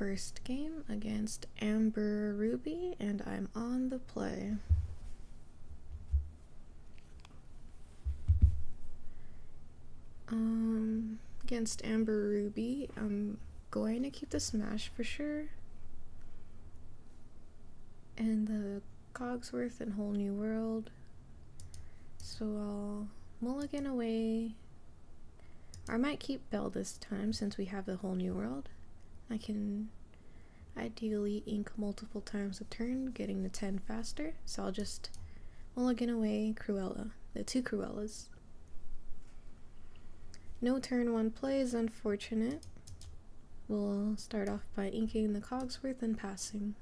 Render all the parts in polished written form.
first game against Amber Ruby, and I'm on the play. Against Amber Ruby, I'm going to keep the Smash for sure. And the Cogsworth and Whole New World. So I'll mulligan away. I might keep Belle this time since we have the Whole New World. I can ideally ink multiple times a turn, getting the 10 faster. So I'll just mulligan away Cruella, the two Cruellas. No turn 1 play is unfortunate. We'll start off by inking the Cogsworth and passing.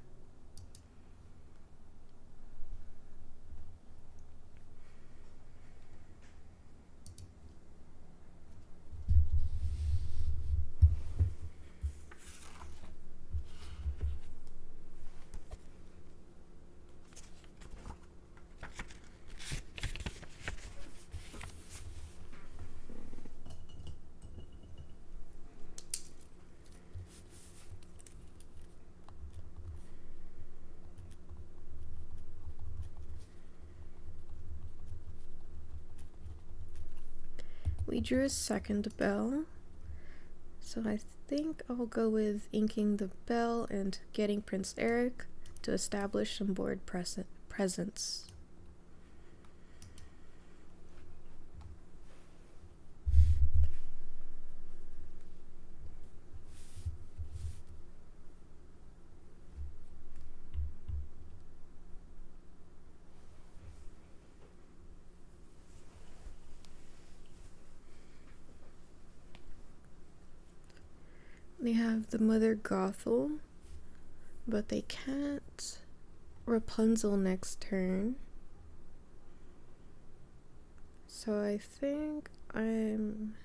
We drew a second Belle, so I think I'll go with inking the Belle and getting Prince Eric to establish some board presence. They have the Mother Gothel, but they can't Rapunzel next turn. So I think I'm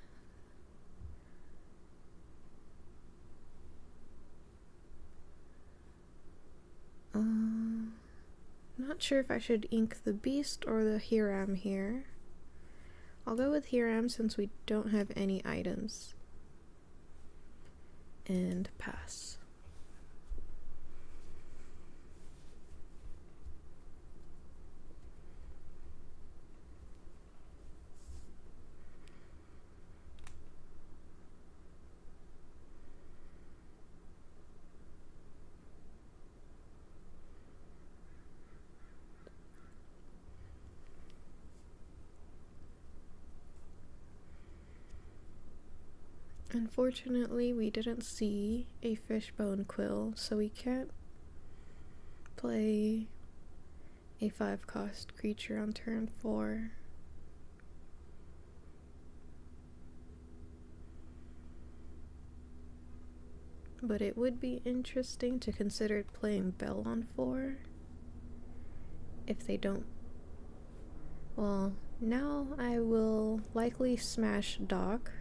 not sure if I should ink the Beast or the Hiram here. I'll go with Hiram since we don't have any items. And pass. Unfortunately, we didn't see a Fishbone Quill, so we can't play a 5-cost creature on turn 4. But it would be interesting to consider playing Belle on 4 if they don't. Well, now I will likely smash Doc.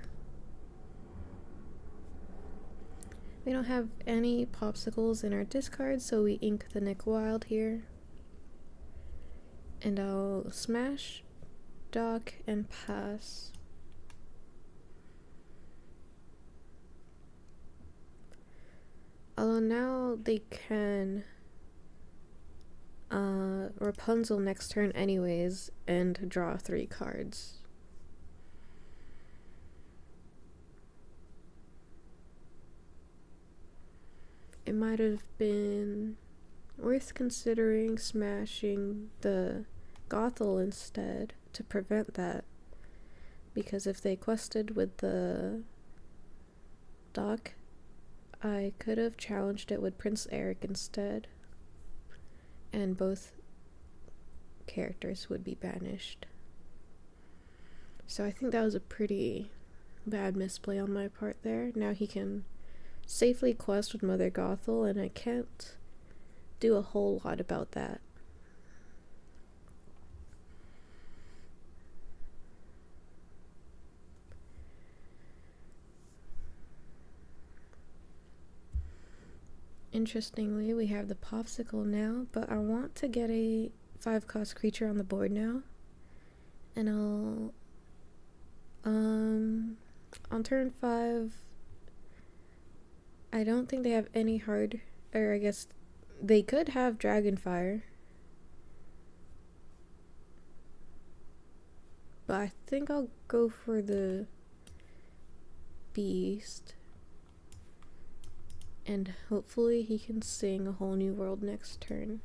We don't have any popsicles in our discard, so we ink the Nick Wilde here. And I'll smash Doc and pass. Although now they can Rapunzel next turn anyways and draw 3 cards. It might have been worth considering smashing the Gothel instead to prevent that, because if they quested with the Doc, I could have challenged it with Prince Eric instead, and both characters would be banished. So I think that was a pretty bad misplay on my part there. Now he can safely quest with Mother Gothel, and I can't do a whole lot about that. Interestingly, we have the Popsicle now, but I want to get a 5-cost creature on the board now, and I'll on turn 5 I don't think they have any hard, or I guess they could have Dragonfire. But I think I'll go for the Beast. And hopefully he can sing a whole new world next turn.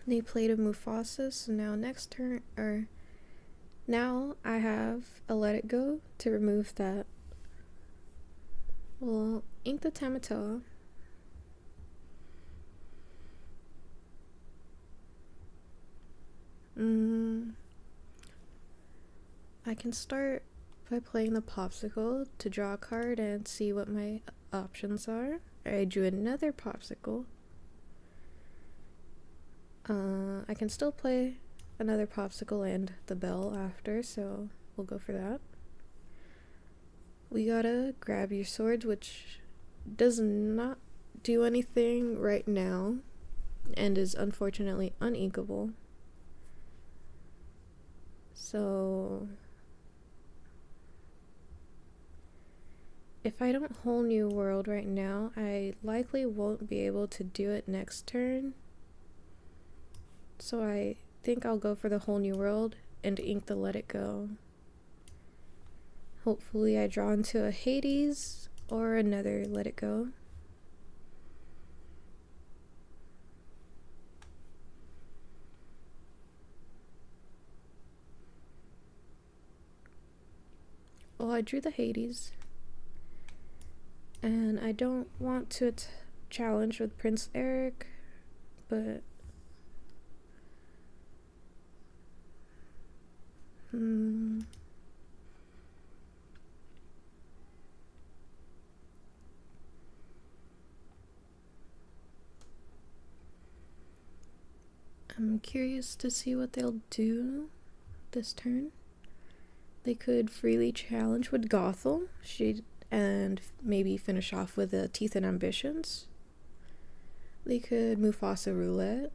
They played a Mufasa, so now next turn, or now I have a Let It Go to remove that. We'll ink the Tamatoa. I can start by playing the Popsicle to draw a card and see what my options are. I drew another Popsicle. I can still play another Popsicle and the Bell after, so we'll go for that. We gotta grab your swords, which does not do anything right now and is unfortunately uninkable. So if I don't whole new world right now, I likely won't be able to do it next turn. So I think I'll go for the whole new world and ink the Let It Go. Hopefully I draw into a Hades or another Let It Go. Well, I drew the Hades. And I don't want to challenge with Prince Eric, but I'm curious to see what they'll do this turn. They could freely challenge with Gothel and maybe finish off with the Teeth and Ambitions. They could Mufasa Roulette.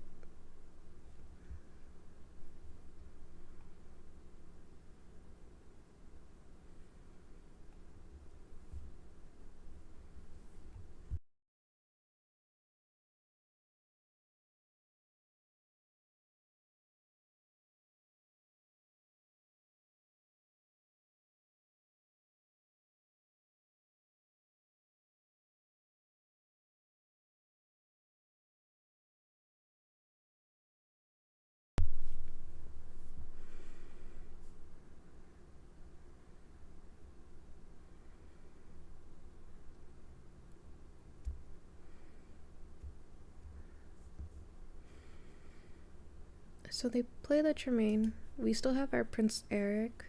So they play the Tremaine. We still have our Prince Eric.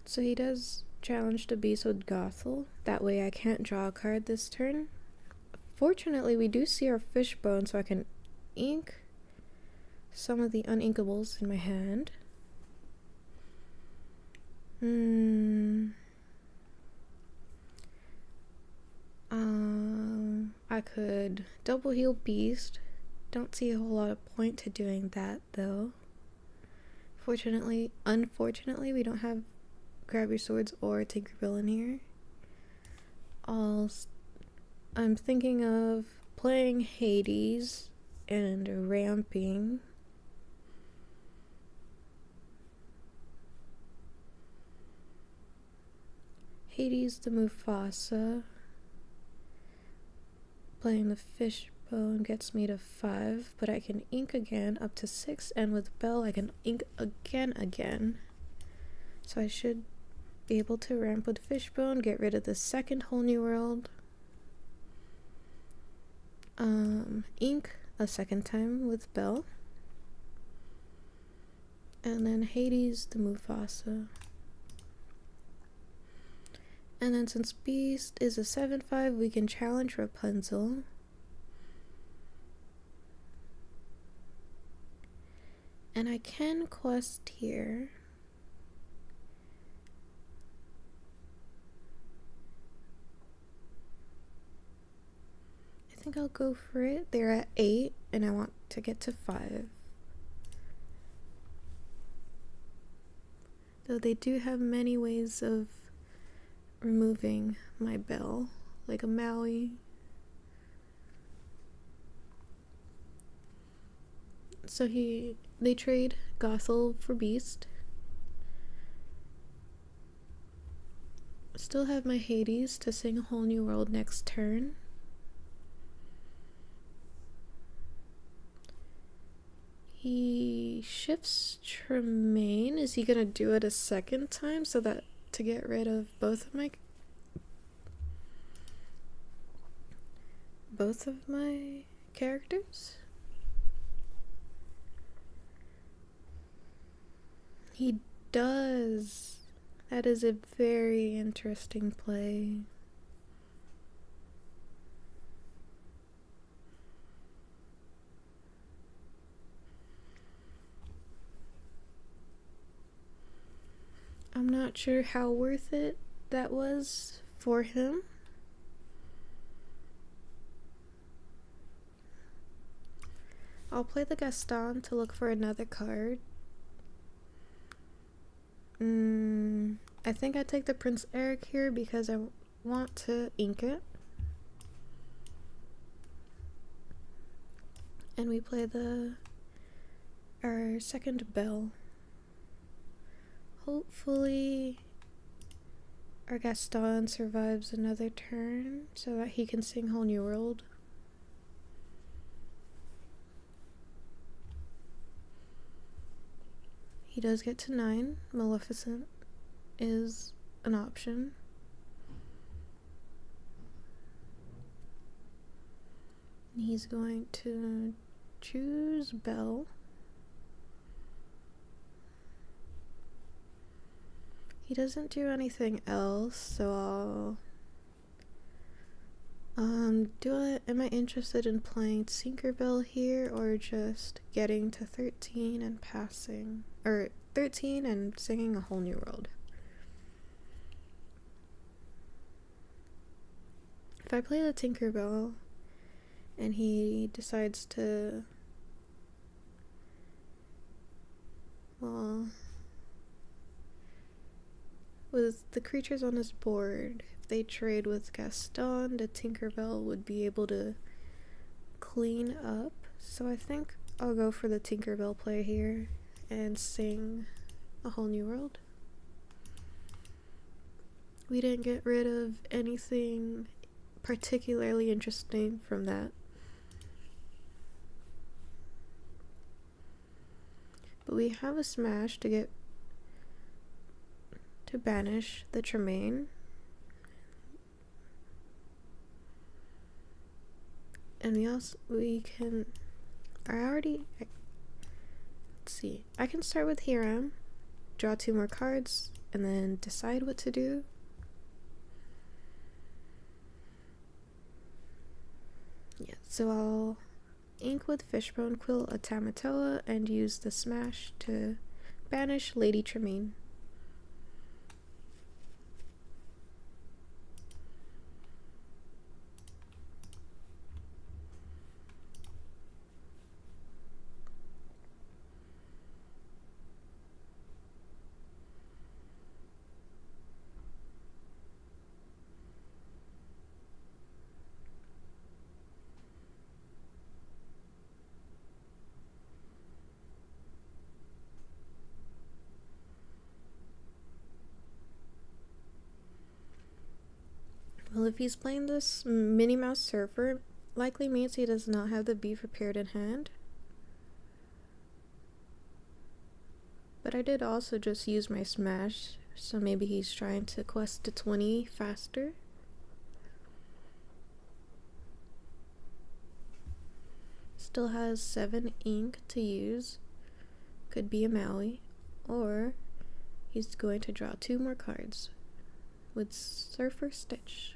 So he does challenge the Beast with Gothel. That way I can't draw a card this turn. Fortunately, we do see our Fishbone, so I can ink some of the uninkables in my hand. I could double heal Beast. Don't see a whole lot of point to doing that though. Unfortunately, we don't have Grab Your Swords or Tinkerbell in here. I'm thinking of playing Hades and ramping. Hades the Mufasa. Playing the Fishbone gets me to 5, but I can ink again up to 6, and with Bell I can ink again. So I should be able to ramp with Fishbone, get rid of the second whole new world. Ink a second time with Belle. And then Hades the Mufasa. And then since Beast is a 7/5, we can challenge Rapunzel. And I can quest here. I think I'll go for it. They're at 8 and I want to get to 5. Though they do have many ways of removing my Belle, like a Maui. So they trade Gothel for Beast. Still have my Hades to sing a whole new world next turn. He shifts Tremaine. Is he gonna do it a second time so that to get rid of both of my characters? He does. That is a very interesting play. I'm not sure how worth it that was for him. I'll play the Gaston to look for another card. I think I take the Prince Eric here because I want to ink it. And we play our second Belle. Hopefully our Gaston survives another turn so that he can sing Whole New World. He does get to 9. Maleficent is an option. He's going to choose Belle. He doesn't do anything else, so am I interested in playing Tinkerbell here or just getting to 13 and passing, or 13 and singing a whole new world? If I play the Tinkerbell and he decides to, well, with the creatures on his board, if they trade with Gaston, the Tinkerbell would be able to clean up. So I think I'll go for the Tinkerbell play here and sing a whole new world. We didn't get rid of anything particularly interesting from that. But we have a smash to banish the Tremaine. And let's see. I can start with Hiram, draw 2 more cards, and then decide what to do. Yeah, so I'll ink with Fishbone Quill a Tamatoa and use the smash to banish Lady Tremaine. Well, if he's playing this Minnie Mouse Surfer, likely means he does not have the B prepared in hand. But I did also just use my smash, so maybe he's trying to quest to 20 faster. still has 7 ink to use. Could be a Maui, or he's going to draw 2 more cards with Surfer Stitch.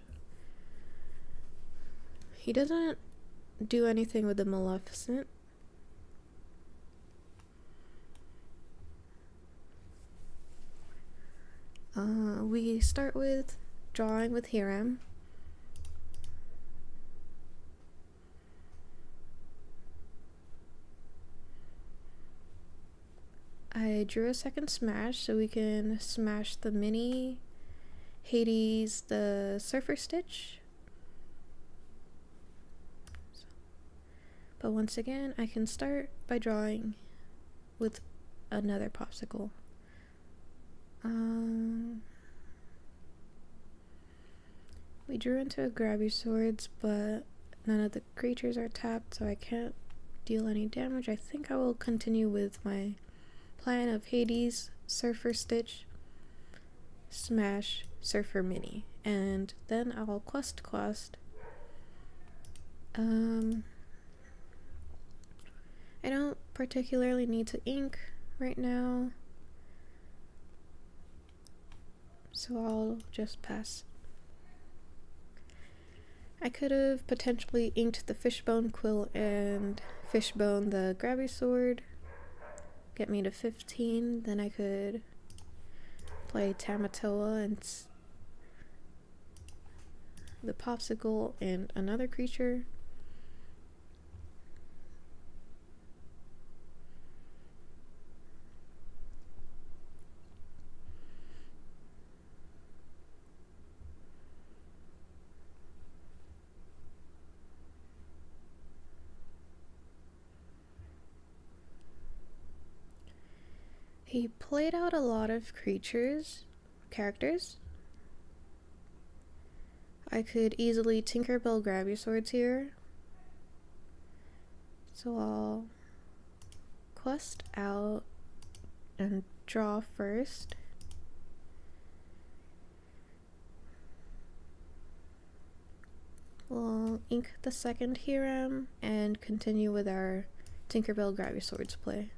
He doesn't do anything with the Maleficent. We start with drawing with Hiram. I drew a second smash so we can smash the mini Hades, the Surfer Stitch. But once again, I can start by drawing with another popsicle. We drew into a Grabby Swords, but none of the creatures are tapped, so I can't deal any damage. I think I will continue with my plan of Hades, Surfer Stitch, Smash, Surfer Mini, and then I'll quest. I don't particularly need to ink right now, so I'll just pass. I could have potentially inked the Fishbone Quill and Fishbone the Grabby Sword, get me to 15, then I could play Tamatoa and the Popsicle and another creature. He played out a lot of characters. I could easily Tinkerbell Grabby Swords here. So I'll quest out and draw first. We'll ink the second Hiram and continue with our Tinkerbell Grabby Swords play.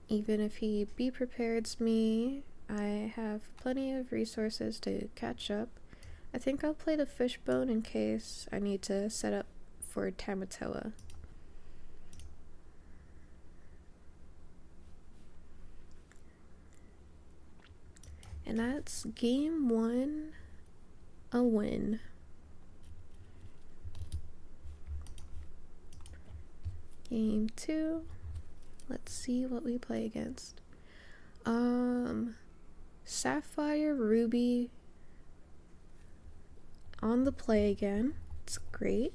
Even if he be-prepareds me, I have plenty of resources to catch up. I think I'll play the Fishbone in case I need to set up for Tamatoa. And that's game 1, a win. Game 2. Let's see what we play against. Sapphire, Ruby on the play again. It's great.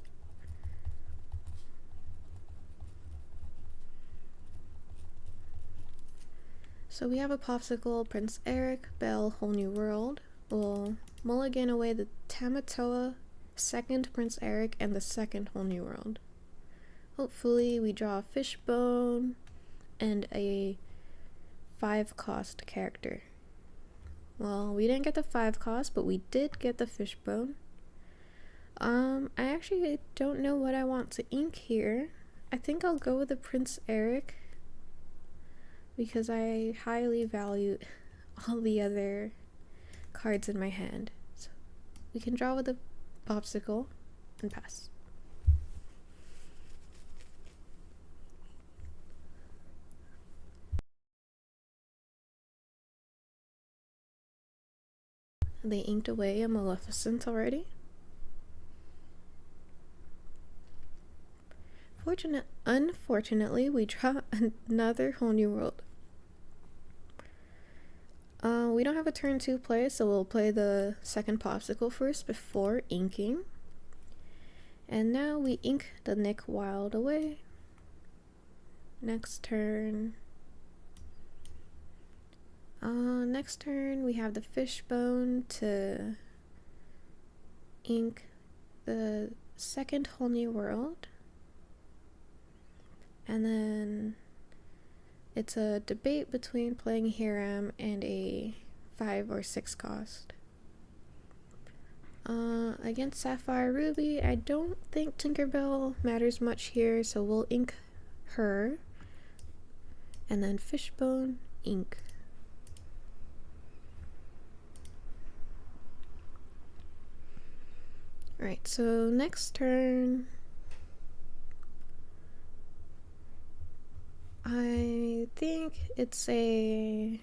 So we have a Popsicle, Prince Eric, Belle, Whole New World. We'll mulligan away the Tamatoa, second Prince Eric, and the second Whole New World. Hopefully we draw a Fishbone and a 5-cost character. Well, we didn't get the 5-cost, but we did get the Fishbone. I actually don't know what I want to ink here. I think I'll go with the Prince Eric because I highly value all the other cards in my hand. So we can draw with a Popsicle and pass. They inked away a Maleficent already. Unfortunately, we draw another Whole New World. We don't have a turn 2 play, so we'll play the second Popsicle first before inking. And now we ink the Nick Wilde away. Next turn. Next turn we have the Fishbone to ink the second Whole New World. And then it's a debate between playing Hiram and a 5 or 6 cost. Against Sapphire Ruby, I don't think Tinkerbell matters much here, so we'll ink her. And then Fishbone, ink. Alright, so next turn, I think it's a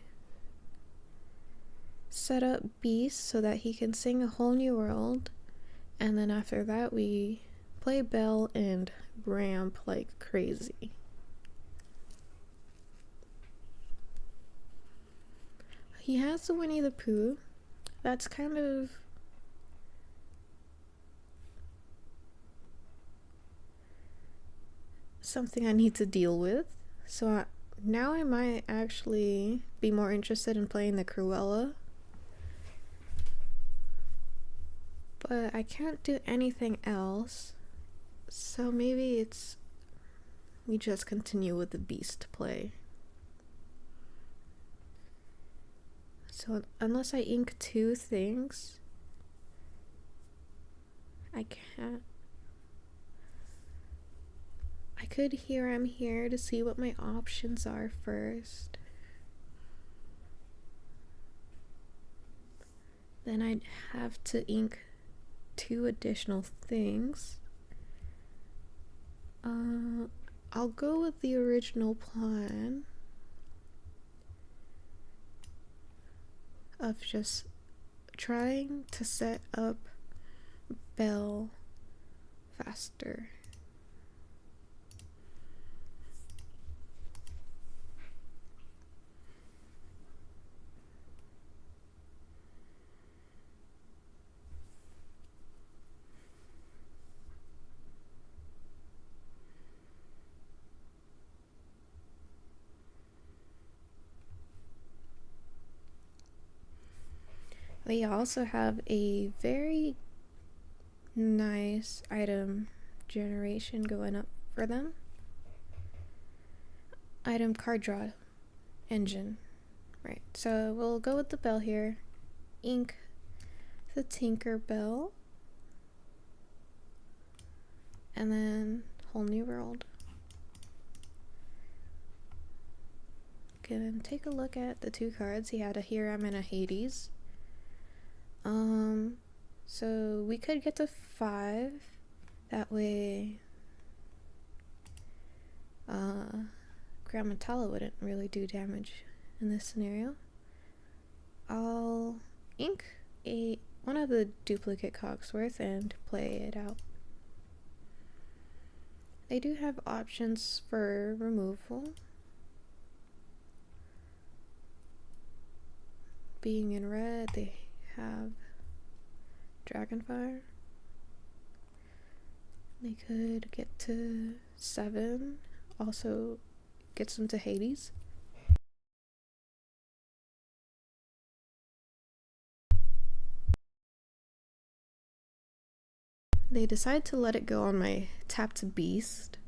set up Beast so that he can sing a whole new world, and then after that we play Belle and ramp like crazy. He has the Winnie the Pooh. That's kind of something I need to deal with. So now I might actually be more interested in playing the Cruella. But I can't do anything else. So maybe we just continue with the Beast play. So unless I ink two things, I can't. I could hear I'm here to see what my options are first. Then I'd have to ink two additional things. I'll go with the original plan of just trying to set up Belle faster. They also have a very nice item generation going up for them. Item card draw engine. Right, so we'll go with the Belle here. Ink the Tinkerbell. And then whole new world. Can take a look at the two cards. He had a Hiram and a Hades. So we could get to 5. That way, Grammatella wouldn't really do damage in this scenario. I'll ink one of the duplicate Cogsworth and play it out. They do have options for removal. Being in red, they have Dragonfire. They could get to 7, also gets them to Hades. They decide to let it go on my tapped Beast.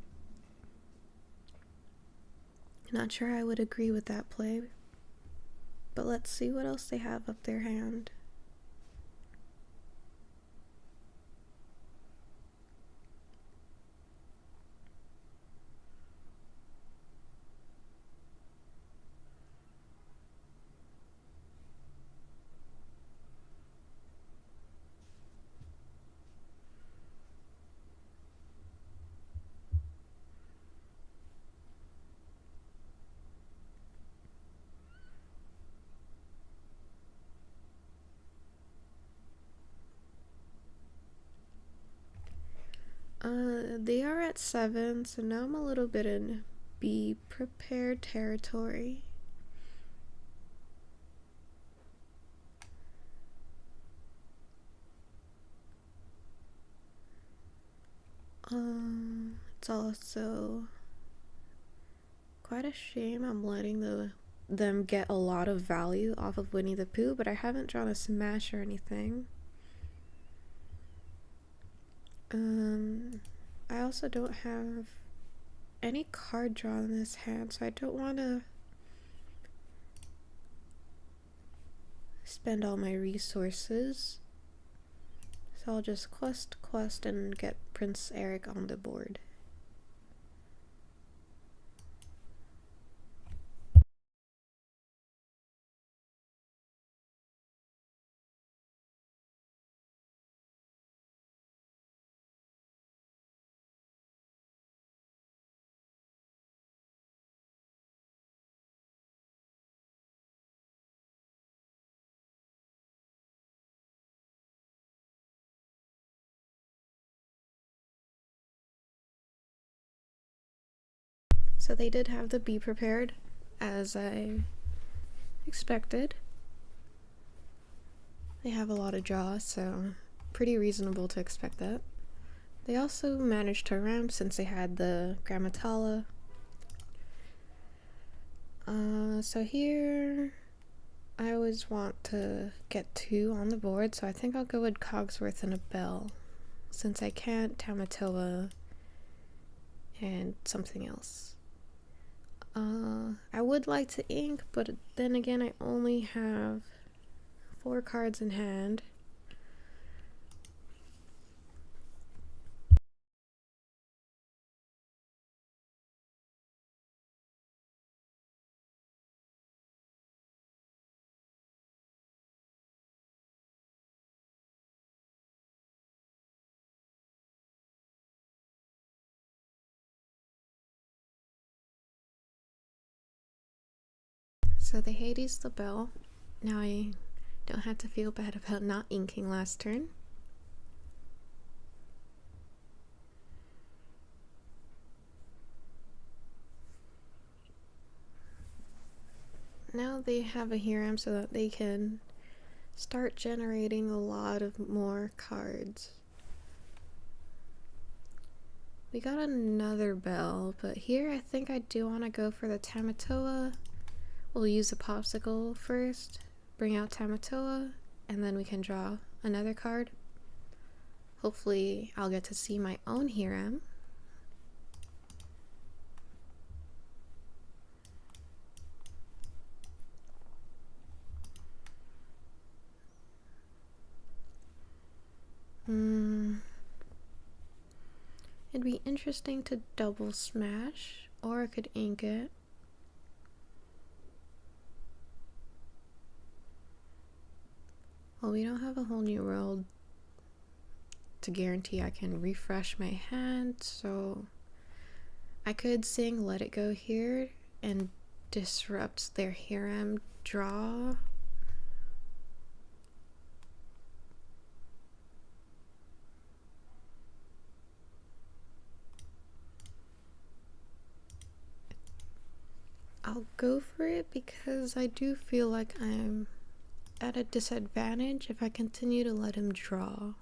Not sure I would agree with that play, but let's see what else they have up their hand. They are at 7, so now I'm a little bit in be prepared territory. It's also quite a shame I'm letting them get a lot of value off of Winnie the Pooh, but I haven't drawn a smash or anything. I also don't have any card draw in this hand, so I don't want to spend all my resources. So I'll just quest, and get Prince Eric on the board. So they did have the Be Prepared, as I expected. They have a lot of draws, so pretty reasonable to expect that. They also managed to ramp since they had the Grammatala. So here I always want to get 2 on the board, so I think I'll go with Cogsworth and a Bell, since I can't Tamatoa and something else. I would like to ink, but then again I only have 4 cards in hand. So they Hades the Bell. Now I don't have to feel bad about not inking last turn. Now they have a Hiram so that they can start generating a lot of more cards. We got another Bell, but here I think I do want to go for the Tamatoa. We'll use the Popsicle first, bring out Tamatoa, and then we can draw another card. Hopefully I'll get to see my own Hiram. It'd be interesting to double smash, or I could ink it. Well, we don't have a whole new world to guarantee I can refresh my hand, so I could sing Let It Go here and disrupt their Hiram draw. I'll go for it because I do feel like I'm at a disadvantage if I continue to let him draw.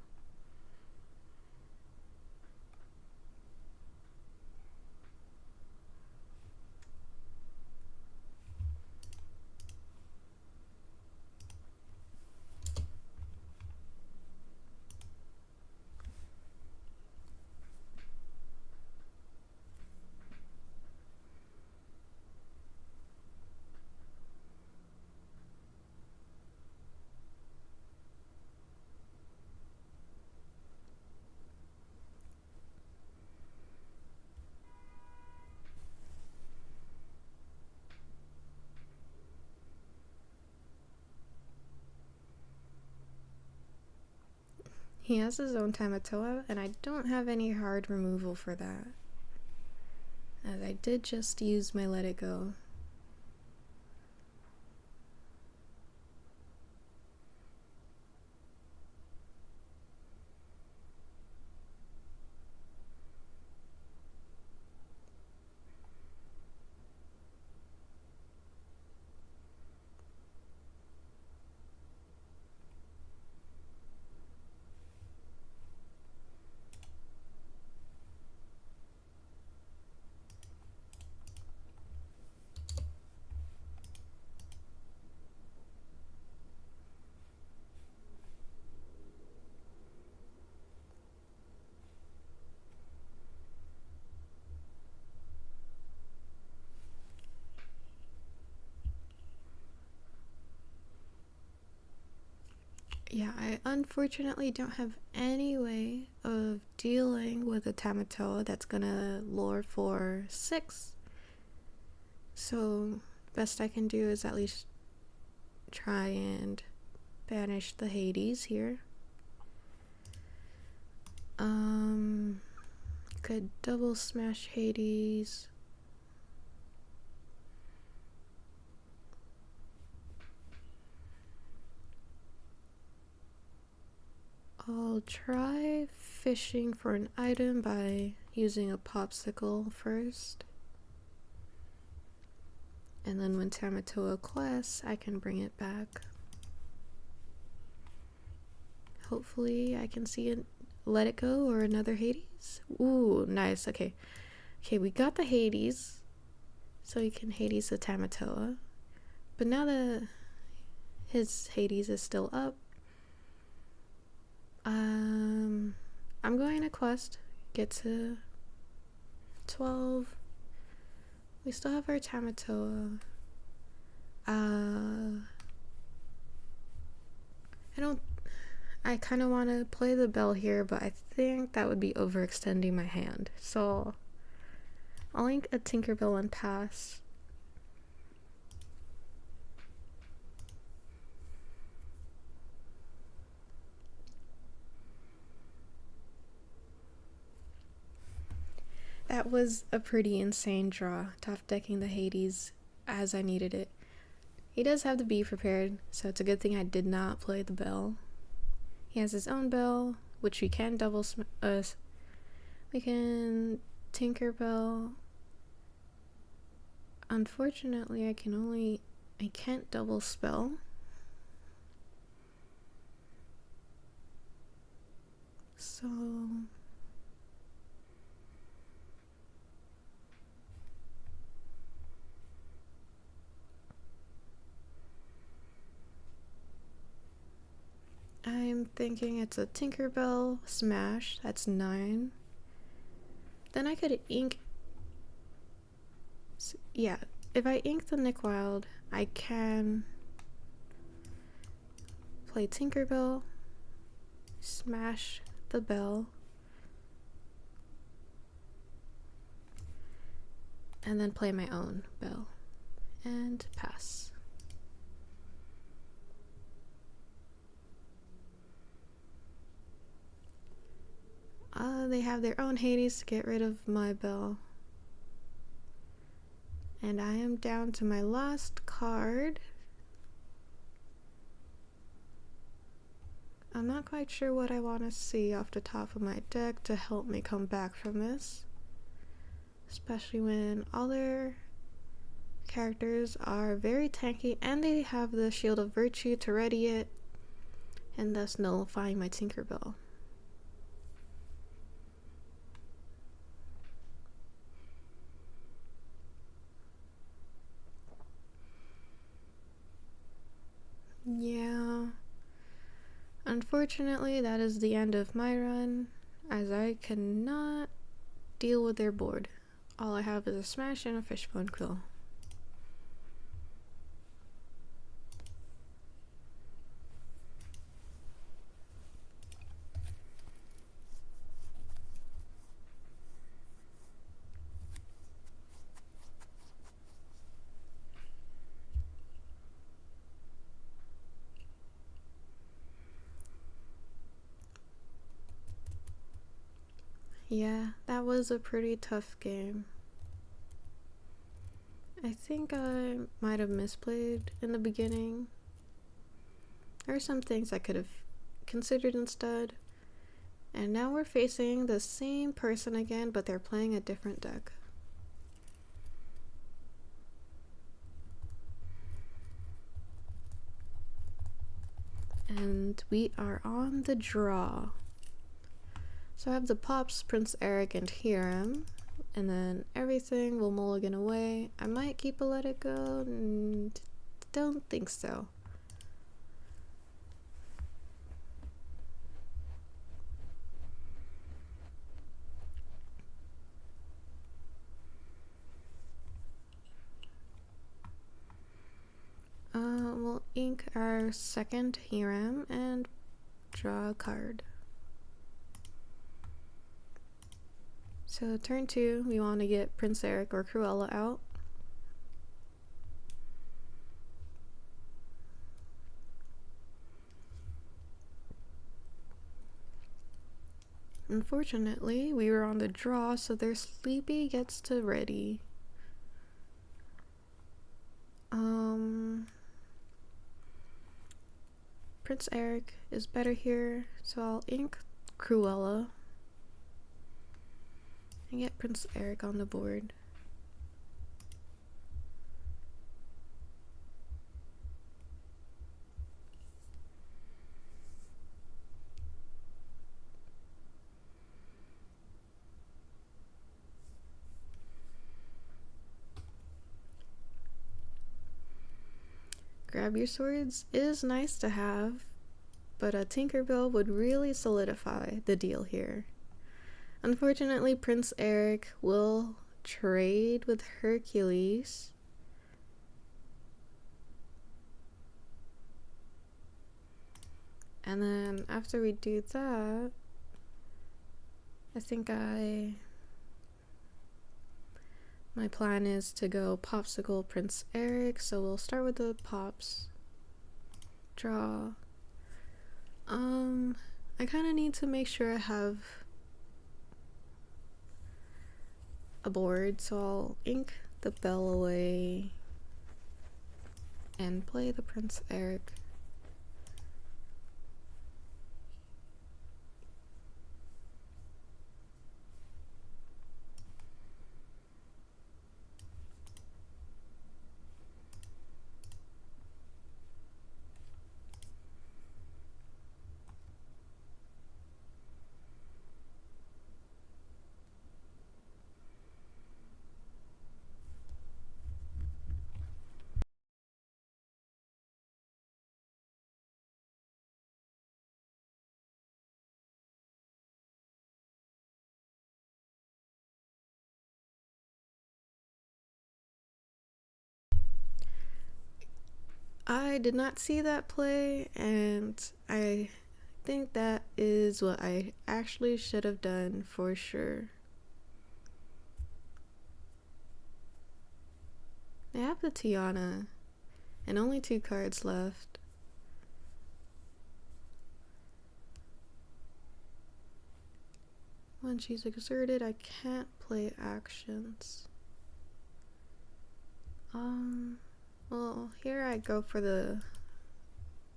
He has his own Tamatoa, and I don't have any hard removal for that, as I did just use my Let It Go. unfortunately don't have any way of dealing with a Tamatoa that's gonna lure for 6. So best I can do is at least try and banish the Hades here. Could double smash Hades. I'll try fishing for an item by using a popsicle first. And then when Tamatoa quests, I can bring it back. Hopefully I can see it, let it go, or another Hades. Ooh, nice. Okay, we got the Hades, so you can Hades the Tamatoa. But now that his Hades is still up, I'm going to quest, get to 12. We still have our Tamatoa. I kind of want to play the bell here, but I think that would be overextending my hand. So I'll link a Tinkerbell and pass. That was a pretty insane draw, top decking the Hades as I needed it. He does have the bee prepared, so it's a good thing I did not play the bell. He has his own bell, which we can double we can Tinkerbell. Unfortunately, I can't double spell. So I'm thinking it's a Tinkerbell smash, that's 9. Then I could ink. Yeah, if I ink the Nick Wild, I can play Tinkerbell, smash the bell, and then play my own bell and pass. They have their own Hades to get rid of my bell. And I am down to my last card. I'm not quite sure what I want to see off the top of my deck to help me come back from this. Especially when all their characters are very tanky and they have the Shield of Virtue to ready it, and thus nullifying my Tinkerbell. Yeah, unfortunately that is the end of my run, as I cannot deal with their board. All I have is a smash and a fishbone quill. Yeah, that was a pretty tough game. I think I might have misplayed in the beginning. There are some things I could have considered instead. And now we're facing the same person again, but they're playing a different deck. And we are on the draw. So I have the Pops, Prince Eric, and Hiram, and then everything will mulligan away. I might keep a Let It Go, and don't think so. We'll ink our second Hiram and draw a card. So turn 2, we want to get Prince Eric or Cruella out. Unfortunately, we were on the draw, so their Sleepy gets to ready. Prince Eric is better here, so I'll ink Cruella and get Prince Eric on the board. Grab your swords is nice to have, but a Tinkerbell would really solidify the deal here. Unfortunately, Prince Eric will trade with Hercules. And then after we do that, I think my plan is to go Popsicle Prince Eric, so we'll start with the Pops. Draw. I kind of need to make sure I have a board, so I'll ink the bell away and play the Prince Eric. I did not see that play, and I think that is what I actually should have done for sure. I have the Tiana, and only 2 cards left. When she's exerted, I can't play actions. Well, here I go for the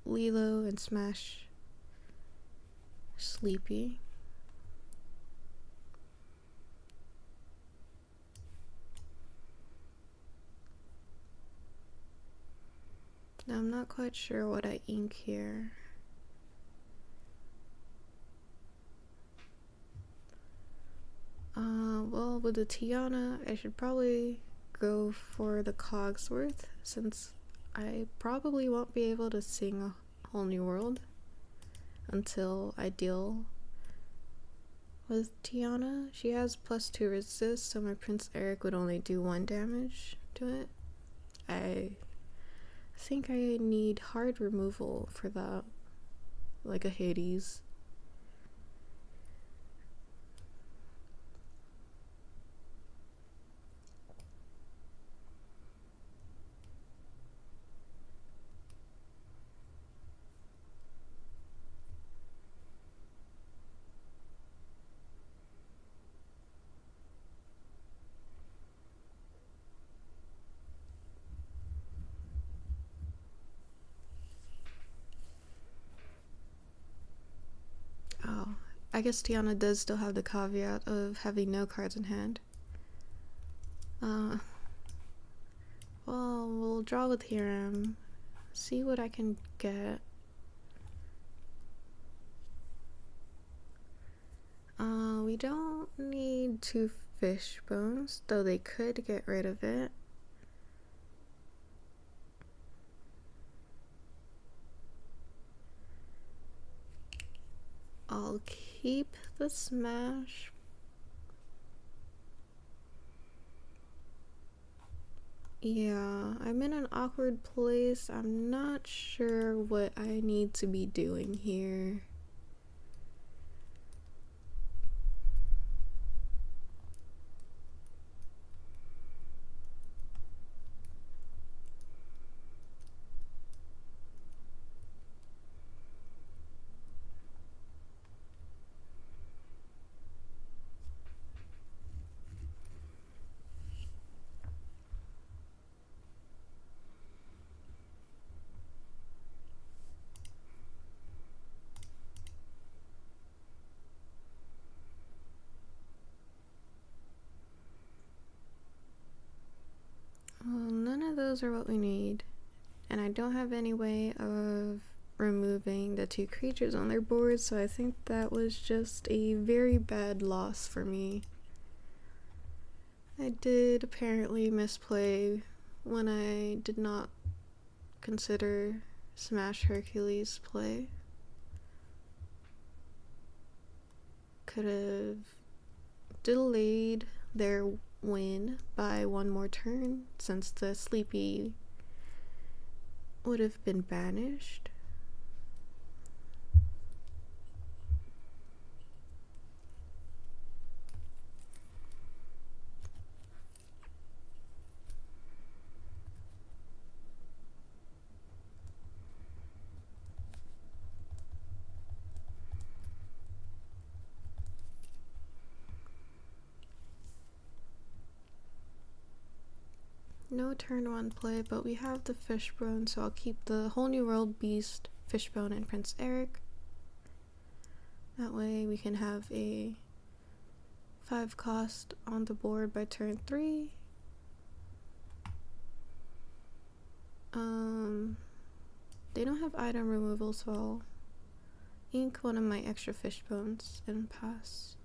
Lilo and smash Sleepy. Now I'm not quite sure what I ink here. Well, with the Tiana, I should probably go for the Cogsworth, since I probably won't be able to sing a whole new world until I deal with Tiana. She has +2 resist, so my Prince Eric would only do 1 damage to it. I think I need hard removal for that, like a Hades. Oh, I guess Tiana does still have the caveat of having no cards in hand. Well, we'll draw with Hiram, see what I can get. We don't need 2 fish bones, though they could get rid of it. I'll keep the smash. Yeah, I'm in an awkward place. I'm not sure what I need to be doing here. those are what we need. And I don't have any way of removing the 2 creatures on their board, so I think that was just a very bad loss for me. I did apparently misplay when I did not consider Smash Hercules play. Could have delayed their win by 1 more turn since the Sleepy would have been banished. No turn 1 play, but we have the Fishbone, so I'll keep the Whole New World, Beast, Fishbone, and Prince Eric. That way we can have a 5 cost on the board by turn 3. They don't have item removal, so I'll ink one of my extra Fishbones and pass.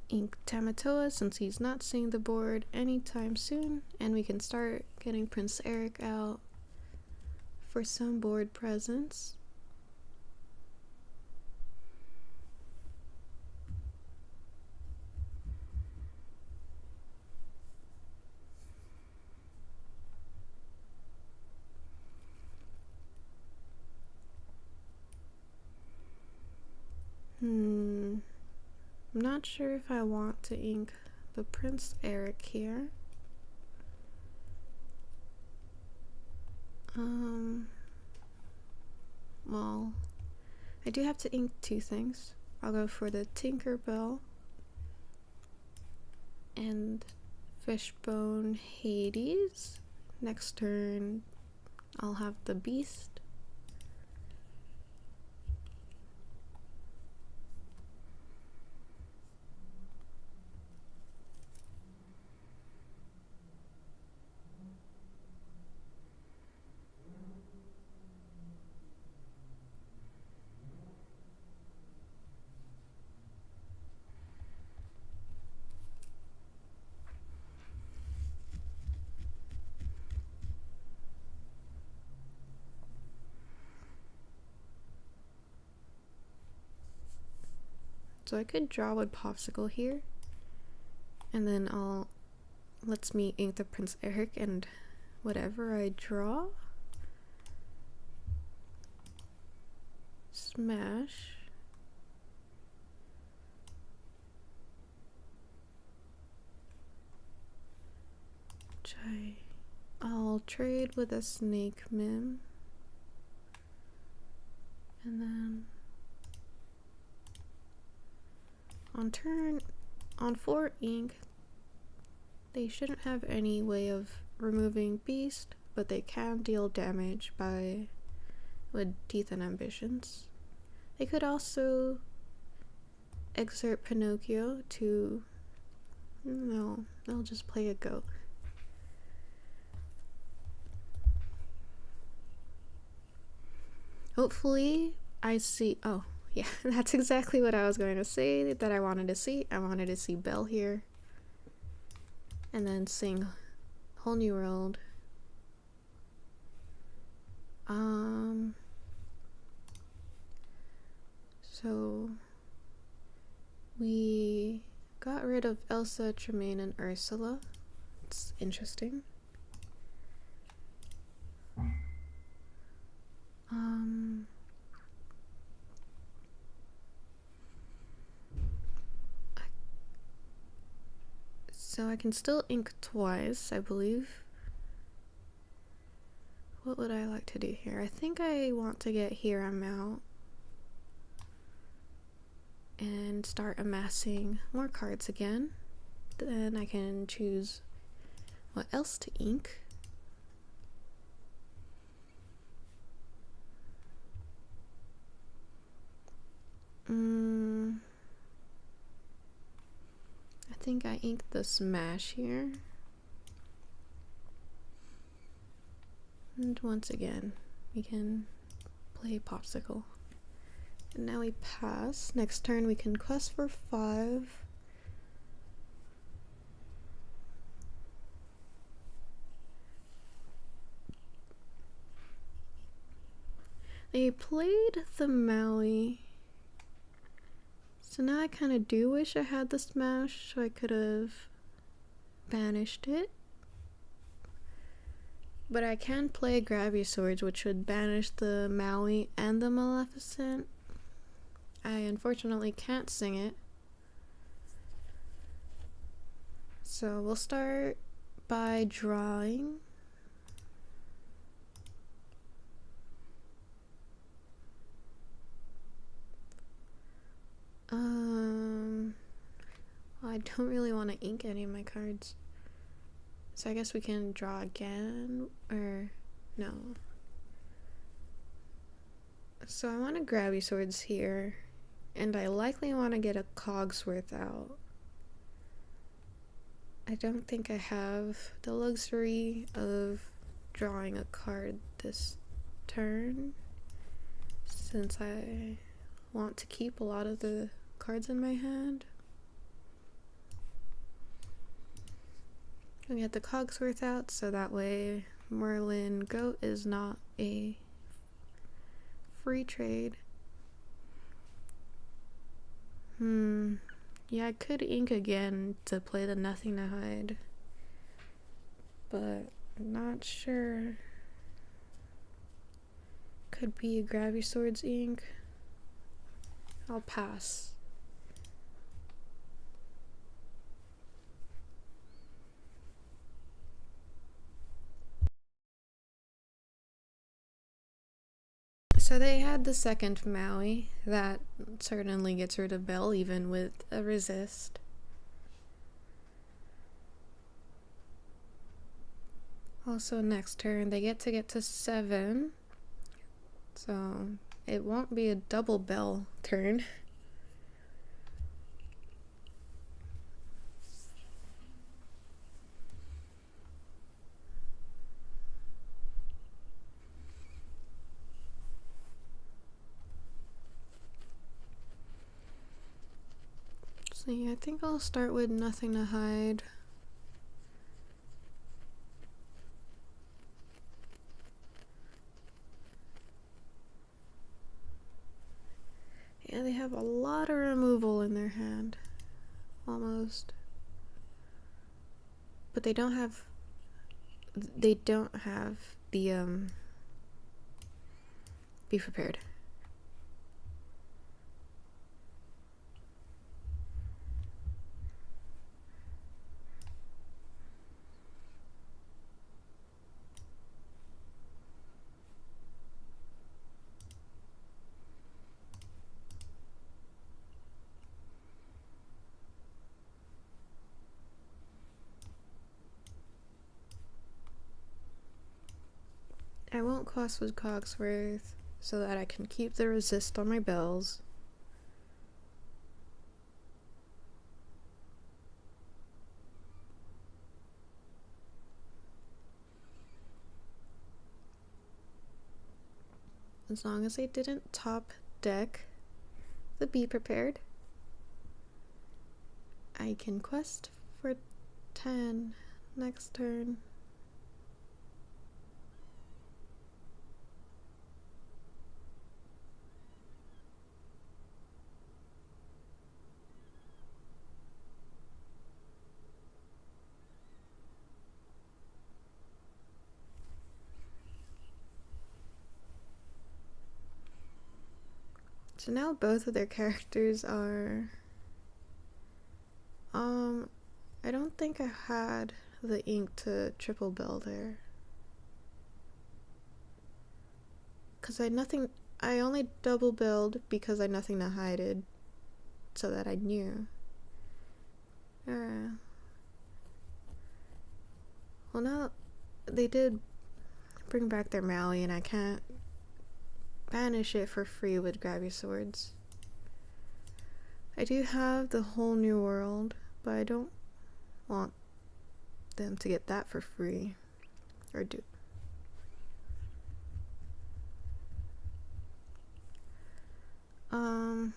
Ink Tamatoa since he's not seeing the board anytime soon, and we can start getting Prince Eric out for some board presence. I'm not sure if I want to ink the Prince Eric here. Well, I do have to ink 2 things. I'll go for the Tinkerbell and Fishbone Hades. Next turn, I'll have the Beast. So I could draw with Popsicle here, and then lets me ink the Prince Eric and whatever I draw. Smash. I'll trade with a Snake Mim, and then on 4 ink, they shouldn't have any way of removing Beast, but they can deal damage with Teeth and Ambitions. They could also exert Pinocchio to, no, they'll just play a goat. Hopefully I see, oh yeah, that's exactly what I was going to say that I wanted to see. I wanted to see Belle here, and then sing Whole New World. So we got rid of Elsa, Tremaine, and Ursula. It's interesting. So I can still ink twice, I believe. What would I like to do here? I think I want to get Hiram out and start amassing more cards again. Then I can choose what else to ink. I think I inked the smash here. And once again, we can play popsicle. And now we pass. Next turn we can quest for 5. They played the Maui. So now I kind of do wish I had the smash so I could have banished it. But I can play Gravity Swords, which would banish the Maui and the Maleficent. I unfortunately can't sing it. So we'll start by drawing. I don't really want to ink any of my cards. So I guess we can draw again, or no. So I want to Gravity Swords here, and I likely want to get a Cogsworth out. I don't think I have the luxury of drawing a card this turn, since I want to keep a lot of the cards in my hand. We get the Cogsworth out, so that way Merlin Goat is not a free trade. Yeah, I could ink again to play the Nothing to Hide, but I'm not sure. Could be a Gravity Swords ink. I'll pass. So they had the second Maui. That certainly gets rid of Belle, even with a resist. Also next turn they get to 7. So it won't be a double Belle turn. So yeah, I think I'll start with Nothing to Hide. Yeah, they have a lot of removal in their hand. Almost. But they don't have the Be Prepared. I won't quest with Cogsworth so that I can keep the resist on my bells. As long as I didn't top deck the Be Prepared, I can quest for 10 next turn. So now both of their characters are, I don't think I had the ink to triple Bell there. Cause I only double billed because I Nothing to Hide so that I knew. Well now they did bring back their Maui and I can't banish it for free with Gravity Swords. I do have the whole new world, but I don't want them to get that for free. Or do. I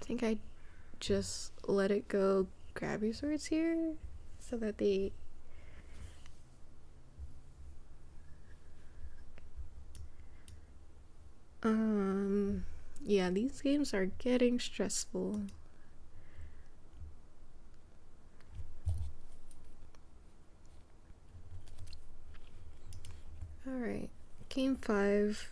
think I just let it go grab your swords here so that they yeah, these games are getting stressful. Alright, game 5.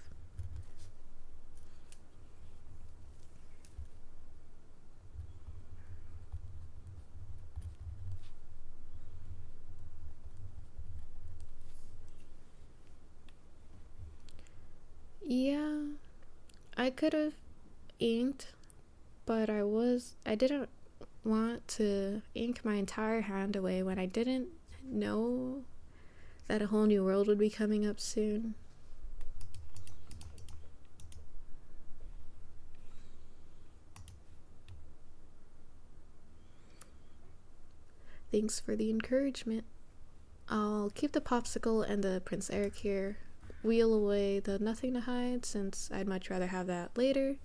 Yeah, I could have inked, but I didn't want to ink my entire hand away when I didn't know that a whole new world would be coming up soon. Thanks for the encouragement. I'll keep the popsicle and the Prince Eric here. Wheel away the nothing to hide since I'd much rather have that later.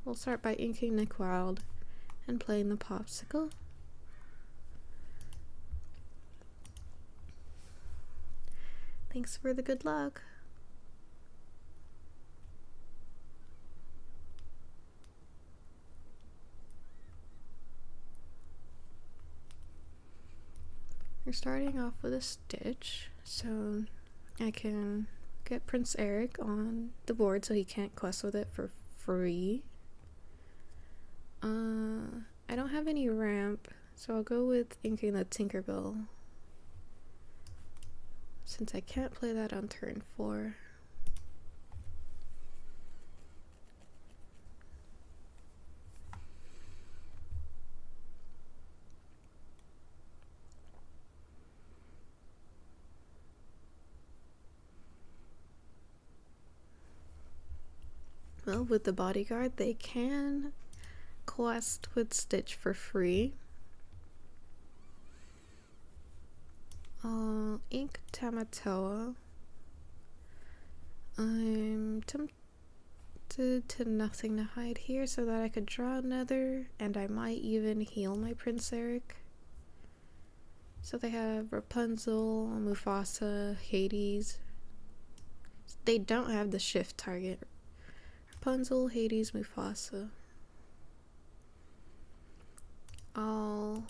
We'll start by inking Nick Wild and playing the popsicle. Thanks for the good luck. We're starting off with a stitch, so I can get Prince Eric on the board so he can't quest with it for free. I don't have any ramp, so I'll go with inking the Tinkerbell since I can't play that on turn 4. Well, with the bodyguard, they can quest with Stitch for free. I'll ink Tamatoa. I'm tempted to nothing to hide here so that I could draw another, and I might even heal my Prince Eric. So they have Rapunzel, Mufasa, Hades. They don't have the shift target. Rapunzel, Hades, Mufasa. I'll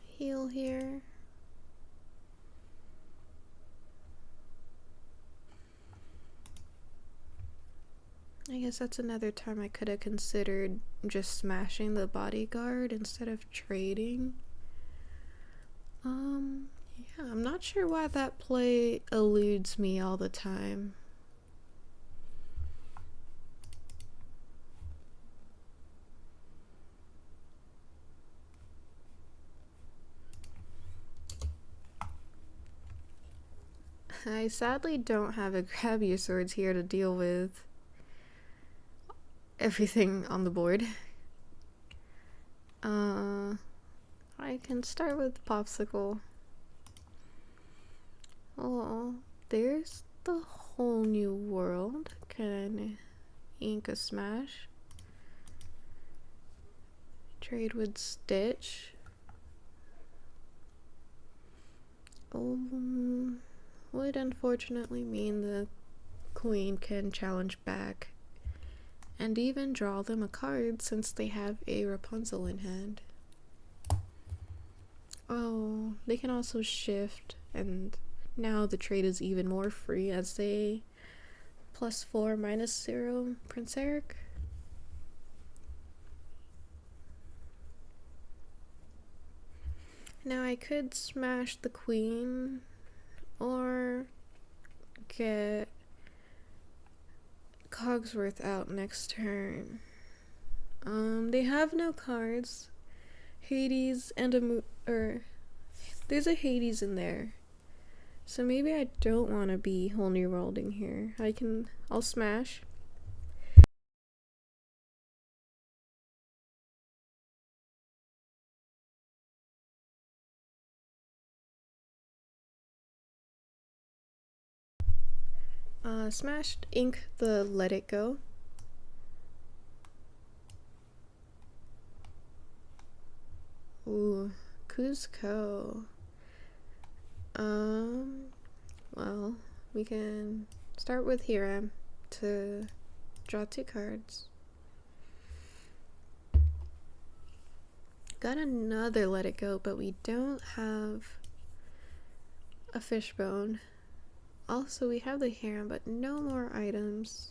heal here. I guess that's another time I could have considered just smashing the bodyguard instead of trading. Yeah, I'm not sure why that play eludes me all the time. I sadly don't have a grab your swords here to deal with everything on the board. I can start with Popsicle. Oh, there's the whole new world. Can ink a smash. Trade with Stitch. Would unfortunately mean the queen can challenge back and even draw them a card since they have a Rapunzel in hand. Oh, they can also shift, and now the trade is even more free as they +4 -0 Prince Eric. Now I could smash the queen or get Cogsworth out next turn. They have no cards. Hades and there's a Hades in there. So maybe I don't want to be whole new worlding here. I'll smash. Smashed ink the Let It Go. Ooh, Cuzco. Well, we can start with Hiram to draw 2 cards. Got another Let It Go, but we don't have a fishbone. Also, we have the Hiram, but no more items.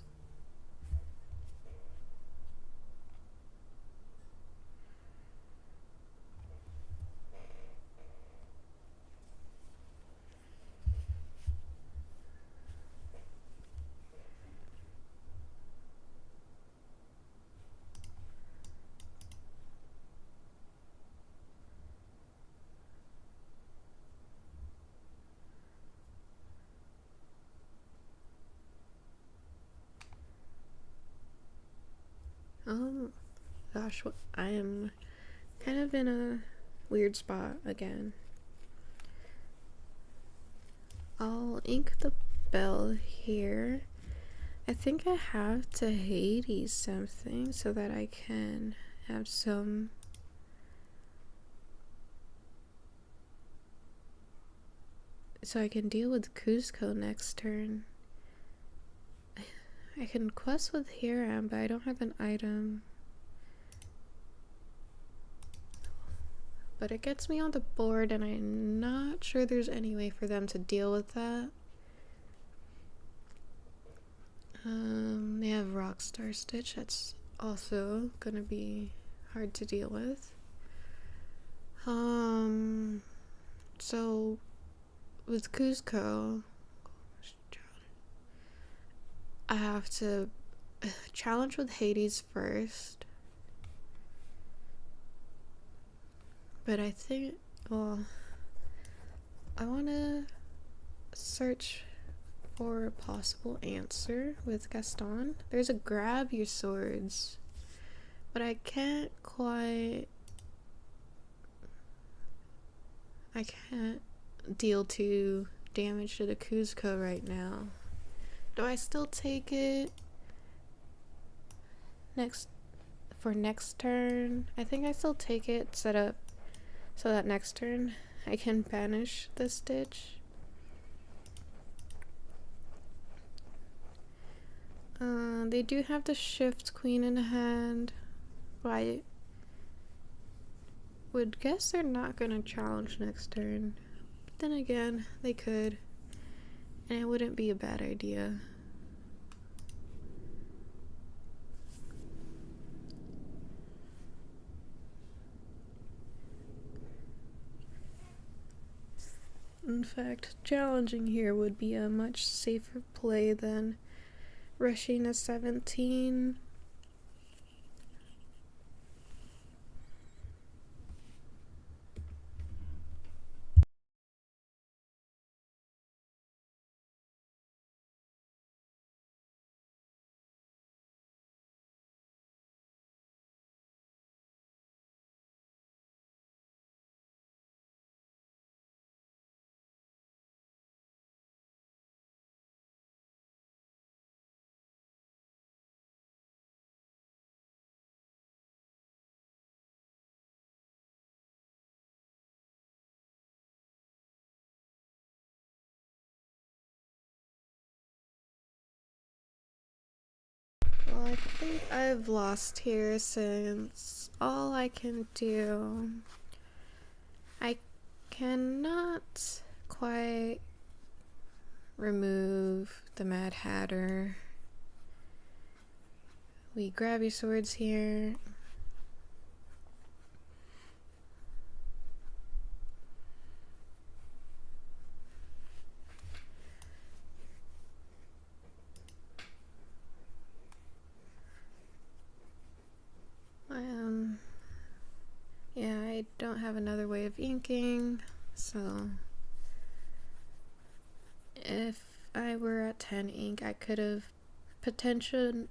Gosh, I am kind of in a weird spot again. I'll ink the bell here. I think I have to Hades something so that I can have some so I can deal with Cuzco next turn. I can quest with Hiram, but I don't have an item. But it gets me on the board, and I'm not sure there's any way for them to deal with that. They have Rockstar Stitch, that's also gonna be hard to deal with. So with Cuzco, I have to challenge with Hades first. But I think, well, I want to search for a possible answer with Gaston. There's a grab your swords, but I can't deal 2 damage to the Cuzco right now. Do I still take it for next turn? I think I still take it, set up so that next turn I can banish the Stitch. They do have the Shift Queen in hand, but I would guess they're not gonna challenge next turn. But then again, they could, and it wouldn't be a bad idea. In fact, challenging here would be a much safer play than rushing a 17. Well, I think I've lost here since all I can do, I cannot quite remove the Mad Hatter. We grab your swords here. Yeah, I don't have another way of inking. So if I were at 10 ink, I could have potentially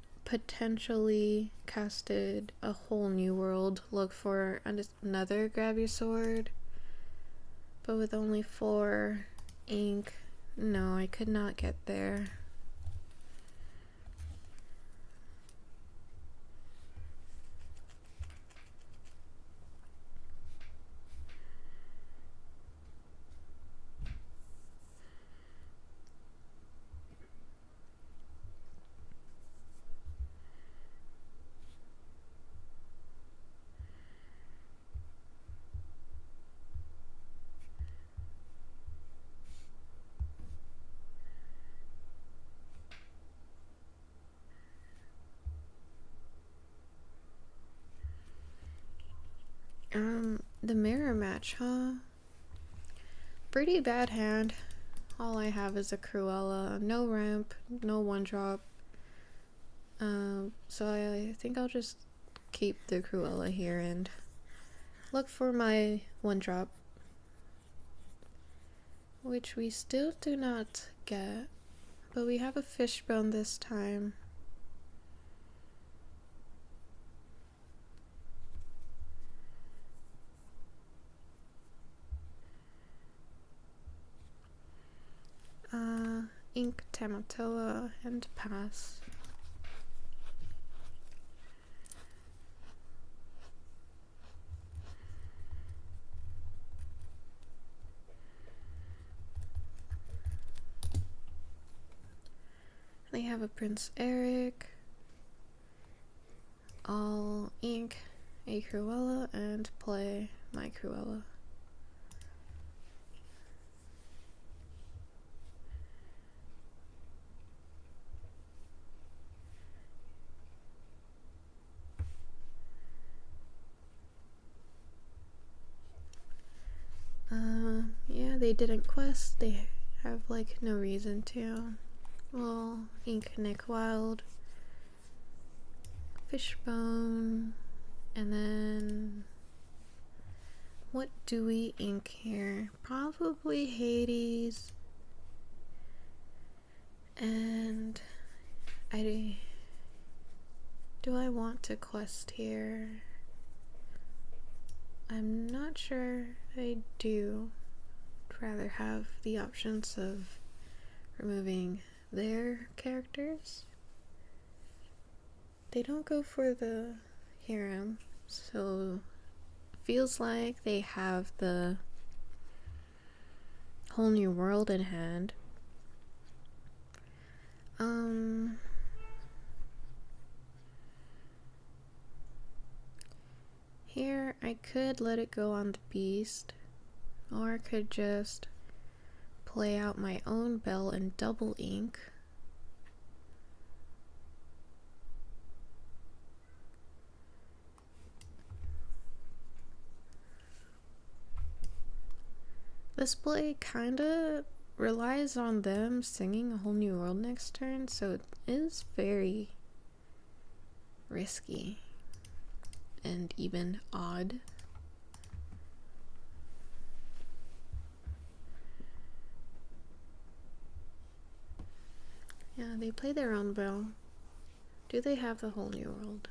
casted a whole new world, look for another grab your sword, but with only 4 ink, no, I could not get there. The mirror match, huh? Pretty bad hand. All I have is a Cruella, no ramp, no one drop. So I think I'll just keep the Cruella here and look for my one drop, which we still do not get, but we have a fishbone this time. Ink Tamatoa and pass. They have a Prince Eric. I'll ink a Cruella and play my Cruella. Yeah, they didn't quest. They have like no reason to. Well, ink Nick Wild, Fishbone, and then what do we ink here? Probably Hades. And do I want to quest here? I'm not sure I do. I'd rather have the options of removing their characters. They don't go for the harem, so feels like they have the whole new world in hand. Here I could let it go on the beast, or I could just play out my own bell and double ink. This play kinda relies on them singing a whole new world next turn, so it is very risky and even odd. Yeah, they play their own bell. Do they have the whole new world?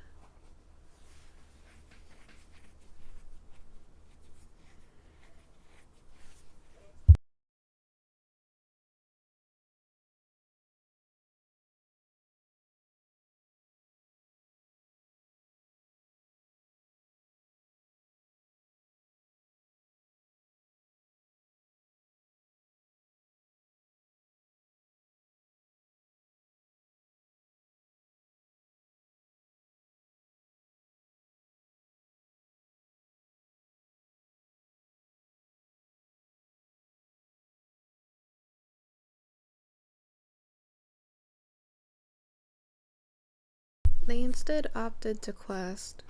They instead opted to quest.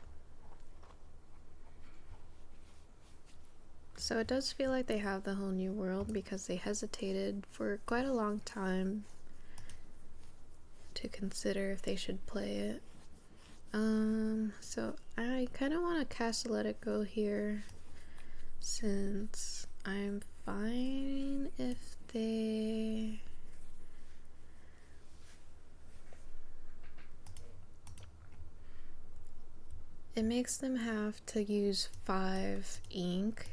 So it does feel like they have the whole new world because they hesitated for quite a long time to consider if they should play it. So I kind of want to cast Let It Go here since I'm fine if they... It makes them have to use 5 ink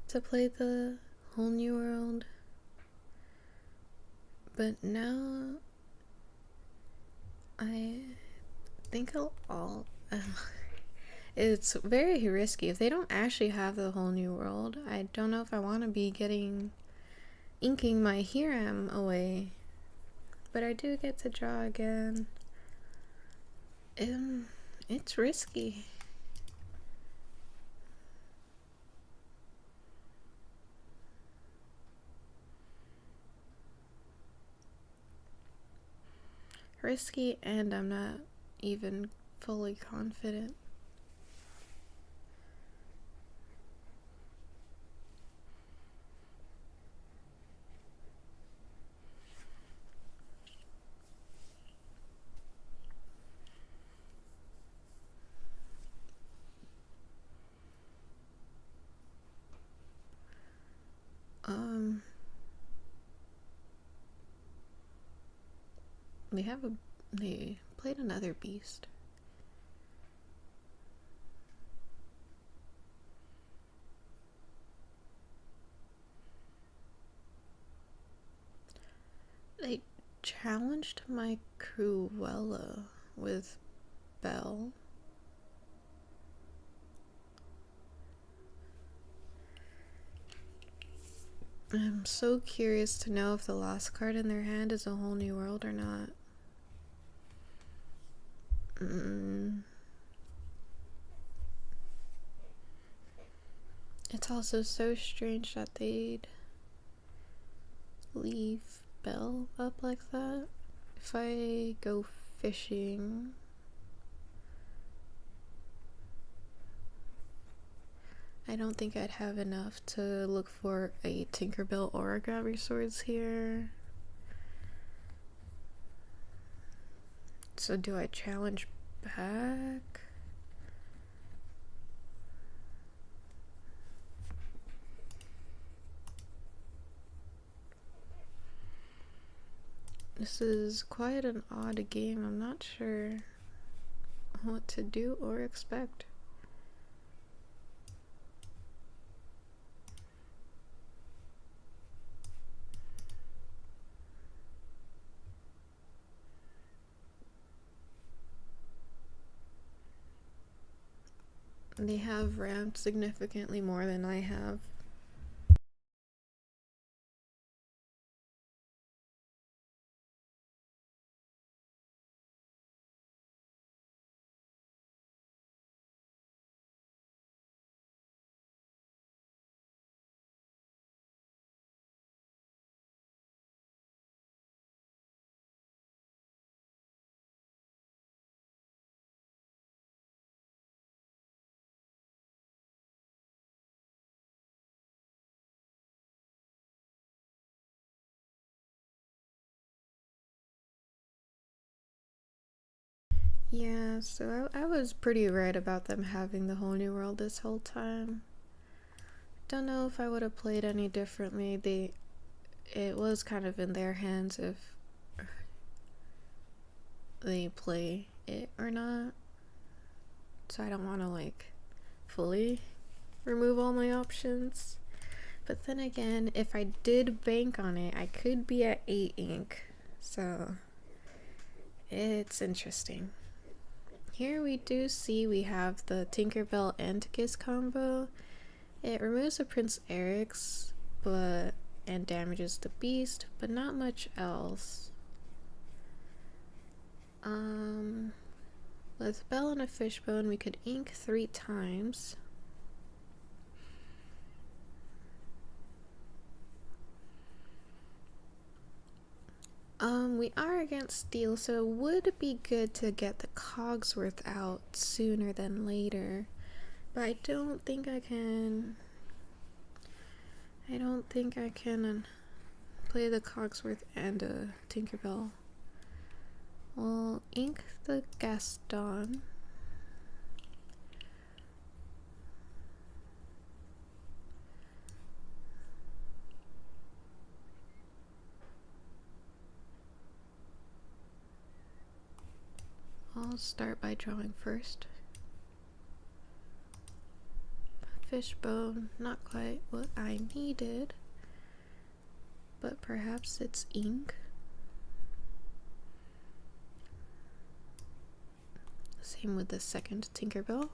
to play the whole new world. But now I think I'll it's very risky. If they don't actually have the whole new world, I don't know if I want to be inking my Hiram away. But I do get to draw again. It's risky. Risky, and I'm not even fully confident. They played another beast. They challenged my Cruella with Belle. I'm so curious to know if the last card in their hand is a whole new world or not. It's also so strange that they'd leave Belle up like that. If I go fishing, I don't think I'd have enough to look for a Tinkerbell origami swords here. So do I challenge back? This is quite an odd game. I'm not sure what to do or expect. They have ramped significantly more than I have. Yeah, so I was pretty right about them having the whole new world this whole time. Don't know if I would have played any differently. It was kind of in their hands if they play it or not. So I don't want to like fully remove all my options. But then again, if I did bank on it, I could be at 8 ink. So it's interesting. Here we do see we have the Tinkerbell and Kiss combo. It removes a Prince Eric's and damages the beast, but not much else. With Belle and a Fishbone, we could ink 3 times. We are against steel, so it would be good to get the Cogsworth out sooner than later. But I don't think I can play the Cogsworth and a Tinkerbell. We'll ink the Gaston. I'll start by drawing first. Fishbone, not quite what I needed, but perhaps it's ink. Same with the second Tinkerbell.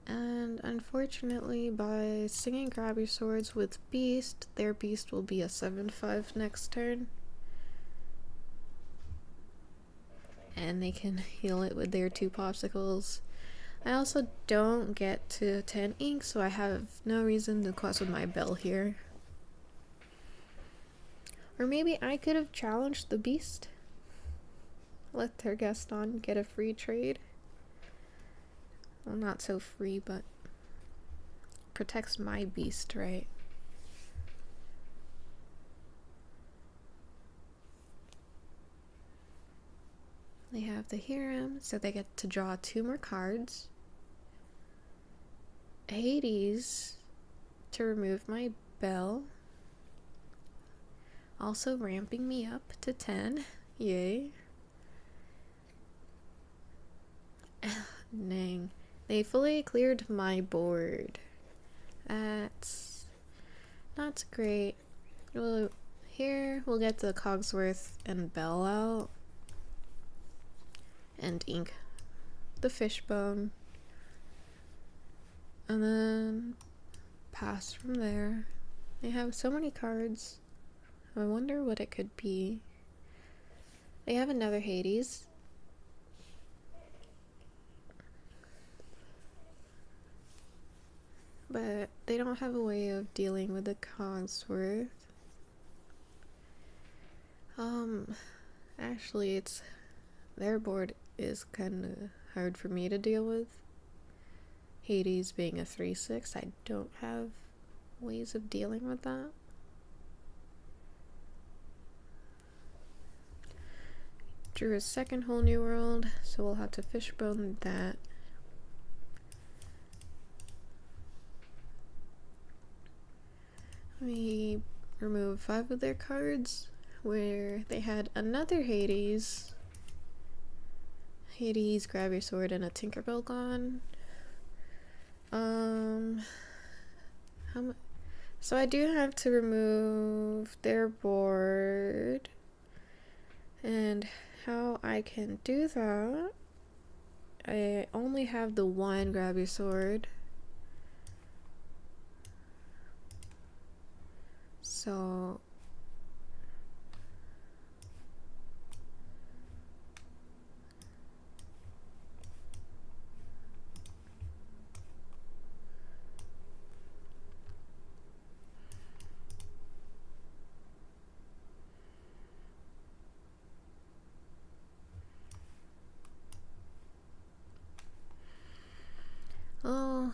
And unfortunately, by singing Grab Your Swords with Beast, their Beast will be a 7/5 next turn. And they can heal it with their 2 popsicles. I also don't get to 10 ink, so I have no reason to quest with my bell here. Or maybe I could have challenged the Beast. Let their Gaston get a free trade. Well, not so free, but protects my Beast, right? They have the Hiram, so they get to draw 2 more cards. Hades to remove my bell. Also ramping me up to 10. Yay. Dang. They fully cleared my board. That's not great. Well, here we'll get the Cogsworth and Bell out. And ink the Fishbone. And then pass from there. They have so many cards. I wonder what it could be. They have another Hades. But they don't have a way of dealing with the Cogsworth. Actually, it's their board is kind of hard for me to deal with. Hades being a 3/6, I don't have ways of dealing with that. Drew a second Whole New World, so we'll have to Fishbone that. We remove 5 of their cards, where they had another Hades. Hades, Grab Your Sword, and a Tinkerbell gone. How much? So I do have to remove their board. And how I can do that, I only have the 1 Grab Your Sword. So oh,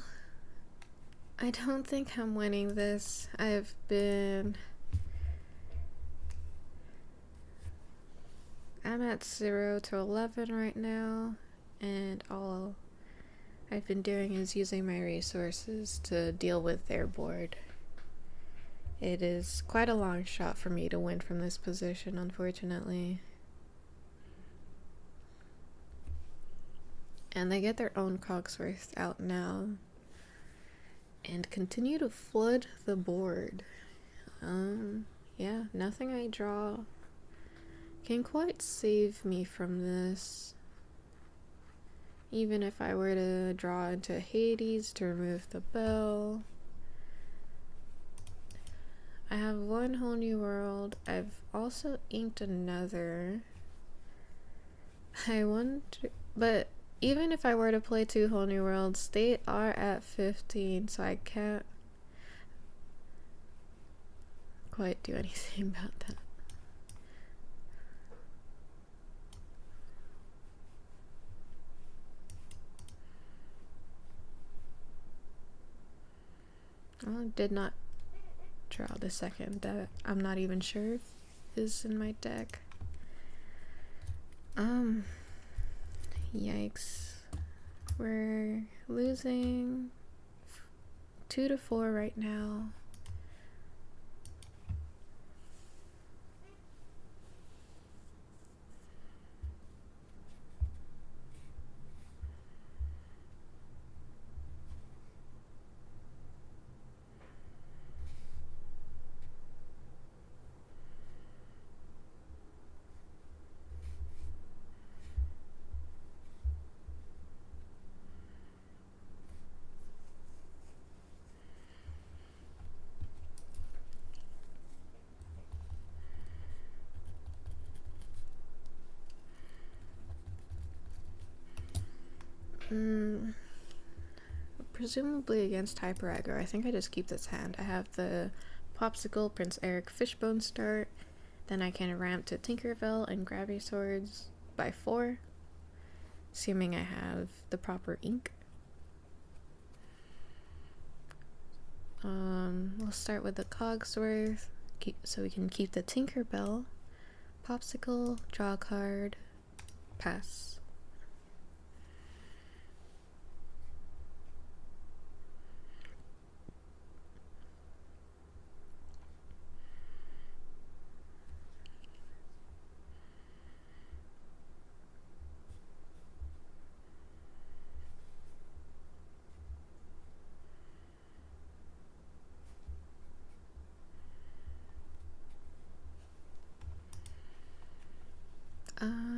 I don't think I'm winning this. I'm at 0 to 11 right now, and all I've been doing is using my resources to deal with their board. It is quite a long shot for me to win from this position, unfortunately. And they get their own Cogsworth out now and continue to flood the board. Yeah, nothing I draw can quite save me from this. Even if I were to draw into Hades to remove the bell. I have 1 Whole New World. I've also inked another. I wonder, but even if I were to play 2 Whole New Worlds, they are at 15, so I can't quite do anything about that. I did not draw the second that I'm not even sure if is in my deck. Yikes. We're losing 2 to 4 right now. Presumably against Hyper Aggro. I think I just keep this hand. I have the Popsicle, Prince Eric, Fishbone start. Then I can ramp to Tinkerbell and Gravity Swords by 4. Assuming I have the proper ink. We'll start with the Cogsworth, so we can keep the Tinkerbell. Popsicle, draw a card, pass.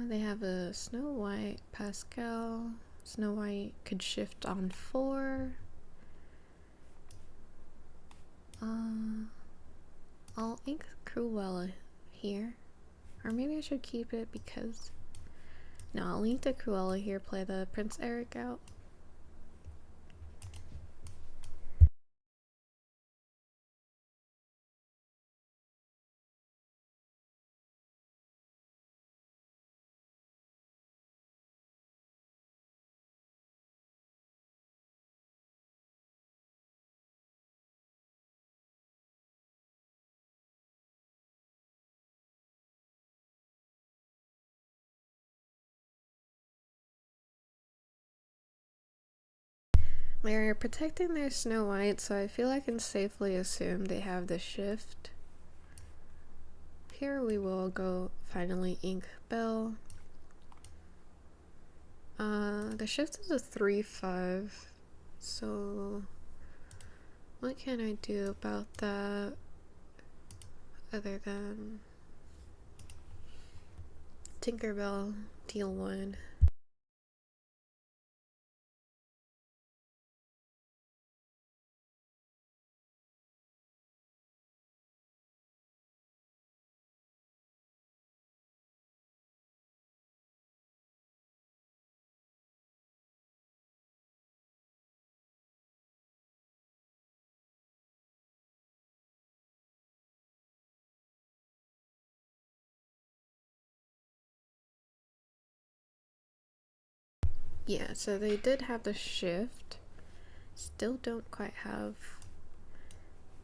They have a Snow White, Pascal. Snow White could shift on 4. I'll ink Cruella here. Or maybe I should keep it because... No, I'll ink the Cruella here, play the Prince Eric out. They're protecting their Snow White, so I feel I can safely assume they have the shift. Here we will go finally ink Belle. The shift is a 3/5, so what can I do about that other than Tinkerbell, deal 1. Yeah, so they did have the shift. Still don't quite have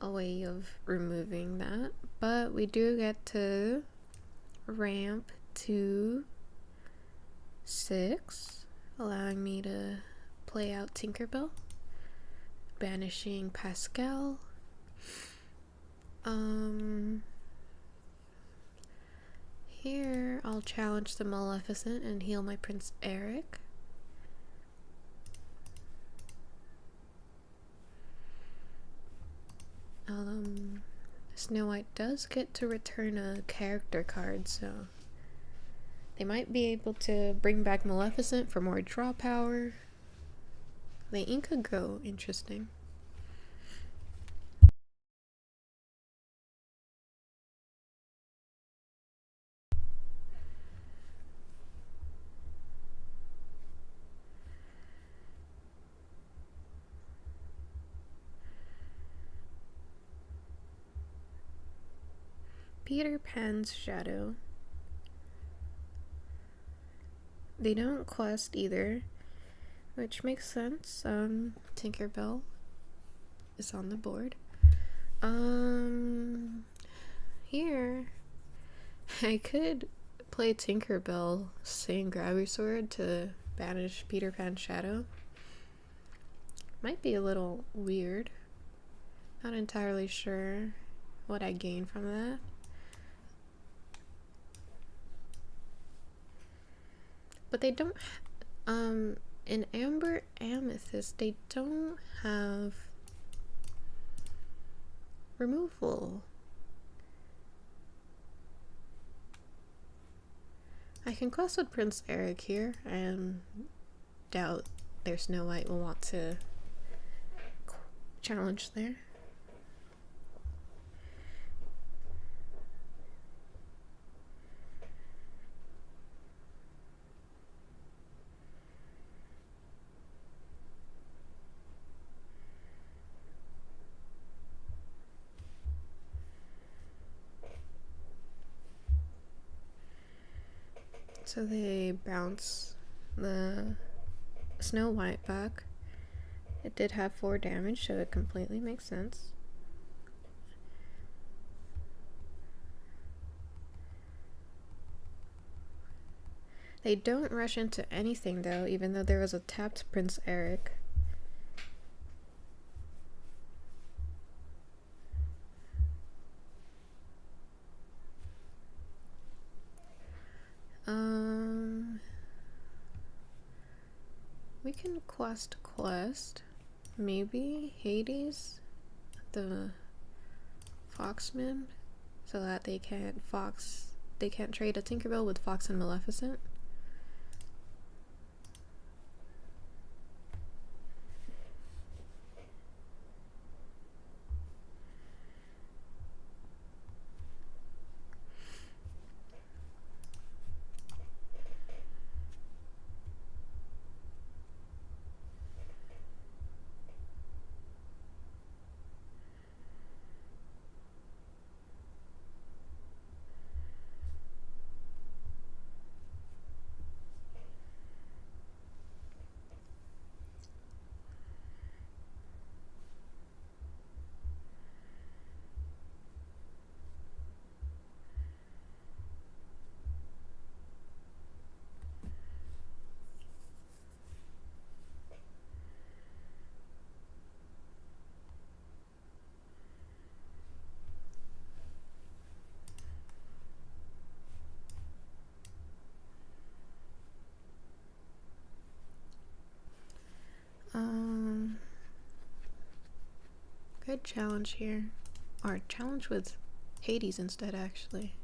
a way of removing that, but we do get to ramp to 6, allowing me to play out Tinkerbell, banishing Pascal. Here I'll challenge the Maleficent and heal my Prince Eric. Snow White does get to return a character card, so they might be able to bring back Maleficent for more draw power. The ink could go interesting. Peter Pan's Shadow. They don't quest either, which makes sense. Tinkerbell is on the board. Here I could play Tinkerbell, sing Gravity Sword to banish Peter Pan's Shadow. Might be a little weird. Not entirely sure what I gain from that. But they don't, in Amber Amethyst, they don't have removal. I can quest with Prince Eric here, and doubt their Snow White will want to challenge there. So they bounce the Snow White back. It did have 4 damage, so it completely makes sense. They don't rush into anything though, even though there was a tapped Prince Eric. We can quest. Maybe Hades, the Foxman, so that they can't trade a Tinkerbell with Fox and Maleficent. Good challenge here. Or challenge with Hades instead, actually.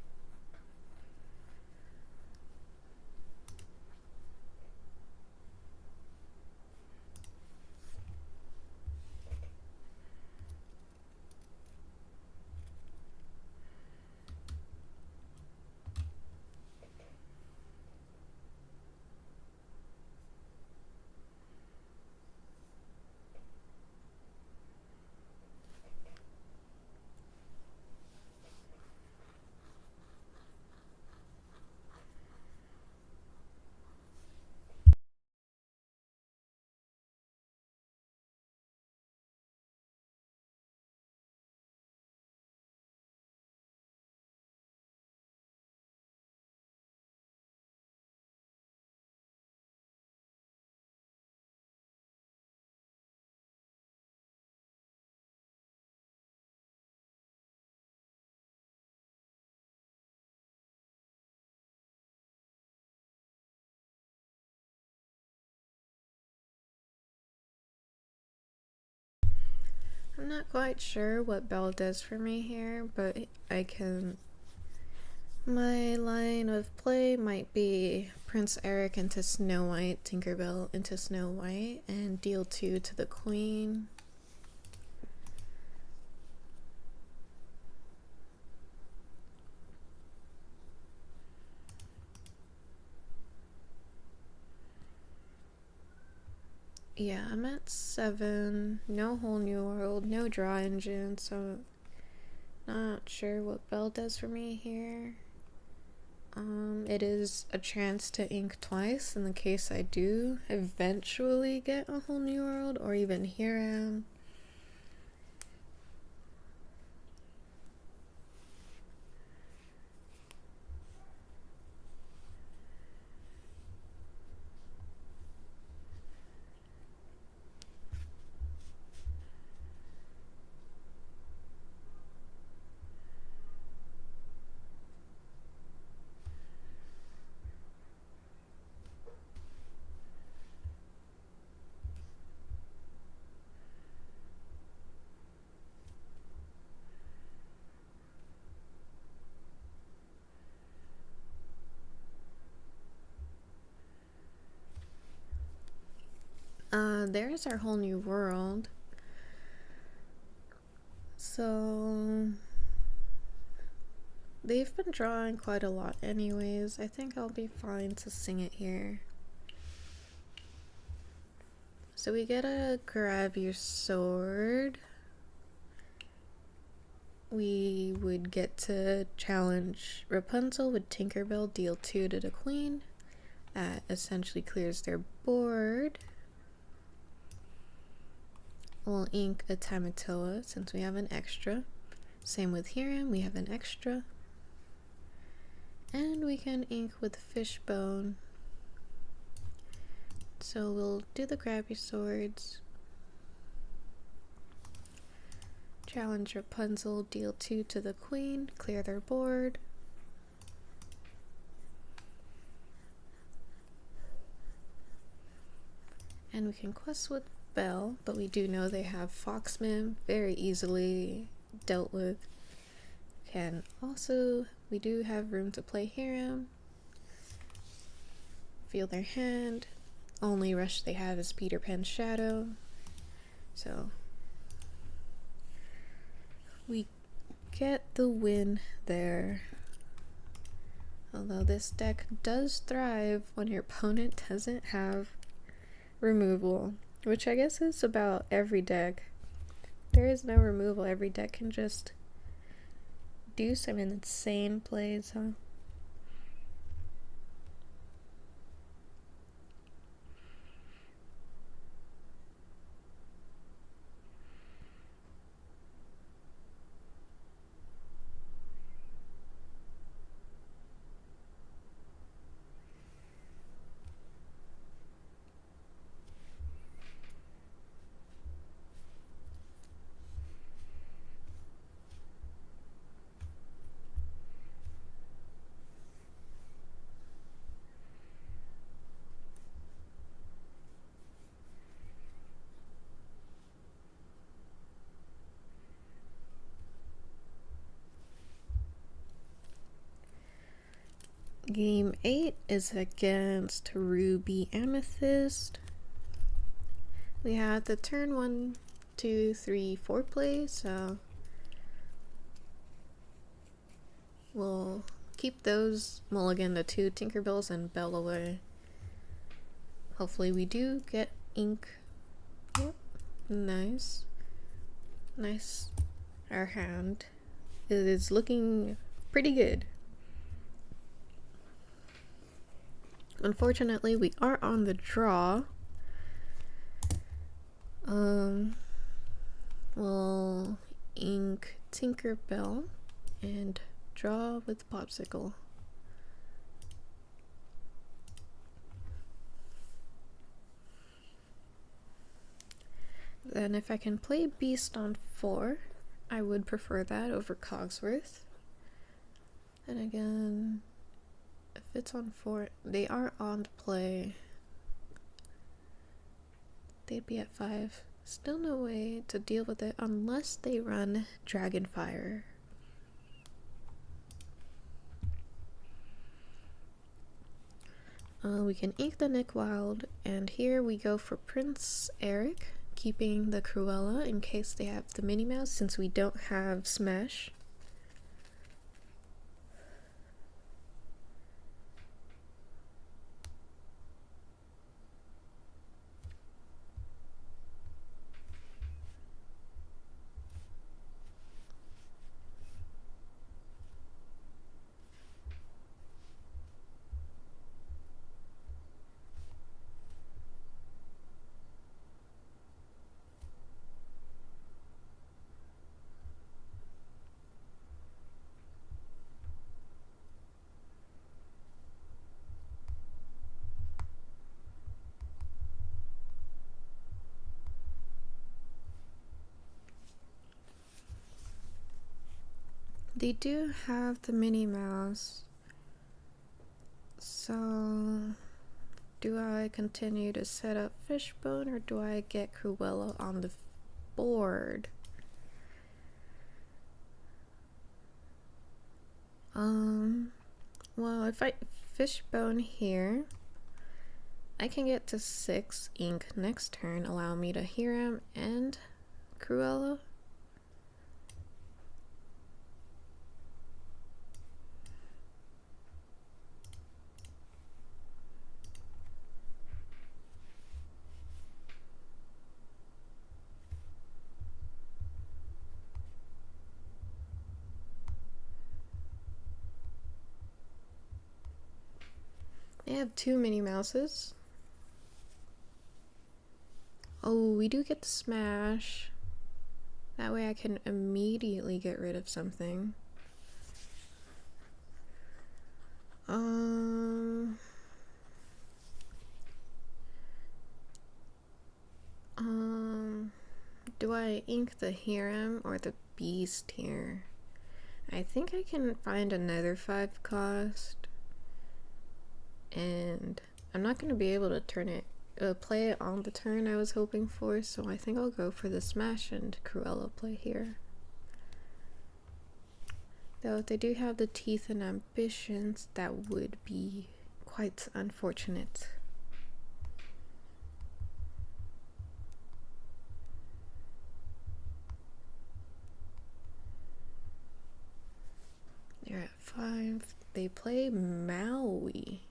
I'm not quite sure what Belle does for me here, but my line of play might be Prince Eric into Snow White, Tinkerbell into Snow White, and deal 2 to the Queen. Yeah, I'm at 7, no Whole New World, no Draw Engine, so not sure what Belle does for me here. It is a chance to ink twice in the case I do eventually get a Whole New World, or even Hiram. There's our Whole New World. So they've been drawing quite a lot anyways. I think I'll be fine to sing it here. So we get a grab your sword. We would get to challenge Rapunzel with Tinkerbell, deal 2 to the Queen. That essentially clears their board. We'll ink a Tamatoa since we have an extra. Same with Hiram, we have an extra. And we can ink with Fishbone. So we'll do the Grabby Swords. Challenge Rapunzel, deal 2 to the Queen, clear their board. And we can quest with Belle, but we do know they have Foxman, very easily dealt with. Can also, we do have room to play Hiram. Feel their hand. Only rush they have is Peter Pan's Shadow. So we get the win there. Although this deck does thrive when your opponent doesn't have removal, which I guess is about every deck. There is no removal, every deck can just do some insane plays, huh? Game 8 is against Ruby Amethyst. We had the turn 1, 2, 3, 4 play, so we'll keep those, mulligan the 2 Tinkerbells and Belle away. Hopefully we do get ink. Yep. Nice. Nice. Our hand is looking pretty good. Unfortunately, we are on the draw. We'll ink Tinkerbell and draw with Popsicle. Then if I can play Beast on 4, I would prefer that over Cogsworth. And again, if it's on 4, they are on to play. They'd be at 5. Still no way to deal with it unless they run Dragonfire. We can ink the Nick Wild, and here we go for Prince Eric, keeping the Cruella in case they have the Minnie Mouse since we don't have Smash. They do have the Minnie Mouse, so do I continue to set up Fishbone or do I get Cruella on the board? Well, if I Fishbone here, I can get to 6 ink next turn, allow me to Hiram and Cruella. I have too many mouses. Oh, we do get to smash. That way I can immediately get rid of something. Do I ink the Hiram or the Beast here? I think I can find another 5 cost. And I'm not going to be able to play it on the turn I was hoping for, so I think I'll go for the Smash and Cruella play here. Though if they do have the Teeth and Ambitions, that would be quite unfortunate. They're at 5. They play Maui.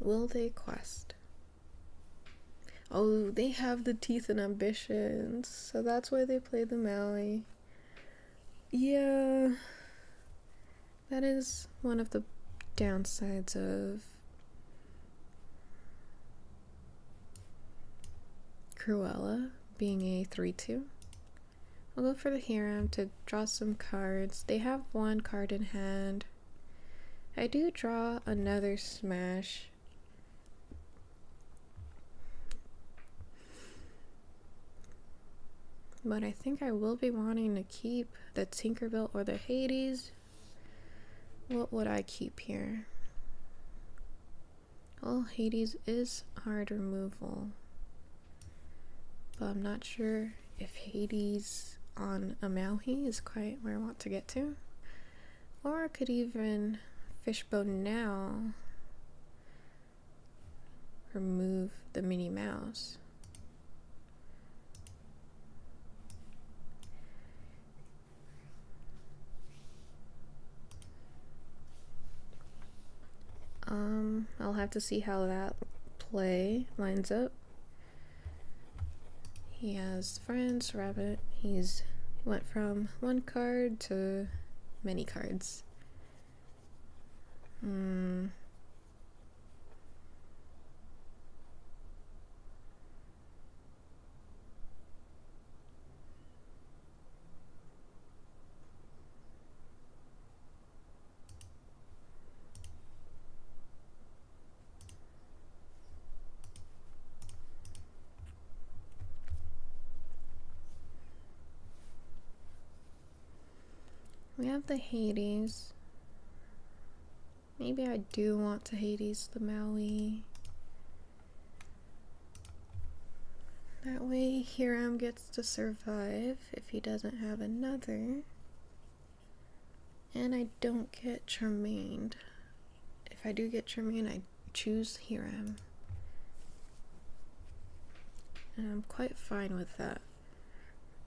Will they quest? Oh, they have the Teeth and Ambitions, so that's why they play the Maui. Yeah, that is one of the downsides of Cruella being a 3/2. I'll go for the Hiram to draw some cards. They have 1 card in hand. I do draw another Smash. But I think I will be wanting to keep the Tinkerbell or the Hades. What would I keep here? Well, Hades is hard removal. But I'm not sure if Hades on a Maui is quite where I want to get to. Or I could even Fishbone now. Remove the Minnie Mouse. I'll have to see how that play lines up. He has friends, rabbit. He went from 1 card to many cards. We have the Hades. Maybe I do want to Hades the Maui. That way Hiram gets to survive if he doesn't have another. And I don't get Tremained. If I do get Tremaine, I choose Hiram. And I'm quite fine with that.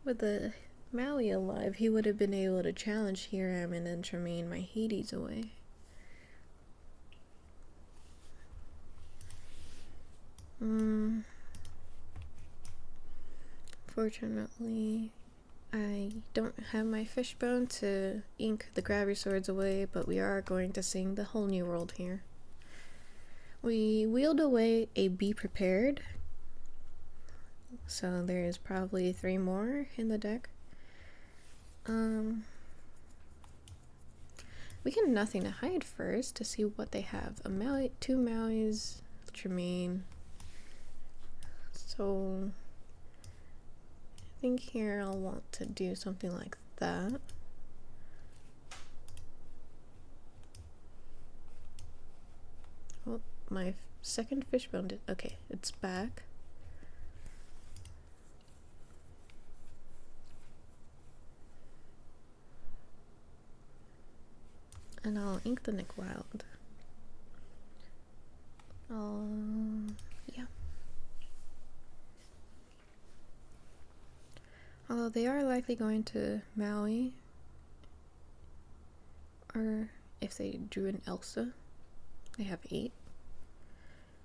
With the Maui alive, he would have been able to challenge Hiram and then Tremaine my Hades away. Fortunately, I don't have my Fishbone to ink the Gravity Swords away, but we are going to sing the whole new world here. We wheeled away a Be Prepared, so there's probably 3 more in the deck. We can Nothing to Hide first to see what they have. A Maui, 2 Mauis, Tremaine. So I think here I'll want to do something like that. Oh, my second Fishbone did. Okay, it's back. And I'll ink the Nick Wild. Yeah. Although they are likely going to Maui. Or if they drew an Elsa, they have 8.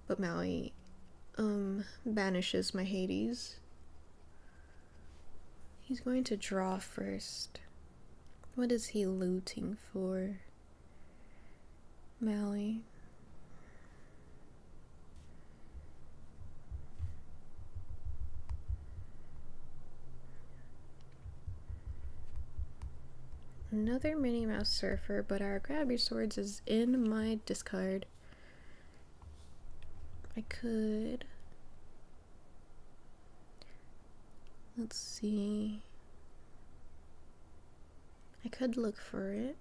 But Maui banishes my Hades. He's going to draw first. What is he looting for? Maui. Another Minnie Mouse Surfer, but our Grab Your Swords is in my discard. I could... Let's see... I could look for it,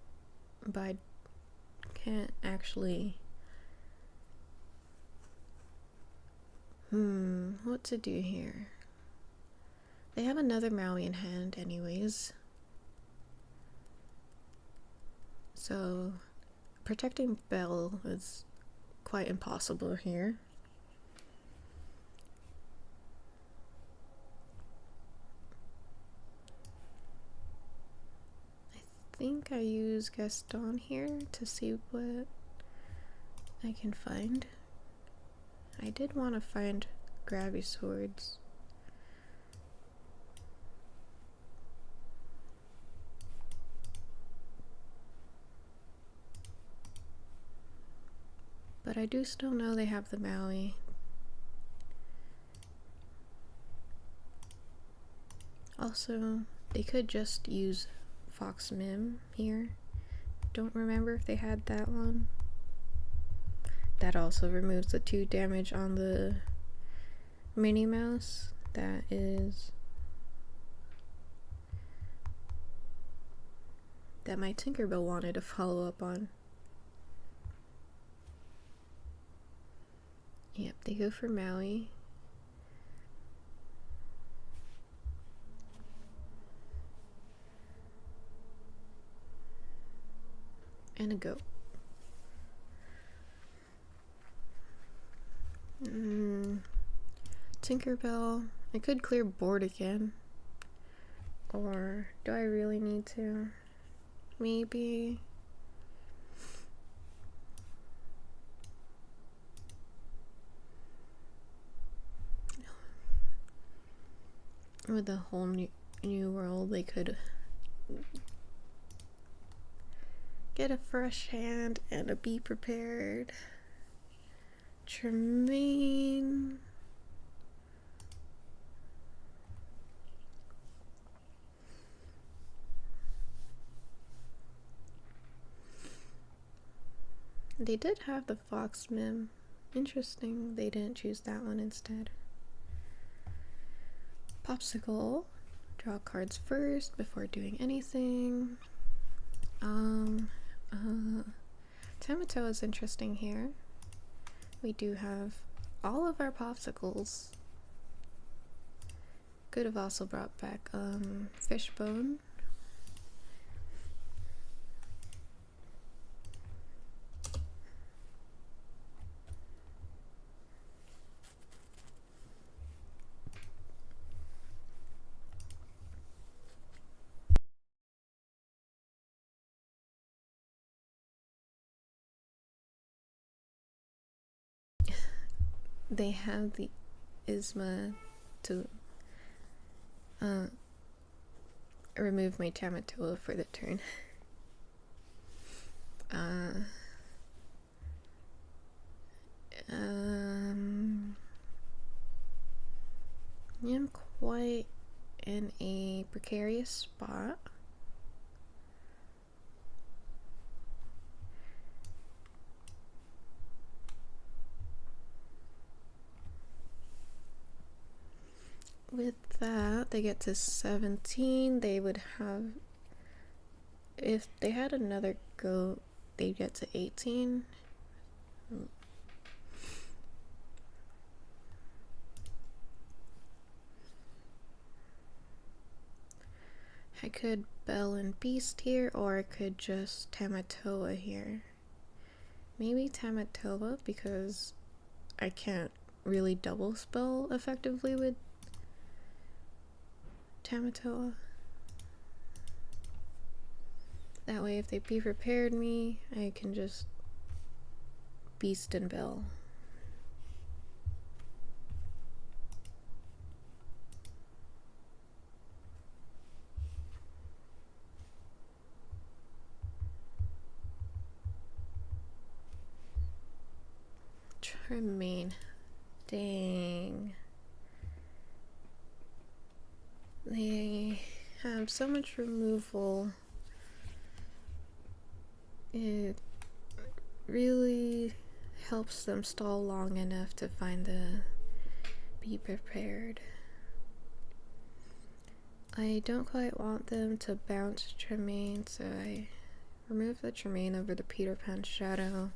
but I can't actually... what to do here? They have another Maui in hand anyways. So, protecting Belle is quite impossible here. I think I use Gaston here to see what I can find. I did want to find Grabby Swords. But I do still know they have the Maui. Also, they could just use Fox Mim here. Don't remember if they had that one. That also removes the 2 damage on the Minnie Mouse. That is... that my Tinkerbell wanted to follow up on. Yep, they go for Maui. And a goat. Tinkerbell. I could clear board again. Or do I really need to? Maybe. With the whole new world, they could get a fresh hand and a be prepared. Tremaine. They did have the Fox Mim. Interesting, they didn't choose that one instead. Popsicle. Draw cards first before doing anything. Tamito is interesting here. We do have all of our popsicles. Could have also brought back Fishbone. They have the Isma to remove my Tamatoa for the turn. I'm quite in a precarious spot. With that, they get to 17. They would have, if they had another goat, they'd get to 18. I could Belle and Beast here, or I could just Tamatoa here. Maybe Tamatoa, because I can't really double spell effectively with Tamatoa. That way, if they be prepared me, I can just Beast and Belle. Remain. Dang. They have so much removal. It really helps them stall long enough to find the be prepared. I don't quite want them to bounce Tremaine, so I remove the Tremaine over the Peter Pan shadow,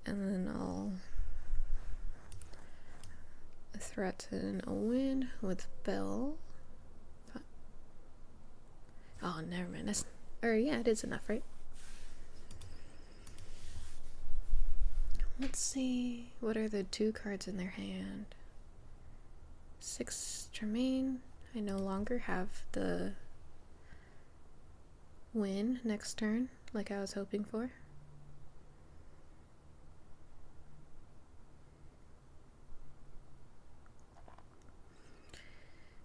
and then I'll threaten a win with Bell. Oh, never mind. That's, or yeah, it is enough, right? Let's see. What are the 2 cards in their hand? 6 Tremaine. I no longer have the win next turn, like I was hoping for.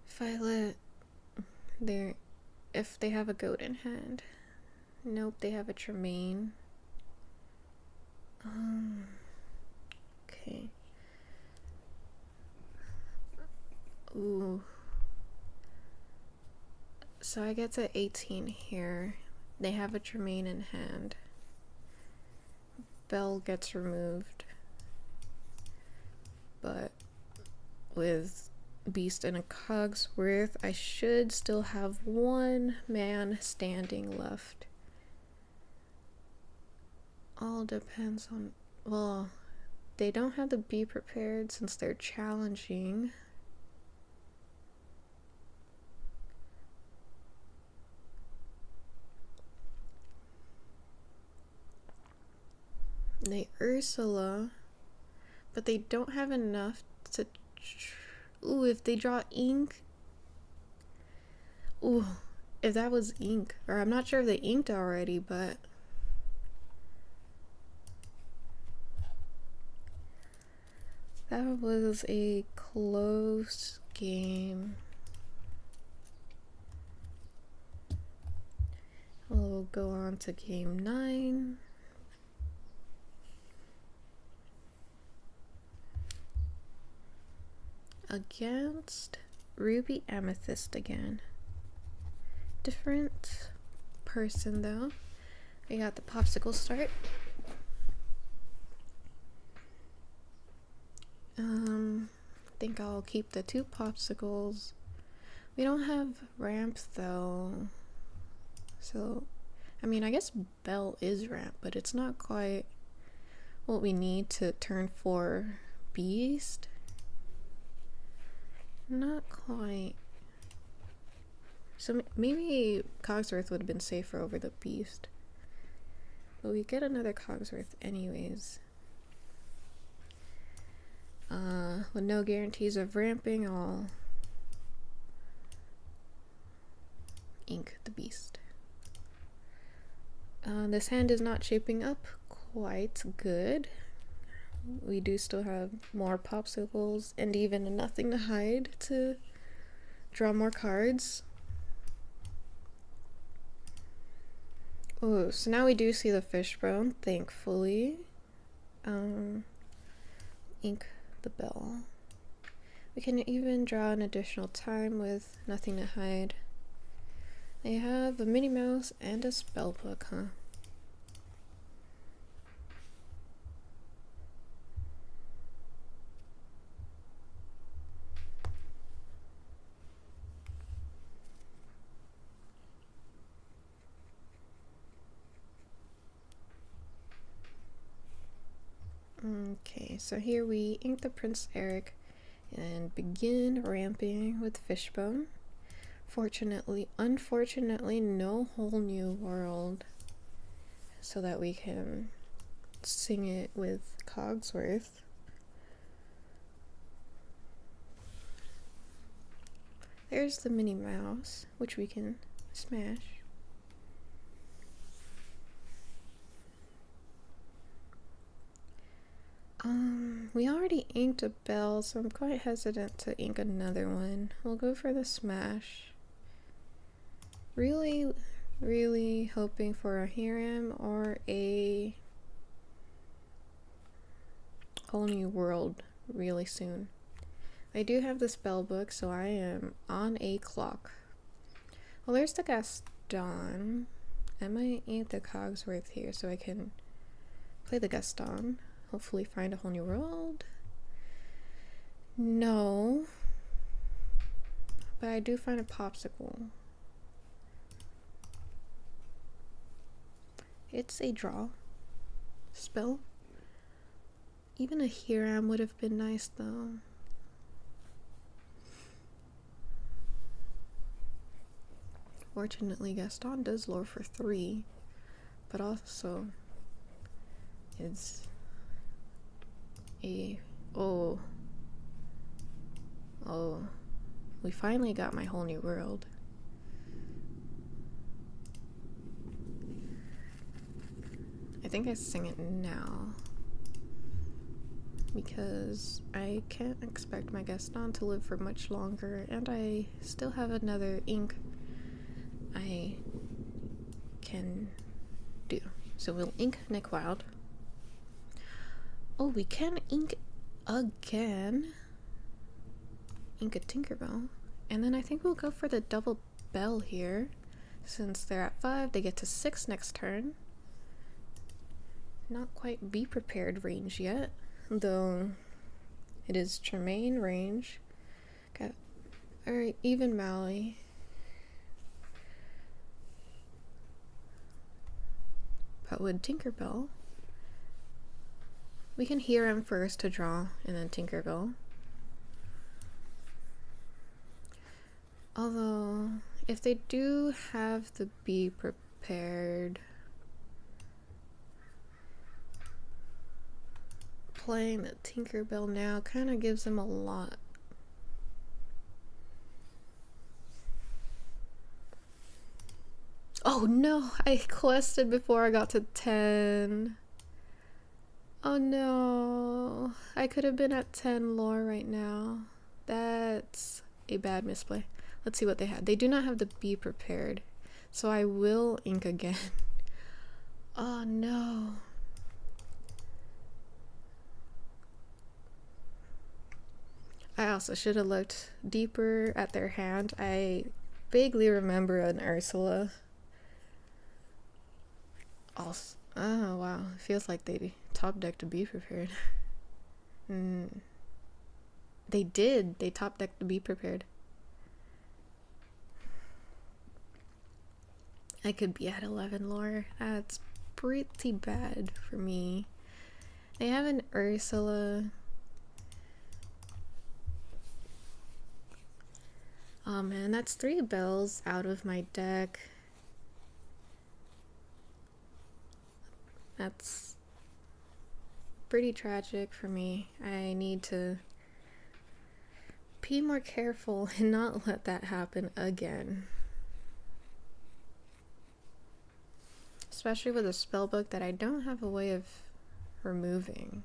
If I let their, if they have a goat in hand. Nope, they have a Tremaine. Okay. Ooh. So I get to 18 here. They have a Tremaine in hand. Bell gets removed. But with Beast and a Cogsworth, I should still have 1 man standing left. All depends on, well, they don't have to be prepared since they're challenging. They Ursula, but they don't have enough to. Ooh, if they draw ink. Ooh, if that was ink, or I'm not sure if they inked already, but that was a close game. We'll go on to game 9. Against Ruby Amethyst again. Different person though. We got the popsicle start. I think I'll keep the 2 popsicles. We don't have ramps though. So, I mean, I guess Bell is ramp, but it's not quite what we need to turn 4 Beast. Not quite. So maybe Cogsworth would have been safer over the Beast. But we get another Cogsworth anyways. With no guarantees of ramping, I'll ink the Beast. This hand is not shaping up quite good. We do still have more popsicles and even a nothing to hide to draw more cards. Oh, so now we do see the fishbone, thankfully. Ink the Bell. We can even draw an additional time with nothing to hide. They have a Minnie Mouse and a spell book, huh? Okay, so here we ink the Prince Eric and begin ramping with Fishbone. Unfortunately, no whole new world, so that we can sing it with Cogsworth. There's the Minnie Mouse, which we can smash. We already inked a Bell, so I'm quite hesitant to ink another one. We'll go for the smash. Really hoping for a Hiram or a whole new world really soon. I do have the spell book, so I am on a clock. Well, there's the Gaston. I might eat the Cogsworth here so I can play the Gaston. Hopefully find a whole new world. No. But I do find a popsicle. It's a draw spell. Even a Hiram would have been nice though. Fortunately, Gaston does lure for 3, but also it's a oh, we finally got my whole new world. I think I sing it now because I can't expect my Gaston to live for much longer, and I still have another ink I can do. So we'll ink Nick Wild. Oh, we can ink again. Ink a Tinkerbell. And then I think we'll go for the double bell here. Since they're at 5, they get to 6 next turn. Not quite be prepared range yet, though it is Tremaine range. Got alright, even Mally. But with Tinkerbell, we can hear him first to draw, and then Tinkerbell. Although, if they do have the be prepared, playing the Tinkerbell now kind of gives them a lot. Oh no, I quested before I got to 10. Oh no, I could have been at 10 lore right now. That's a bad misplay. Let's see what they had. They do not have the be prepared, so I will ink again. Oh no. I also should have looked deeper at their hand. I vaguely remember an Ursula. Also, oh wow, it feels like they top decked to be prepared. They did. They top decked to be prepared. I could be at 11 lore. That's pretty bad for me. They have an Ursula. Oh man, that's 3 bells out of my deck. That's pretty tragic for me. I need to be more careful and not let that happen again. Especially with a spellbook that I don't have a way of removing.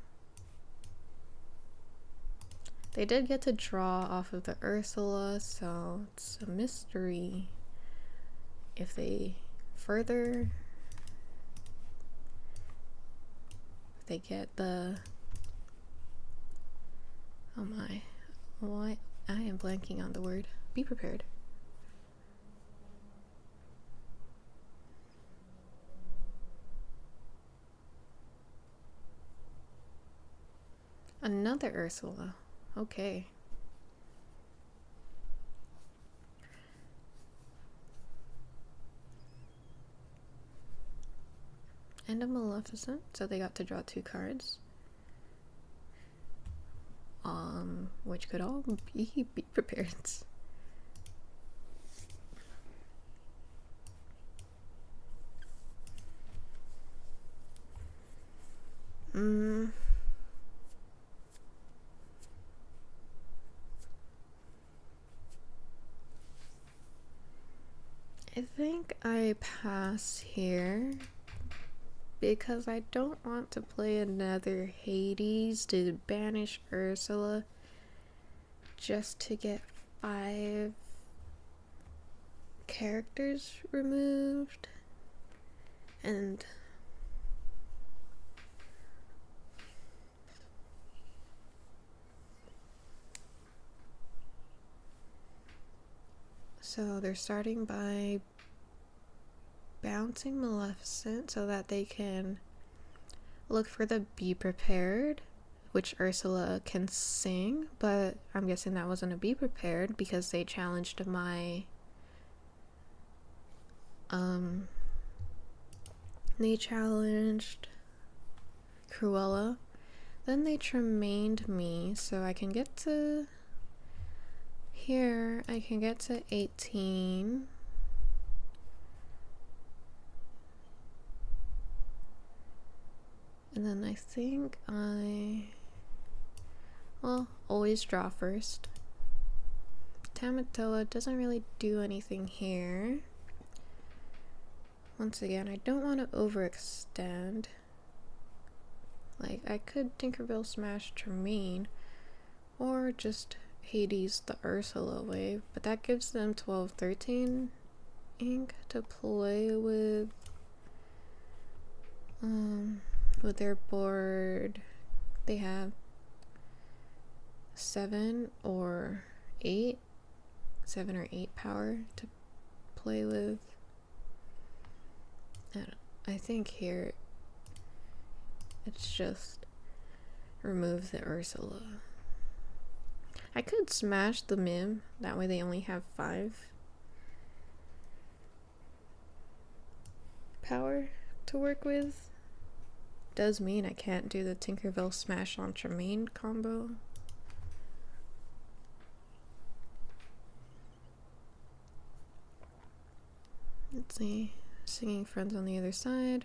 They did get to draw off of the Ursula, so it's a mystery if they further. They get the, oh my, why I am blanking on the word. Be prepared. Another Ursula. Okay. And a Maleficent, so they got to draw 2 cards. Which could all be prepared. I think I pass here because I don't want to play another Hades to banish Ursula just to get 5 characters removed. And So they're starting by bouncing Maleficent so that they can look for the Be Prepared, which Ursula can sing, but I'm guessing that wasn't a Be Prepared because they challenged my they challenged Cruella. Then they tremained me, so I can get to here. I can get to 18. And then I think well, always draw first. Tamatoa doesn't really do anything here. Once again, I don't want to overextend. Like, I could Tinkerbell smash Tremaine, or just Hades the Ursula way, but that gives them 12-13 ink to play with their board. They have 7 or 8 power to play with. I think here it's just remove the Ursula. I could smash the Mim, that way they only have 5 power to work with. Does mean I can't do the Tinkerbell smash on Tremaine combo. Let's see. Singing Friends on the other side.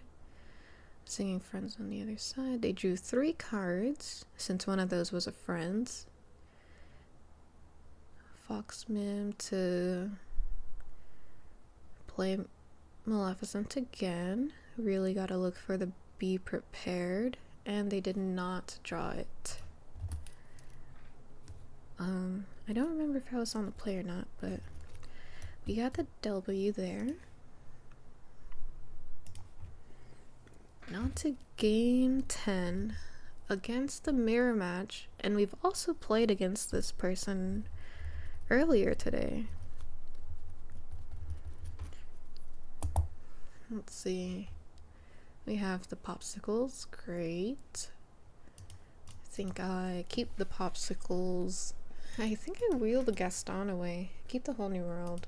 Singing Friends on the other side. They drew 3 cards, since one of those was a Friends. Fox Mim to play Maleficent again. Really gotta look for the Be Prepared, and they did not draw it. I don't remember if I was on the play or not, but we got the W there. Now to game 10 against the mirror match, and we've also played against this person earlier today. Let's see. We have the popsicles, great. I think I keep the popsicles. I think I wheel the Gaston away. Keep the whole new world.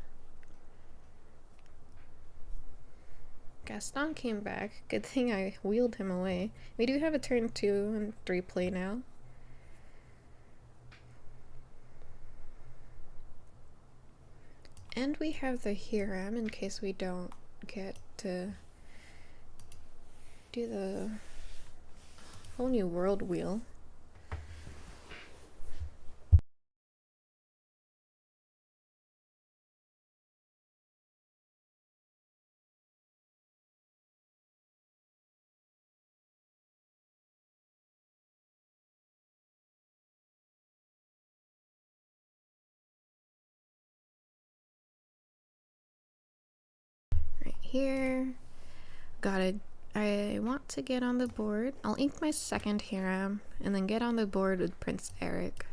Gaston came back. Good thing I wheeled him away. We do have a turn 2 and 3 play now. And we have the Hiram in case we don't get to do the whole new world wheel. Right here. I want to get on the board. I'll ink my second Hiram and then get on the board with Prince Eric.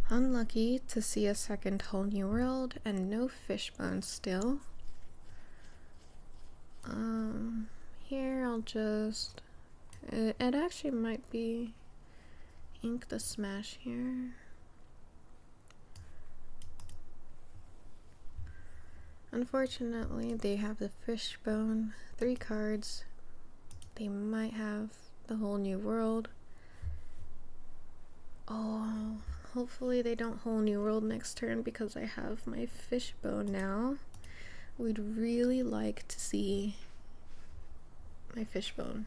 Unlucky to see a second whole new world and no fishbone still. Here I'll just... It actually might be ink the smash here. Unfortunately, they have the fishbone, 3 cards. They might have the whole new world. Oh, hopefully they don't whole new world next turn because I have my fishbone now. We'd really like to see my fishbone.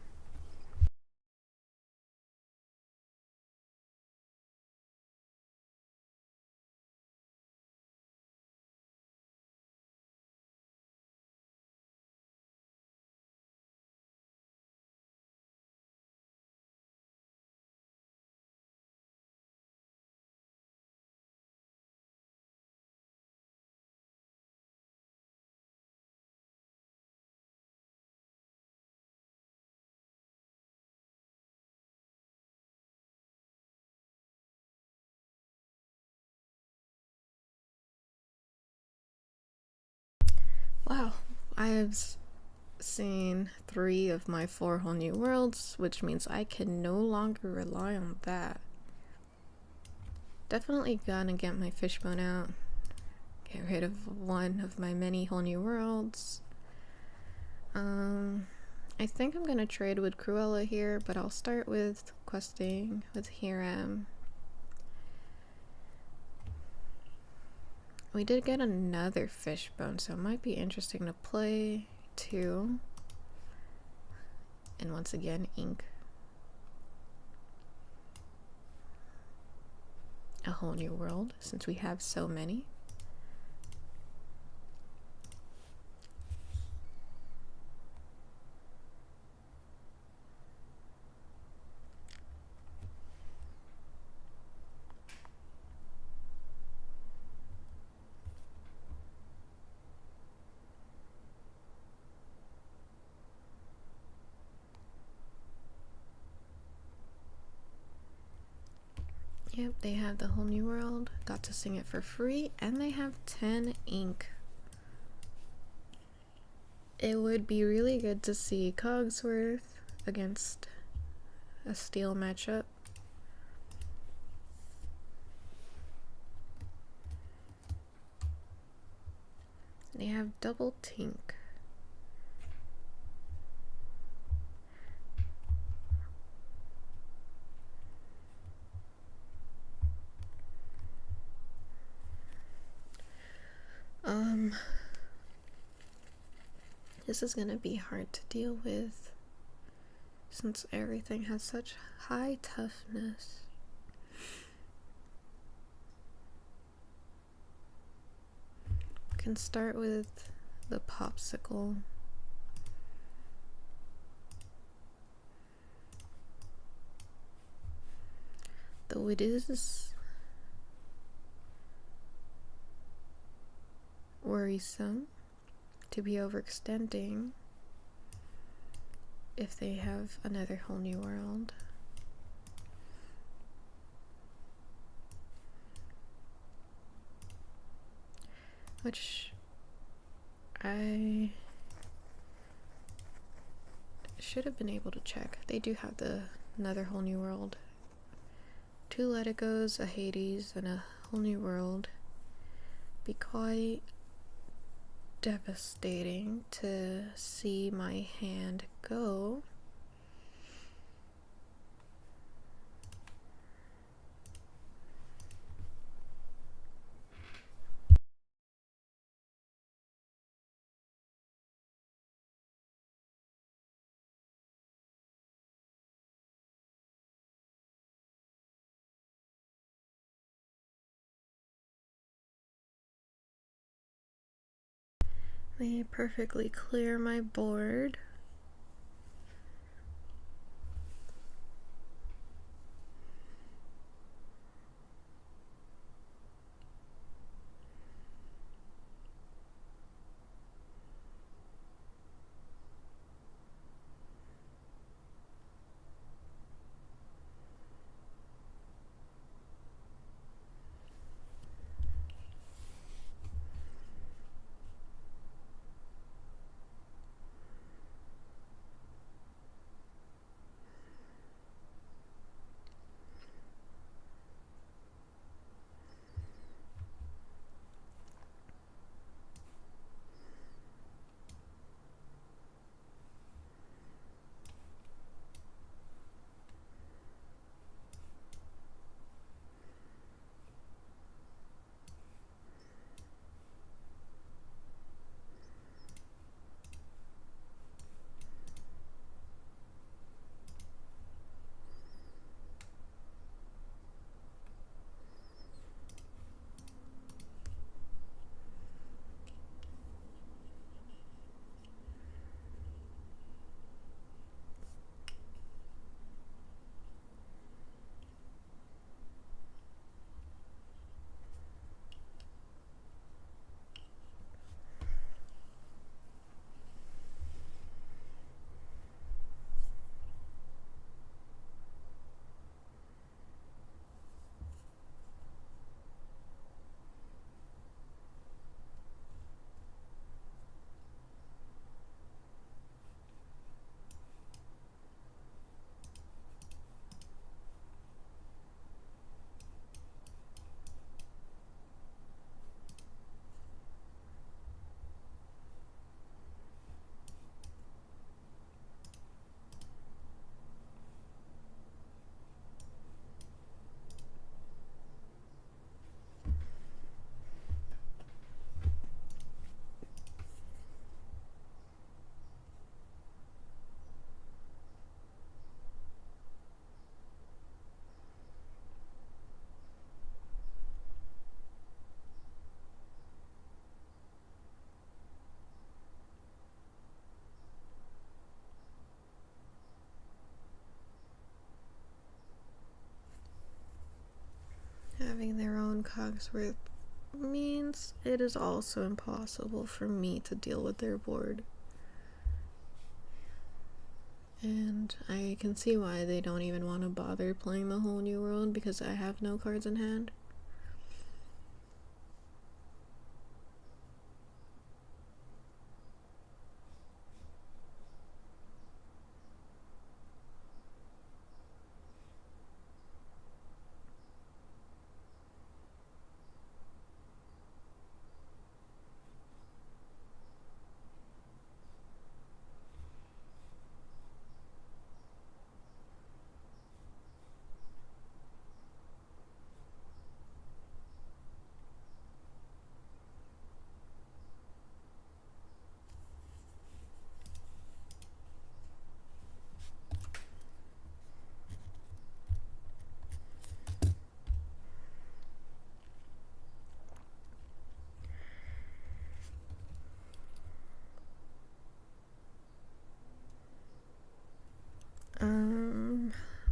Wow, I have seen 3 of my 4 whole new worlds, which means I can no longer rely on that. Definitely gonna get my fishbone out. Get rid of 1 of my many whole new worlds. I think I'm gonna trade with Cruella here, but I'll start with questing with Hiram. We did get another fishbone, so it might be interesting to play 2. And once again, ink a whole new world since we have so many. Yep, they have the whole new world. Got to sing it for free, and they have 10 ink. It would be really good to see Cogsworth against a steel matchup. They have double tink. This is gonna be hard to deal with since everything has such high toughness. Can start with the popsicle. Though it is worrisome to be overextending if they have another whole new world. Which I should have been able to check. They do have another whole new world. 2 Let It Goes, a Hades, and a whole new world. Be quite devastating to see my hand go. They perfectly clear my board. Cogsworth means it is also impossible for me to deal with their board. And I can see why they don't even want to bother playing the whole new world, because I have no cards in hand.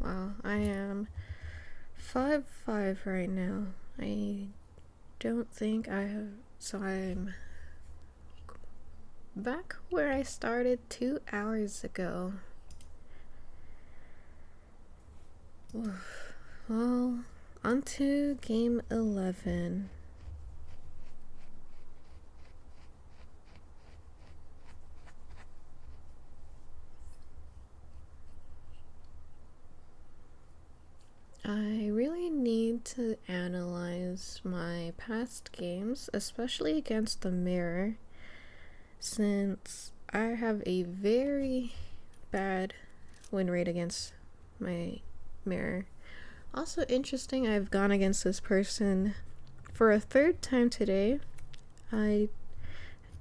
Well, I am 5-5 right now. I don't think I have, so I'm back where I started 2 hours ago. Oof. Well, on to game 11. I really need to analyze my past games, especially against the mirror, since I have a very bad win rate against my mirror. Also interesting, I've gone against this person for a third time today. I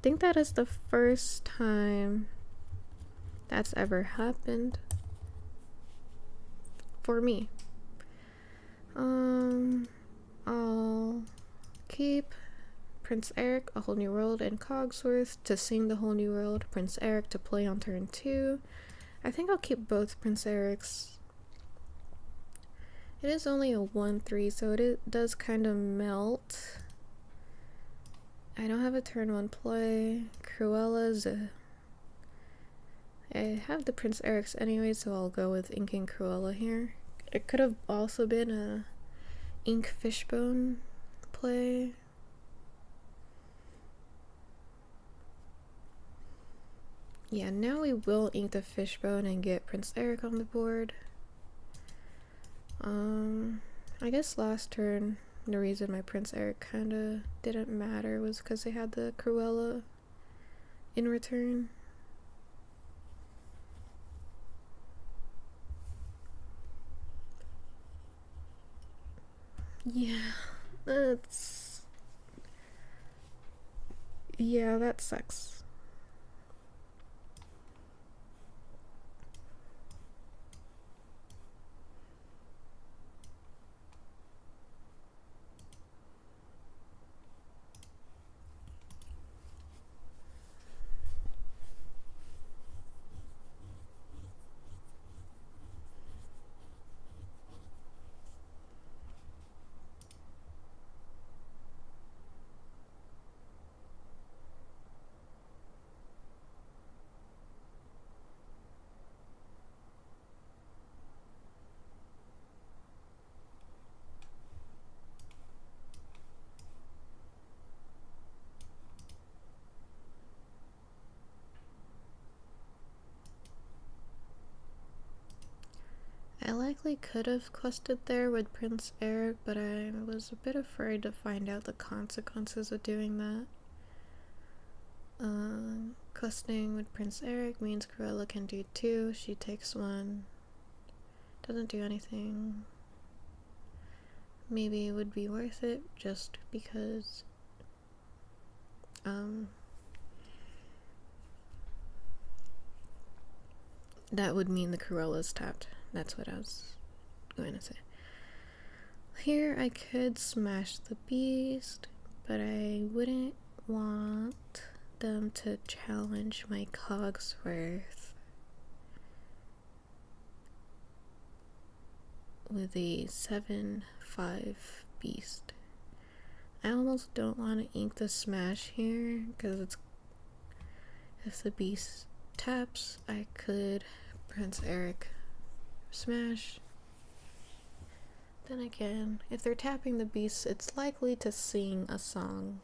think that is the first time that's ever happened for me. I'll keep Prince Eric, A Whole New World, and Cogsworth to sing the Whole New World, Prince Eric to play on turn 2. I think I'll keep both Prince Erics. It is only a 1/3, so it does kind of melt. I don't have a turn 1 play. Cruella's I have the Prince Erics anyway, so I'll go with inking Cruella here. It could have also been a ink Fishbone play. Yeah, now we will ink the Fishbone and get Prince Eric on the board. I guess last turn, the reason my Prince Eric kinda didn't matter was because they had the Cruella in return. Yeah, that sucks. I likely could have quested there with Prince Eric, but I was a bit afraid to find out the consequences of doing that. Questing with Prince Eric means Cruella can do 2, she takes 1, doesn't do anything. Maybe it would be worth it just because that would mean the Cruella's tapped. That's what I was going to say. Here I could smash the beast, but I wouldn't want them to challenge my Cogsworth with a 7/5 beast. I almost don't want to ink the smash here, because it's, if the beast taps, I could Prince Eric smash. Then again, if they're tapping the beast, it's likely to sing a song.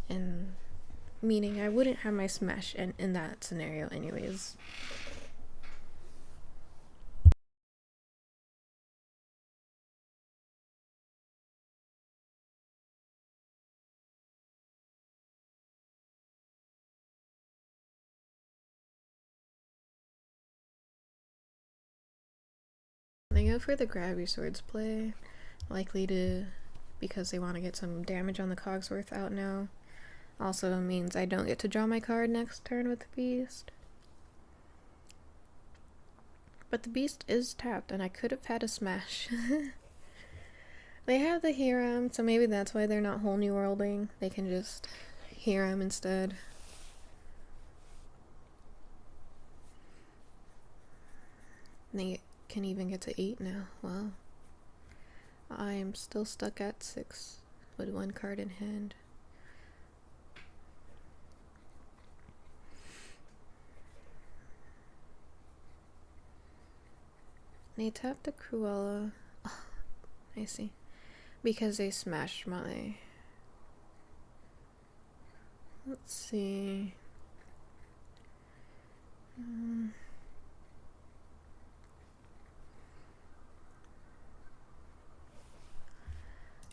And meaning I wouldn't have my smash in that scenario anyways. They go for the Gravity Swords play, likely to, because they want to get some damage on the Cogsworth out now. Also means I don't get to draw my card next turn with the beast. But the beast is tapped and I could have had a smash. They have the Hiram, so maybe that's why they're not whole new worlding. They can just Hiram instead. They can even get to 8 now. Wow. I am still stuck at 6 with 1 card in hand. They tapped the Cruella. Oh, I see. Because they smashed my... Let's see...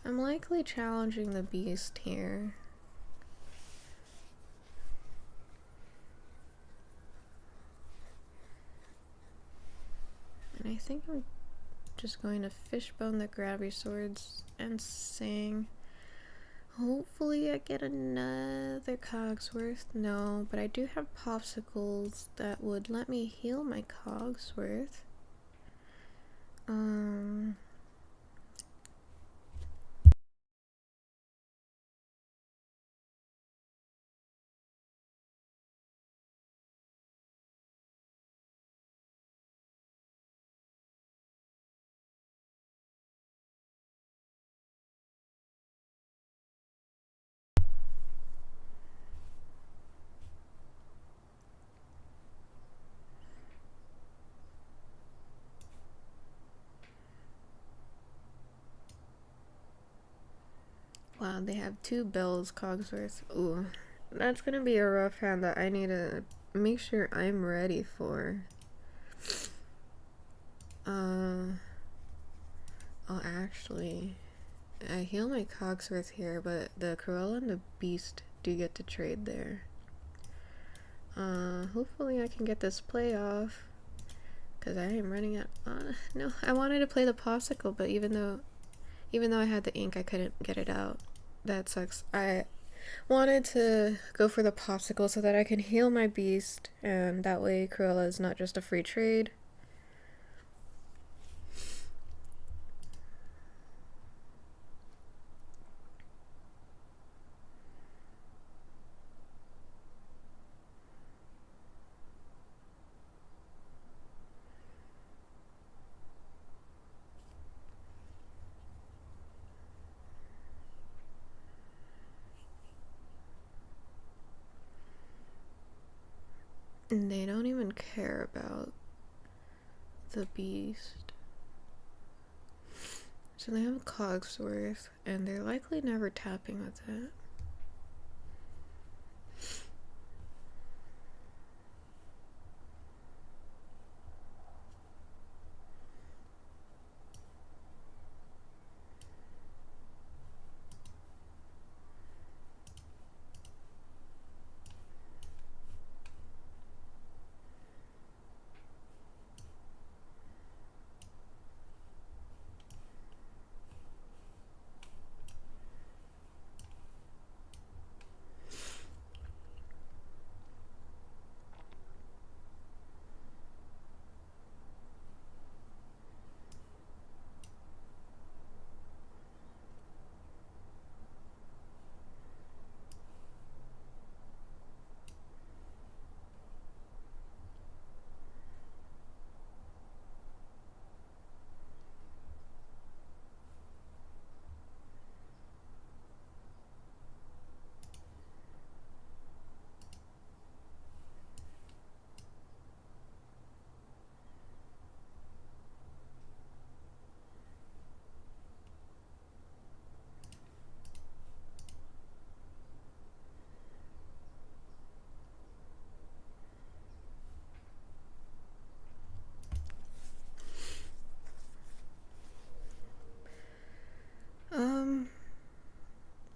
I'm likely challenging the beast here. And I think I'm just going to fishbone the Gravity Swords and sing. Hopefully I get another Cogsworth. No, but I do have popsicles that would let me heal my Cogsworth. Wow, they have 2 bells, Cogsworth. Ooh, that's gonna be a rough hand that I need to make sure I'm ready for. Oh, actually, I heal my Cogsworth here, but the Cruella and the Beast do get to trade there. Hopefully I can get this play off, because I am running out. No, I wanted to play the popsicle, but even though I had the ink, I couldn't get it out. That sucks. I wanted to go for the popsicle so that I can heal my beast, and that way Cruella is not just a free trade. And they don't even care about the beast. So they have a Cogsworth, and they're likely never tapping with it.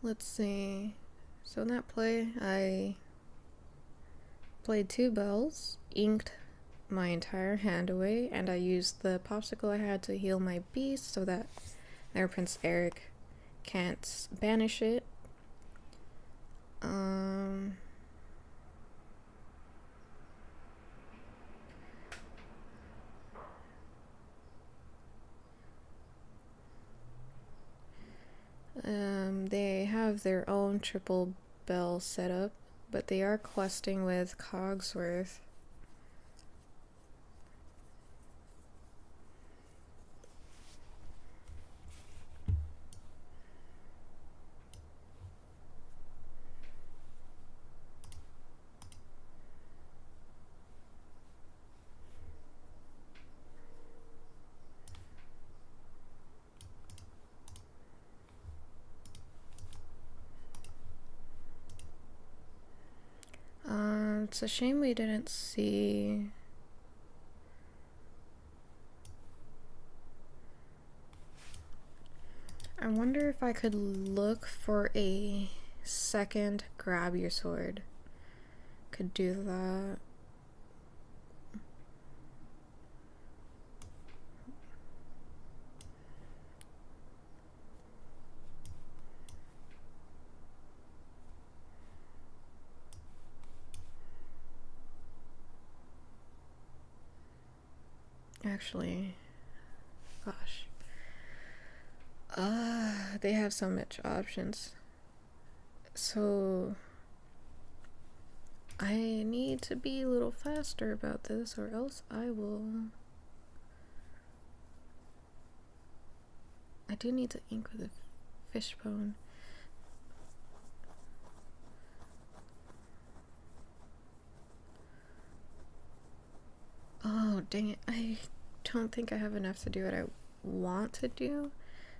let's see. So in that play, I played 2 bells, inked my entire hand away, and I used the popsicle I had to heal my beast so that our Prince Eric can't banish it. They have their own triple bell setup, but they are questing with Cogsworth. It's a shame we didn't see. I wonder if I could look for a second grab your sword. Could do that. Actually, gosh. They have so much options. So I need to be a little faster about this, or else I do need to ink with a fishbone. Oh, dang it. I don't think I have enough to do what I want to do.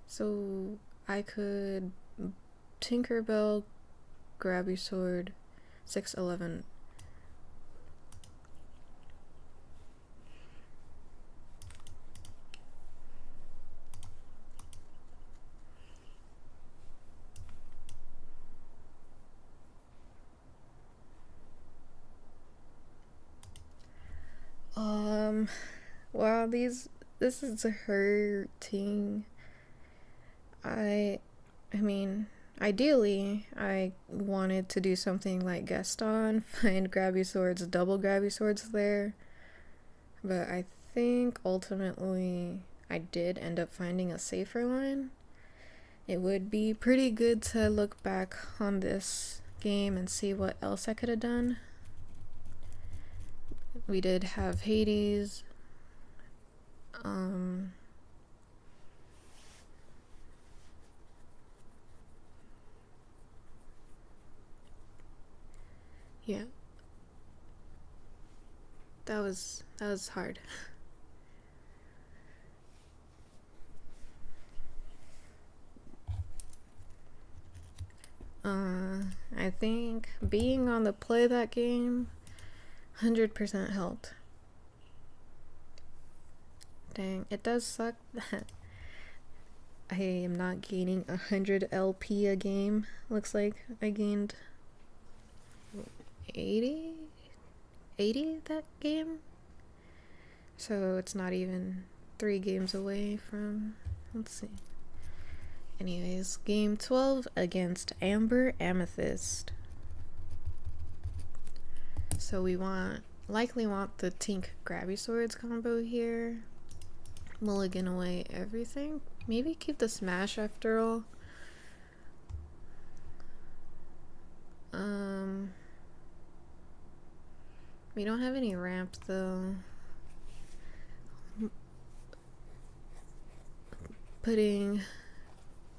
So I could Tinkerbell, grab your sword, 611. Wow, this is hurting. I mean, ideally, I wanted to do something like Gaston, find grabby swords, double grabby swords there. But I think ultimately I did end up finding a safer line. It would be pretty good to look back on this game and see what else I could have done. We did have Hades. Yeah. That was hard. I think being on the play that game 100% helped. Dang, it does suck that I am not gaining 100 LP a game. Looks like I gained 80 that game. So it's not even 3 games away from, let's see. Anyways, game 12 against Amber Amethyst. So we likely want the Tink Grabby Swords combo here. Mulligan away everything. Maybe keep the smash after all. We don't have any ramp though. Putting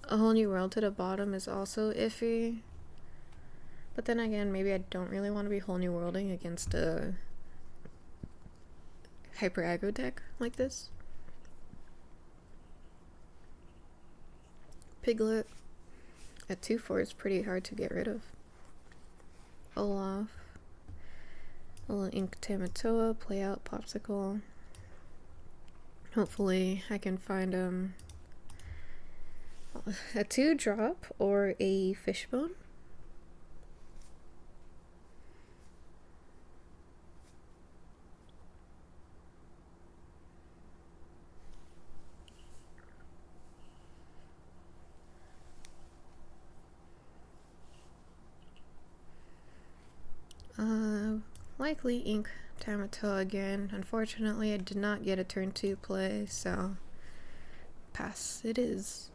a whole new world to the bottom is also iffy. But then again, maybe I don't really want to be whole new worlding against a hyper aggro deck like this. Piglet at 2/4 is pretty hard to get rid of. Olaf. A little Ink Tamatoa, play out Popsicle. Hopefully I can find A 2-drop or a fishbone? Likely ink Tamato again. Unfortunately, I did not get a turn 2 play, so pass it is.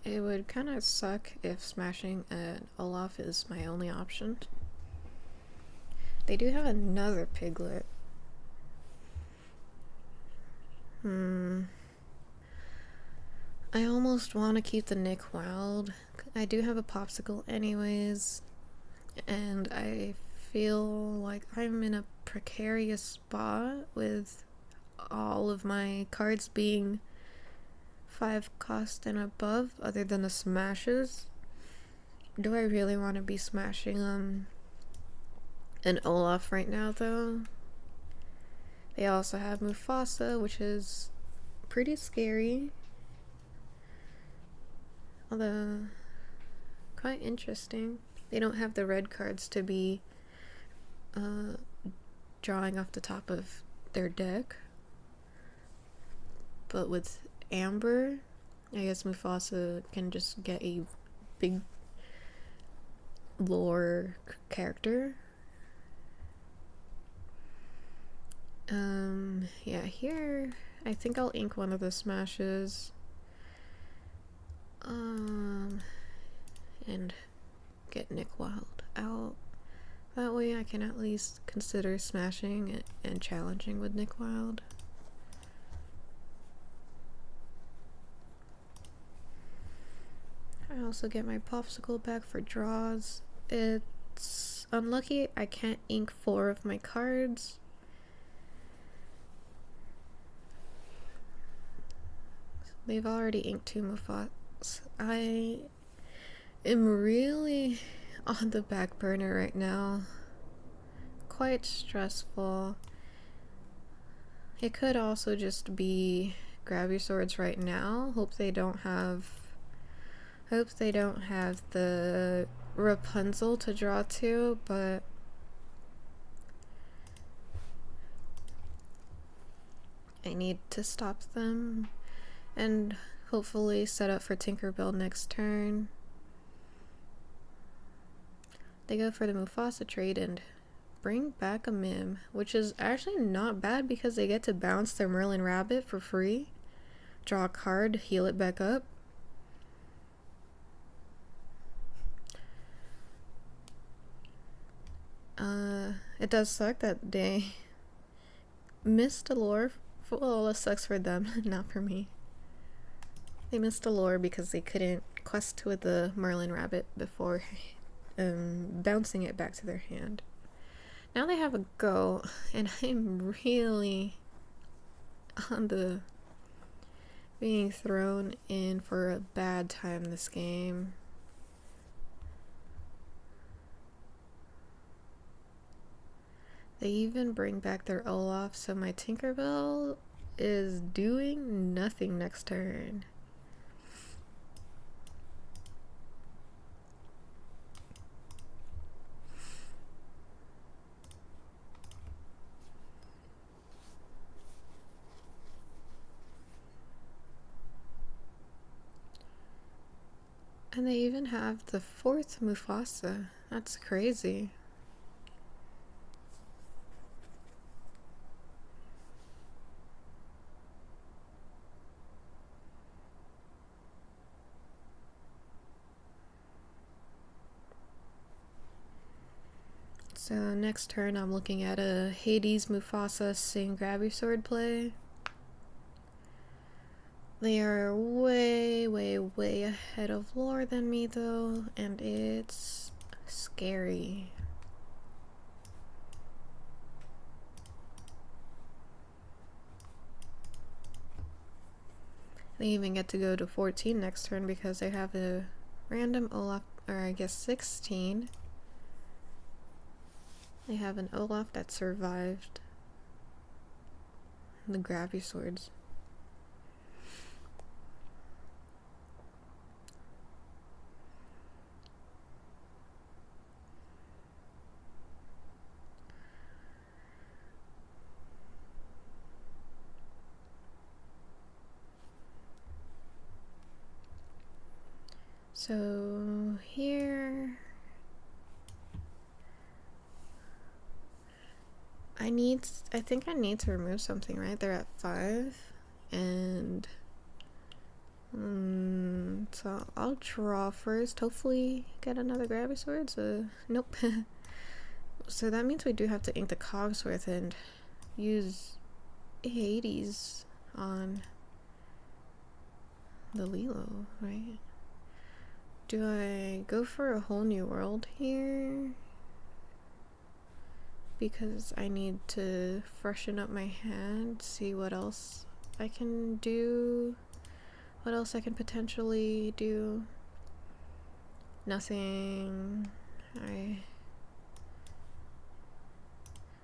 It would kind of suck if smashing an Olaf is my only option. They do have another piglet. I almost want to keep the Nick Wild. I do have a popsicle anyways, and I feel like I'm in a precarious spot with all of my cards being 5 cost and above, other than the smashes. Do I really want to be smashing an Olaf right now though? They also have Mufasa, which is pretty scary, although quite interesting. They don't have the red cards to be drawing off the top of their deck, but with Amber, I guess Mufasa can just get a big lore character. Yeah, here I think I'll ink one of the smashes and get Nick Wild out. That way I can at least consider smashing and challenging with Nick Wild. I also get my popsicle back for draws. It's unlucky I can't ink 4 of my cards. They've already inked 2 Mufas. I am really on the back burner right now. Quite stressful. It could also just be grab your swords right now. Hope they don't have the Rapunzel to draw to, but I need to stop them and hopefully set up for Tinkerbell next turn. They go for the Mufasa trade and bring back a Mim, which is actually not bad because they get to bounce their Merlin Rabbit for free, draw a card, heal it back up. It does suck that they missed a lore. Well, it sucks for them, not for me. They missed a lore because they couldn't quest with the Merlin Rabbit before bouncing it back to their hand. Now they have a go, and I'm really on the being thrown in for a bad time this game. They even bring back their Olaf, so my Tinkerbell is doing nothing next turn. And they even have the 4th Mufasa. That's crazy. So next turn I'm looking at a Hades Mufasa Sing Grab Your Sword play. They are way, way, way ahead of lore than me though, and it's scary. They even get to go to 14 next turn because they have a random Olaf, or I guess 16. They have an Olaf that survived the Grab Your Swords. So here I think I need to remove something, right? They're at 5 and so I'll draw first, hopefully get another gravity sword. So nope. So that means we do have to ink the Cogsworth and use Hades on the Lilo, right? Do I go for a whole new world here? Because I need to freshen up my hand, see what else I can do, what else I can potentially do. Nothing.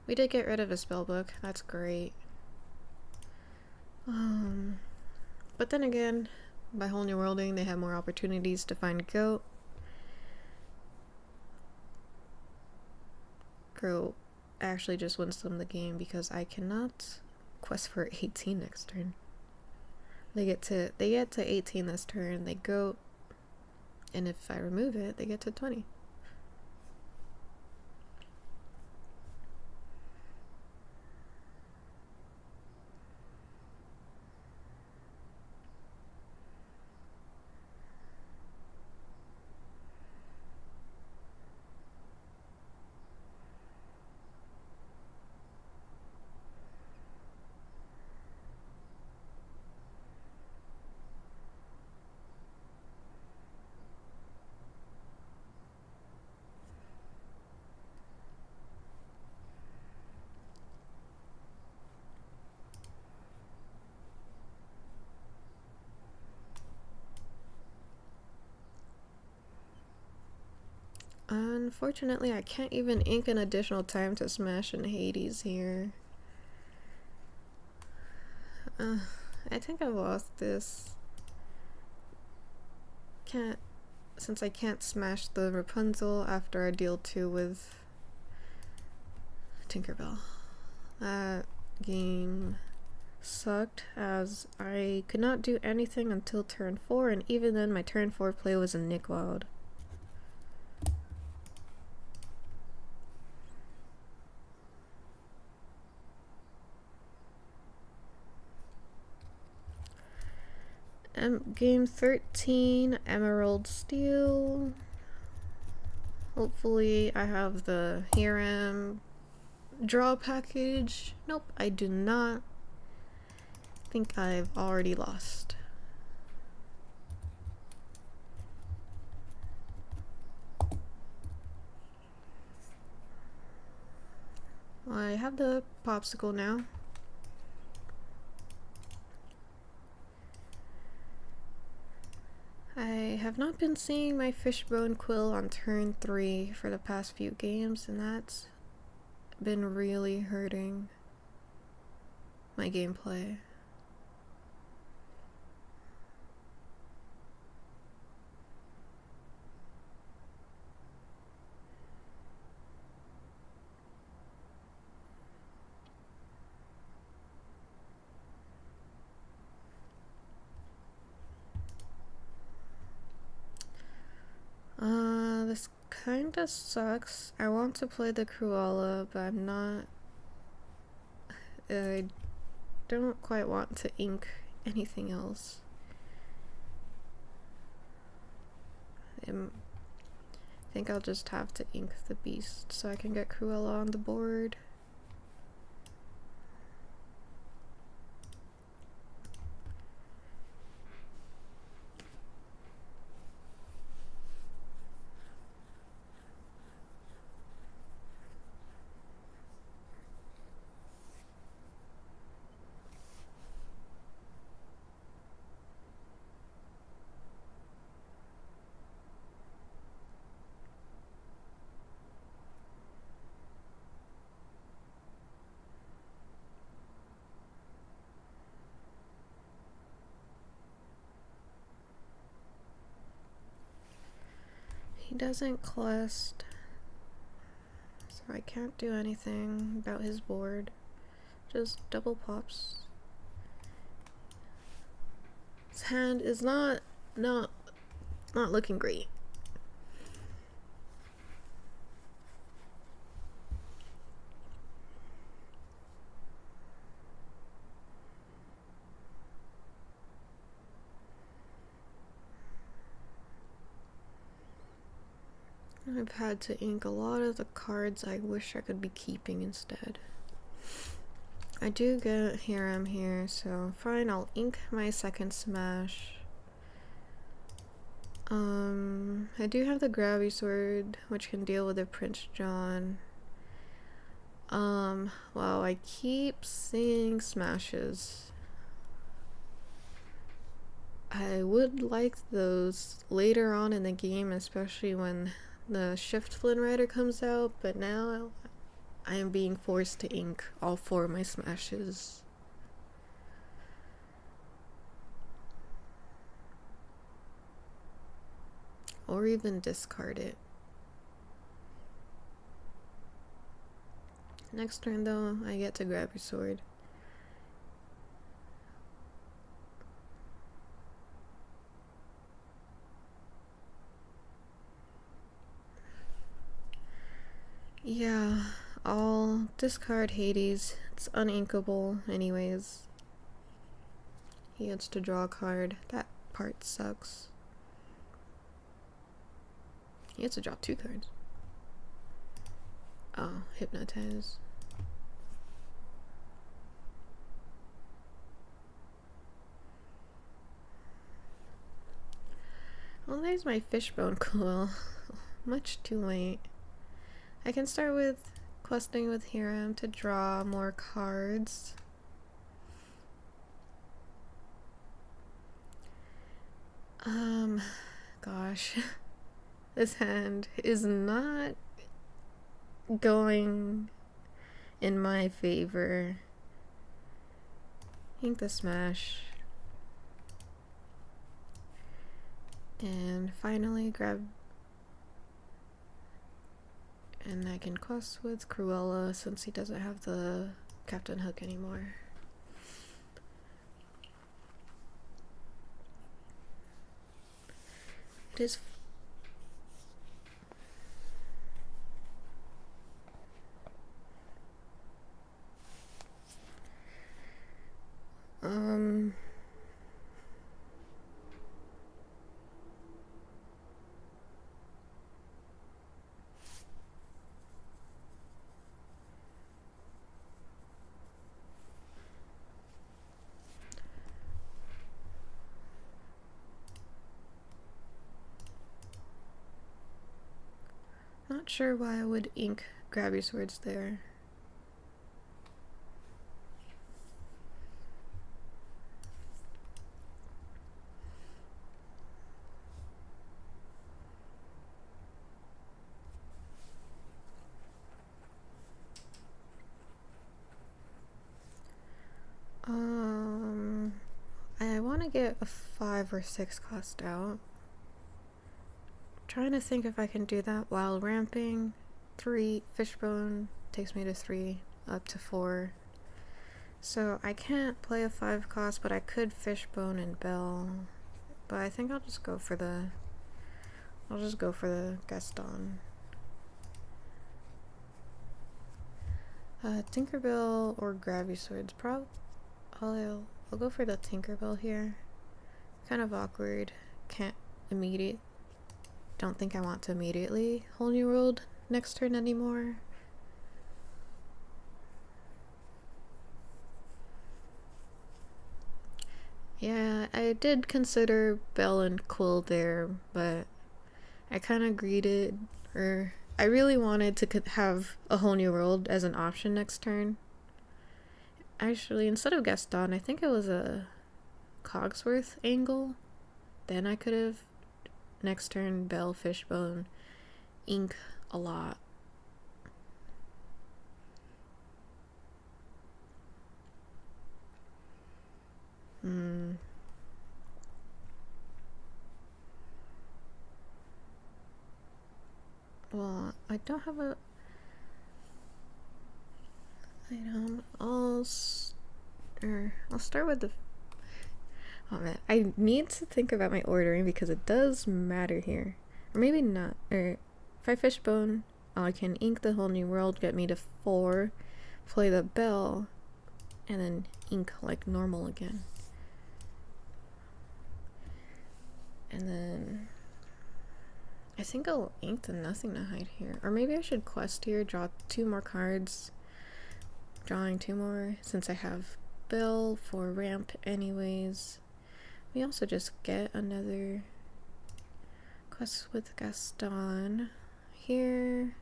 We did get rid of a spellbook, that's great. But then again, by whole new worlding, they have more opportunities to find goat. Goat actually just wins them the game because I cannot quest for 18 next turn. They get to 18 this turn, they goat, and if I remove it, they get to 20. Unfortunately, I can't even ink an additional time to smash in Hades here. I think I lost this. Since I can't smash the Rapunzel after I deal 2 with Tinkerbell. That game sucked as I could not do anything until turn 4, and even then my turn 4 play was a Nick Wild. Game 13, Emerald Steel. Hopefully I have the Hiram draw package. Nope, I do not. Think I've already lost. Well, I have the popsicle now. I have not been seeing my Fishbone Quill on turn 3 for the past few games, and that's been really hurting my gameplay. This kinda sucks. I want to play the Cruella, but I'm not. I don't quite want to ink anything else. I think I'll just have to ink the beast so I can get Cruella on the board. He doesn't quest, so I can't do anything about his board. Just double pops. His hand is not Not looking great. I've had to ink a lot of the cards I wish I could be keeping instead. I do get Hiram here, so fine, I'll ink my second smash. I do have the Grabby Sword, which can deal with the Prince John. Wow, I keep seeing smashes. I would like those later on in the game, especially when the Shift Flynn Rider comes out, but now I am being forced to ink all 4 of my smashes. Or even discard it. Next turn though, I get to grab your sword. Yeah, I'll discard Hades. It's uninkable anyways. He gets to draw a card. That part sucks. He gets to draw 2 cards. Oh, hypnotize. Well, there's my fishbone coil. Much too late. I can start with questing with Hiram to draw more cards. Gosh. This hand is not going in my favor. Ink the smash. And finally grab, and I can quest with Cruella since he doesn't have the Captain Hook anymore. It is not sure why I would ink Grabby Swords there. I want to get a 5 or 6 cost out. Trying to think if I can do that while ramping. 3 fishbone takes me to 3, up to 4. So I can't play a 5 cost, but I could fishbone and bell. But I think I'll just go for the Gaston. Tinkerbell or Grabby Swords. I'll go for the Tinkerbell here. Kind of awkward. Don't think I want to immediately whole new world next turn anymore. Yeah, I did consider Belle and Quill there, but I kind of greeted, or I really wanted to have a whole new world as an option next turn. Actually, instead of Gaston, I think it was a Cogsworth angle. Then I could have next turn Belle, Fishbone, ink a lot. Well, I don't have a item. I'll start with the. Oh man, I need to think about my ordering because it does matter here. Or maybe not. Or if I fishbone, I can ink the whole new world, get me to 4, play the bell, and then ink like normal again. And then I think I'll ink the nothing to hide here. Or maybe I should quest here, draw 2 more cards. Drawing 2 more since I have bell for ramp anyways. We also just get another quest with Gaston here.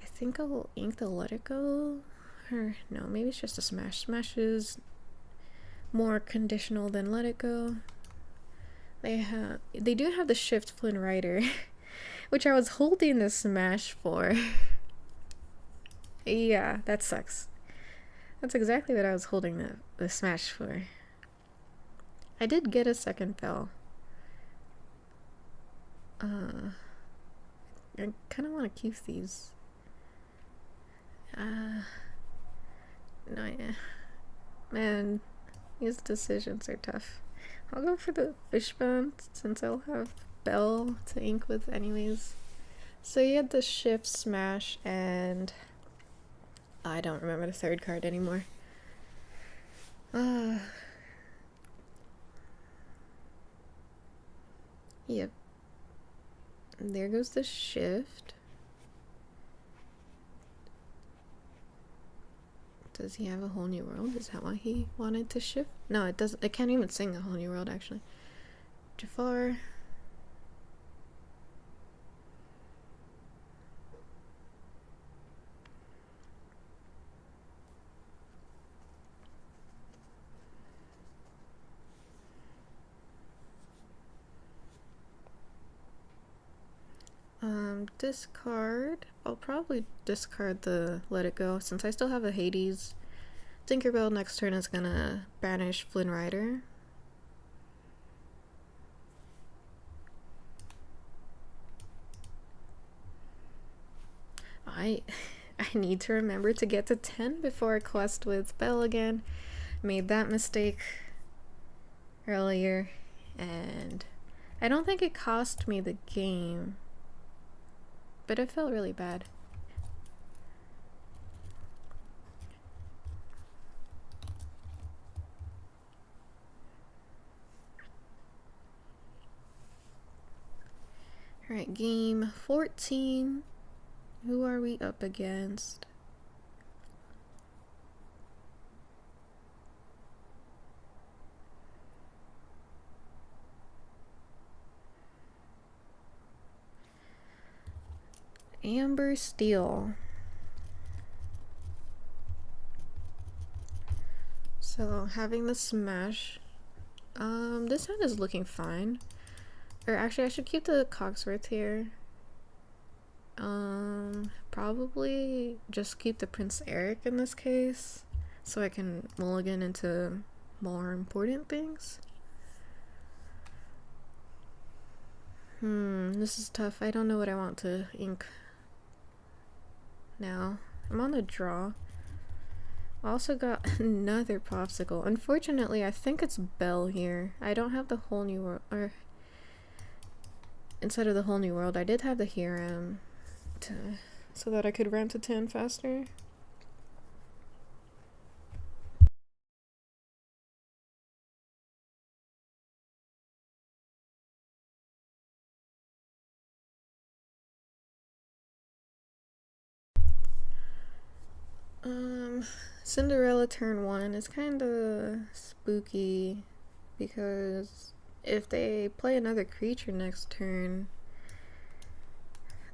I think I'll ink the Let It Go. Or no, maybe it's just a smash. Smash is more conditional than Let It Go. They do have the Shift Flynn Rider, which I was holding the smash for. Yeah, that sucks. That's exactly what I was holding the smash for. I did get a second bell. I kind of want to keep these. No, yeah. Man, these decisions are tough. I'll go for the fishbone since I'll have bell to ink with anyways. So you had the shift, smash, and I don't remember the third card anymore. Yep. There goes the shift. Does he have a whole new world? Is that why he wanted to shift? No, it doesn't. It can't even sing a whole new world, actually. Jafar. Discard. I'll probably discard the Let It Go since I still have a Hades. Tinkerbell next turn is gonna banish Flynn Rider. I need to remember to get to 10 before I quest with Belle again. Made that mistake earlier, and I don't think it cost me the game, but it felt really bad. Alright, game 14. Who are we up against? Amber Steel. So having the smash. This hand is looking fine. Or actually I should keep the Cogsworth here. Probably just keep the Prince Eric in this case, so I can mulligan into more important things. This is tough. I don't know what I want to ink now. I'm on the draw. I also got another popsicle. Unfortunately, I think it's Belle here. I don't have the whole new world, or instead of the whole new world, I did have the Hiram so that I could ramp to 10 faster. Cinderella turn 1 is kind of spooky because if they play another creature next turn,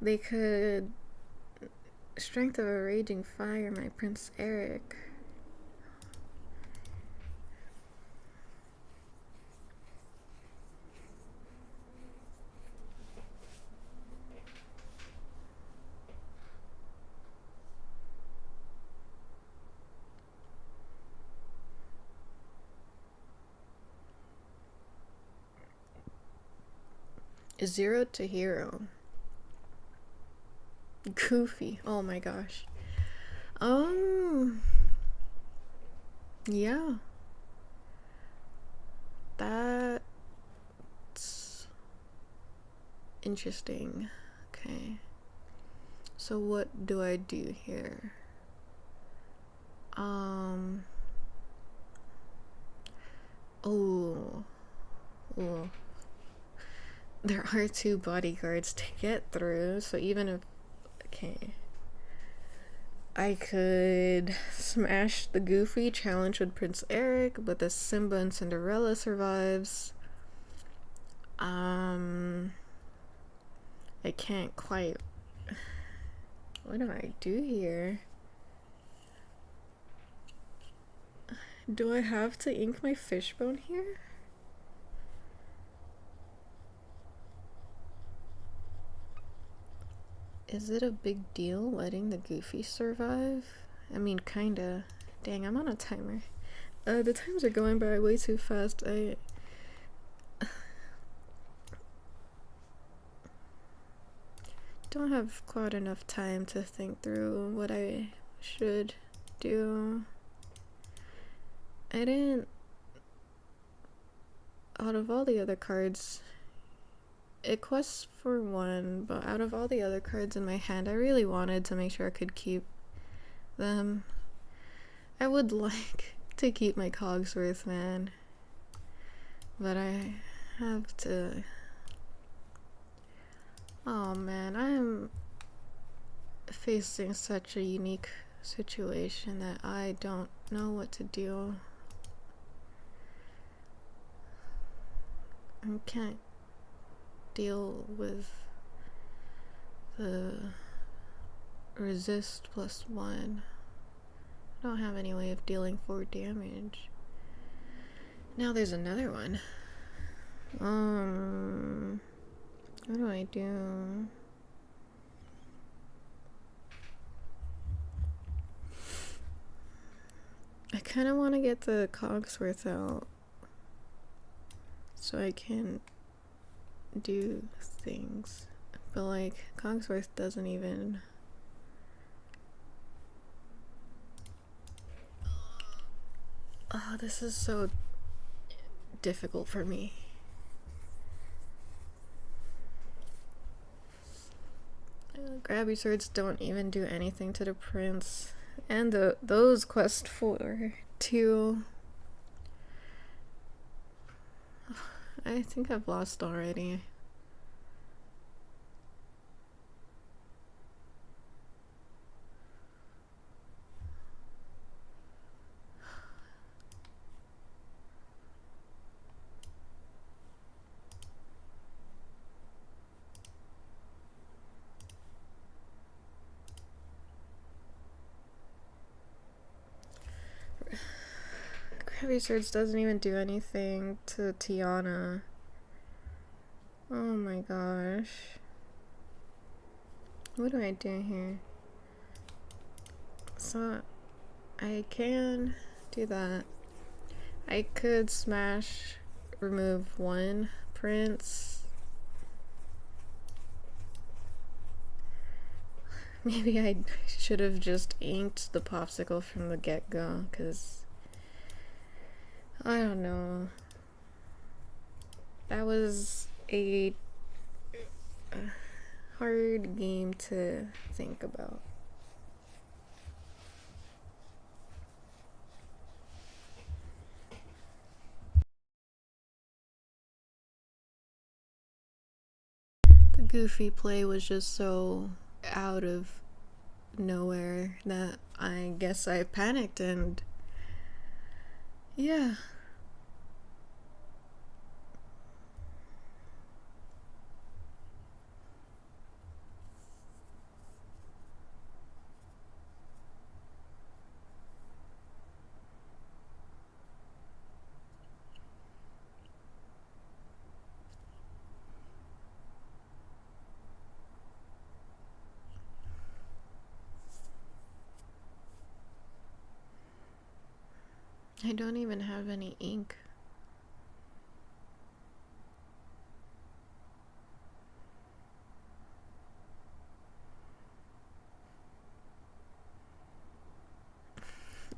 they could Strength of a Raging Fire my Prince Eric. Zero to hero. Goofy. Oh my gosh. Yeah. That's interesting. Okay. So what do I do here? Oh. Oh. There are 2 bodyguards to get through, so even if... Okay. I could smash the Goofy challenge with Prince Eric, but the Simba and Cinderella survives. I can't quite... What do I do here? Do I have to ink my fishbone here? Is it a big deal letting the Goofy survive? I mean, kinda. Dang, I'm on a timer. The times are going by way too fast. I don't have quite enough time to think through what I should do. I didn't... Out of all the other cards, it quests for 1, but out of all the other cards in my hand, I really wanted to make sure I could keep them. I would like to keep my Cogsworth, man, but I have to... Oh man, I'm facing such a unique situation that I don't know what to do. I can't deal with the resist +1. I don't have any way of dealing 4 damage. Now there's another one. What do I do? I kind of want to get the Cogsworth out so I can do things, but like Cogsworth doesn't even... Oh, this is so difficult for me. Grabby swords don't even do anything to the prince, and those quest for 2. I think I've lost already. Grabby swords doesn't even do anything to Tiana. Oh my gosh. What do I do here? So, I can do that. I could smash, remove 1 prince. Maybe I should have just inked the popsicle from the get-go, because I don't know. That was a hard game to think about. The Goofy play was just so out of nowhere that I guess I panicked, and yeah. I don't even have any ink.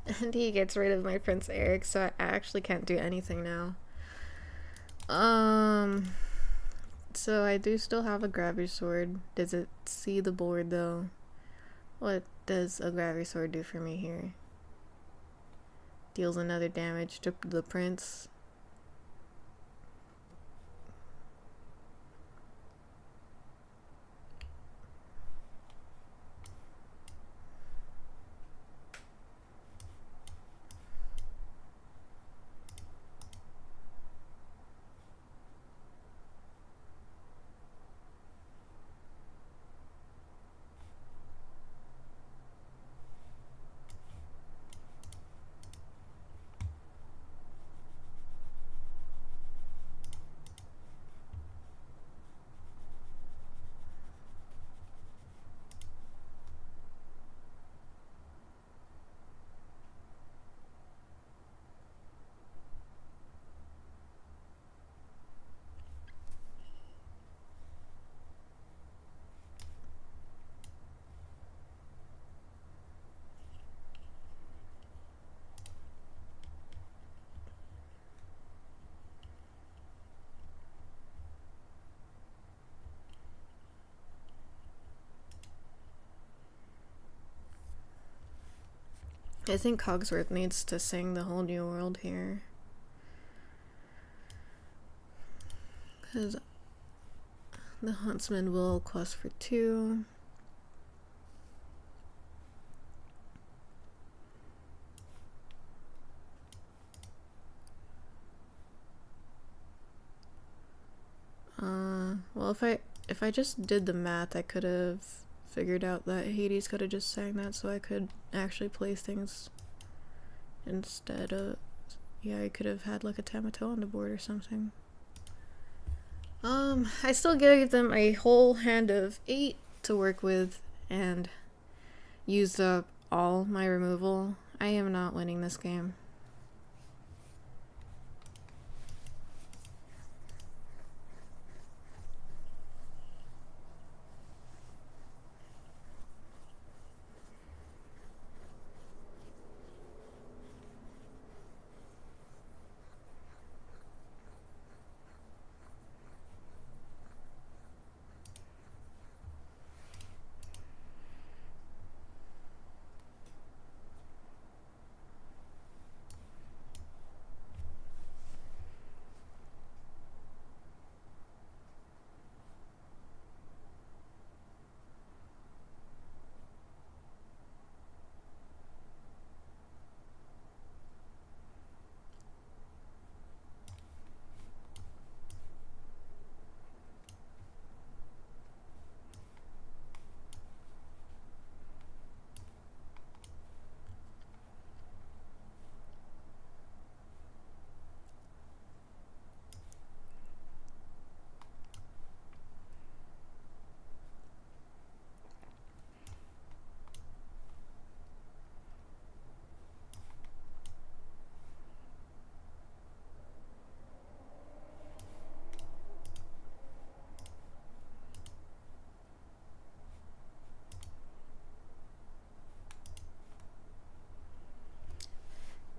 And he gets rid of my Prince Eric, so I actually can't do anything now. So I do still have a gravity sword. Does it see the board though? What does a gravity sword do for me here? Deals another damage to the prince. I think Cogsworth needs to sing the whole new world here. Because the huntsman will quest for 2. Well, if I just did the math, I could have figured out that Hades could have just sang that, so I could actually place things instead of, yeah, I could have had like a Tamato on the board or something. I still gave them a whole hand of 8 to work with and used up all my removal. I am not winning this game.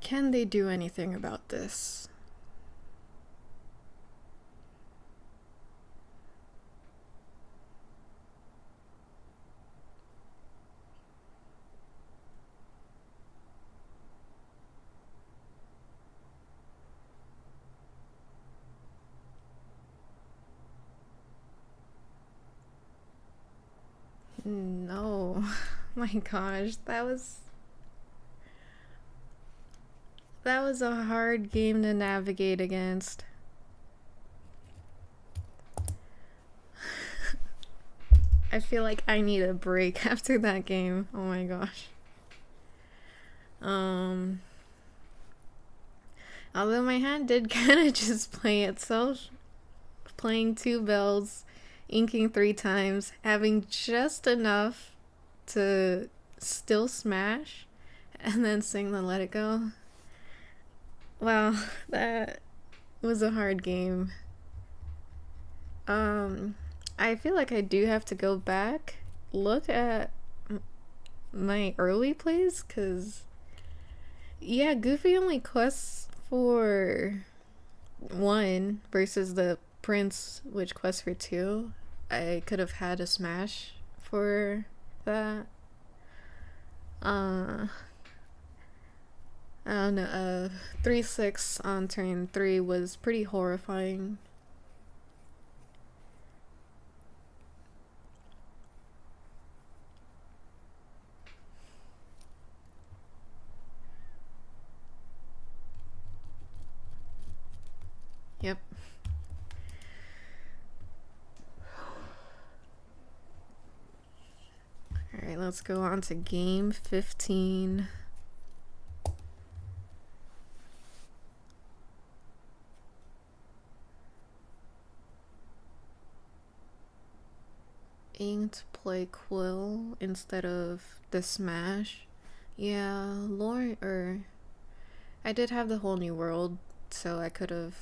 Can they do anything about this? No. My gosh, that was a hard game to navigate against. I feel like I need a break after that game. Oh my gosh. Although my hand did kind of just play itself, playing 2 bells, inking 3 times, having just enough to still smash, and then sing the Let It Go. Wow, that was a hard game. I feel like I do have to go back, look at my early plays, because, yeah, Goofy only quests for 1 versus the Prince, which quests for 2. I could have had a smash for that. I don't know. 3-6 on turn 3 was pretty horrifying. Yep. Alright, let's go on to game 15. Inked play Quill instead of the Smash. Yeah, I did have the whole new world, so I could have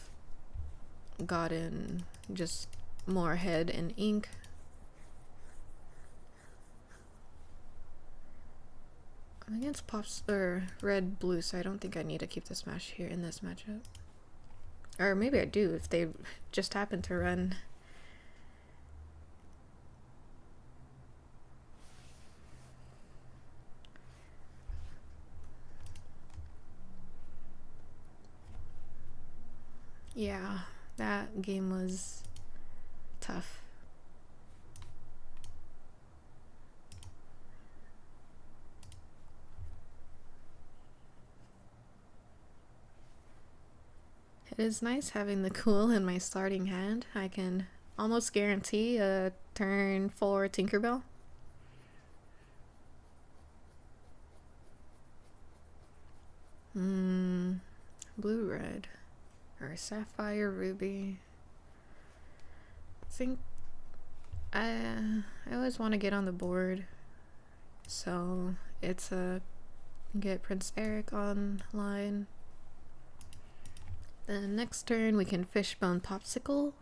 gotten just more head and ink. I'm against Pops or red blue, so I don't think I need to keep the Smash here in this matchup. Or maybe I do if they just happen to run. Yeah, that game was tough. It is nice having the Cool in my starting hand. I can almost guarantee a turn 4 Tinkerbell. Blue-red. Or Sapphire Ruby. I think I always want to get on the board, so it's get Prince Eric online. Then next turn we can Fishbone Popsicle.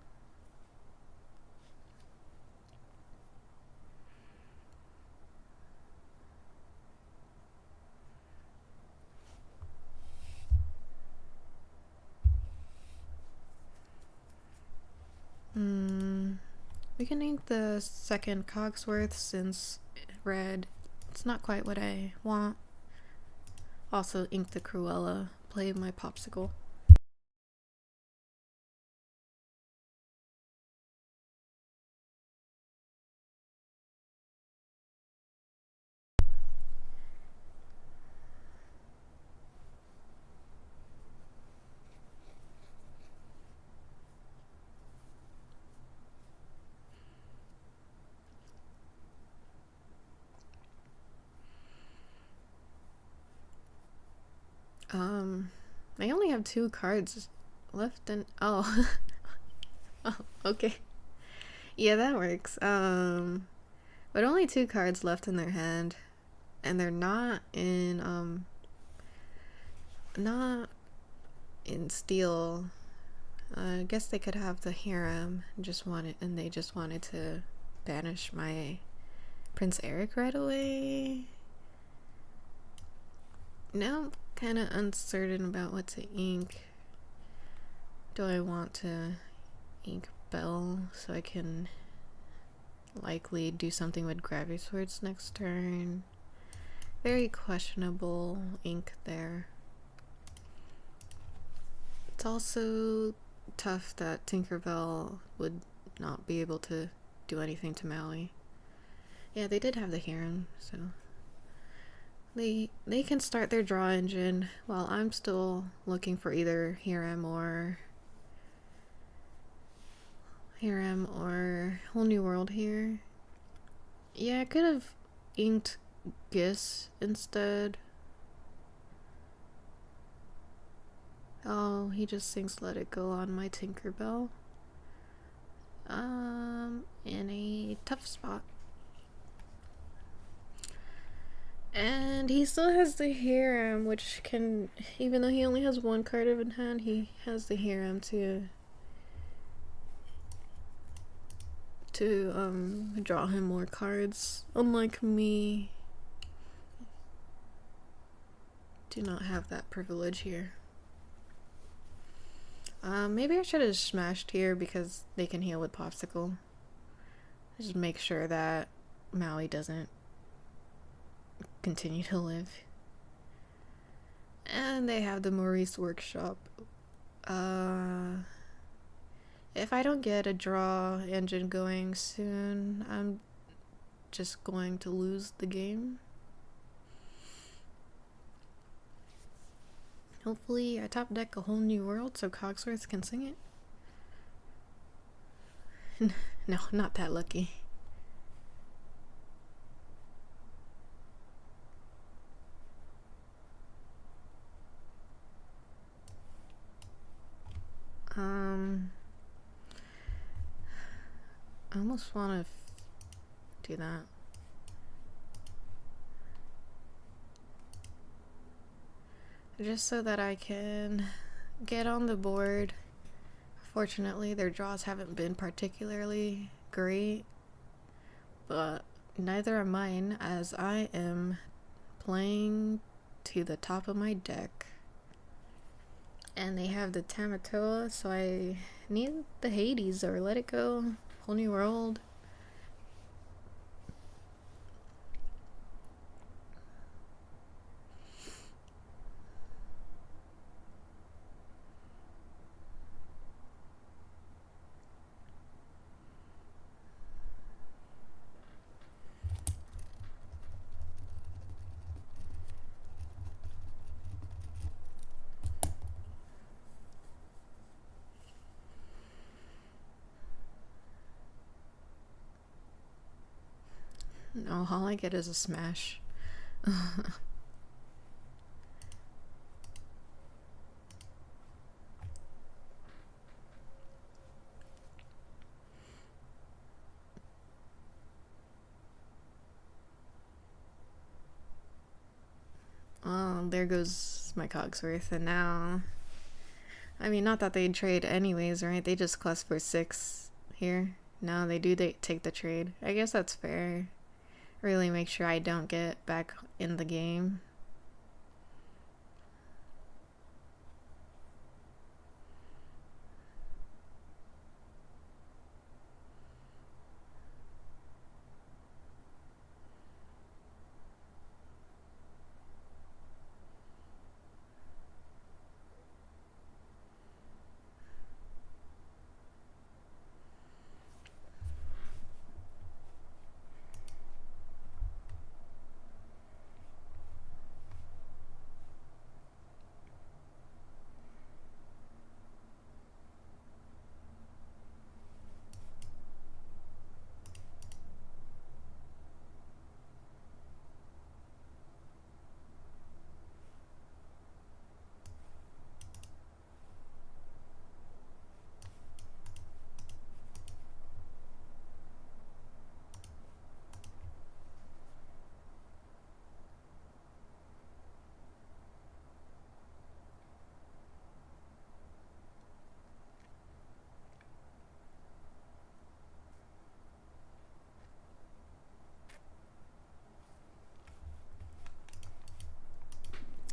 We can ink the second Cogsworth since red. It's not quite what I want. Also ink the Cruella, play my Popsicle. I only have 2 cards left and oh. Oh, okay. Yeah, that works. But only 2 cards left in their hand, and they're not in steel. I guess they could have the harem, and they just wanted to banish my Prince Eric right away. Now I'm kind of uncertain about what to ink. Do I want to ink Belle so I can likely do something with Gravity Swords next turn? Very questionable ink there. It's also tough that Tinkerbell would not be able to do anything to Maui. Yeah, they did have the harem, so they can start their draw engine while I'm still looking for either harem or whole new world here. Yeah, I could have inked Giss instead. Oh, he just thinks Let It Go on my Tinkerbell. In a tough spot. And he still has the harem, which can, even though he only has 1 card in hand, he has the harem to draw him more cards. Unlike me, do not have that privilege here. Maybe I should have smashed here because they can heal with Popsicle. Just make sure that Maui doesn't continue to live. And they have the Maurice workshop. If I don't get a draw engine going soon, I'm just going to lose the game. Hopefully I top deck a whole new world so Cogsworth can sing it. No, not that lucky. I almost want to do that. Just so that I can get on the board. Fortunately, their draws haven't been particularly great, but neither are mine as I am playing to the top of my deck. And they have the Tamatoa, so I need the Hades or Let It Go, Whole New World. No, all I get is a smash. Oh, there goes my Cogsworth, and now... I mean, not that they'd trade anyways, right? They just quest for 6 here. No, they take the trade. I guess that's fair. Really make sure I don't get back in the game.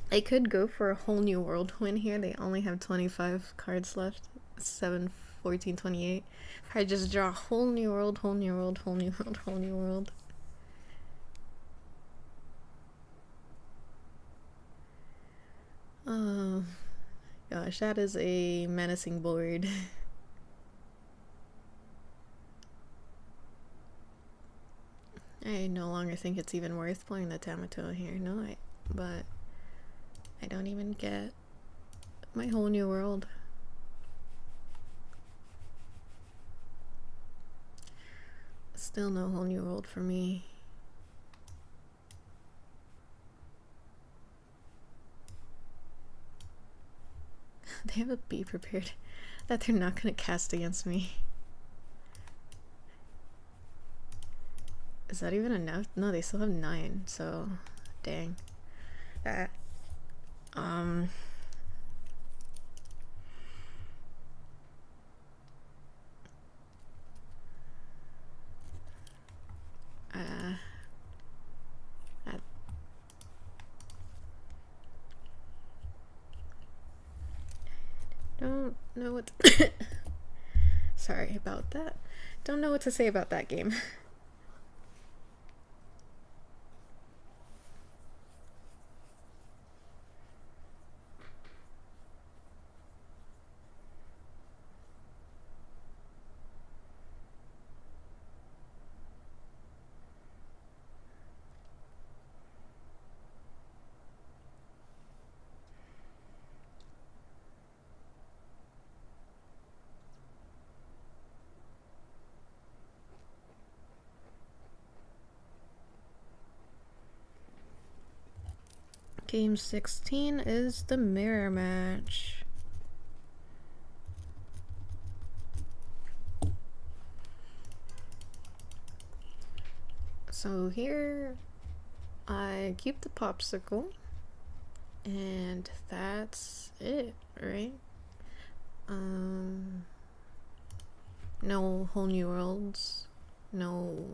I could go for a whole new world win here. They only have 25 cards left. 7, 14, 28. If I just draw whole new world, whole new world, whole new world, whole new world. Oh gosh, that is a menacing board. I no longer think it's even worth playing the Tamatoa here. No, but I don't even get my whole new world. Still no whole new world for me. They have a Be Prepared that they're not going to cast against me. Is that even enough? No, they still have 9, so dang. That don't know what sorry about that. Don't know what to say about that game. Game 16 is the mirror match. So here I keep the popsicle and that's it, right? No whole new worlds, no.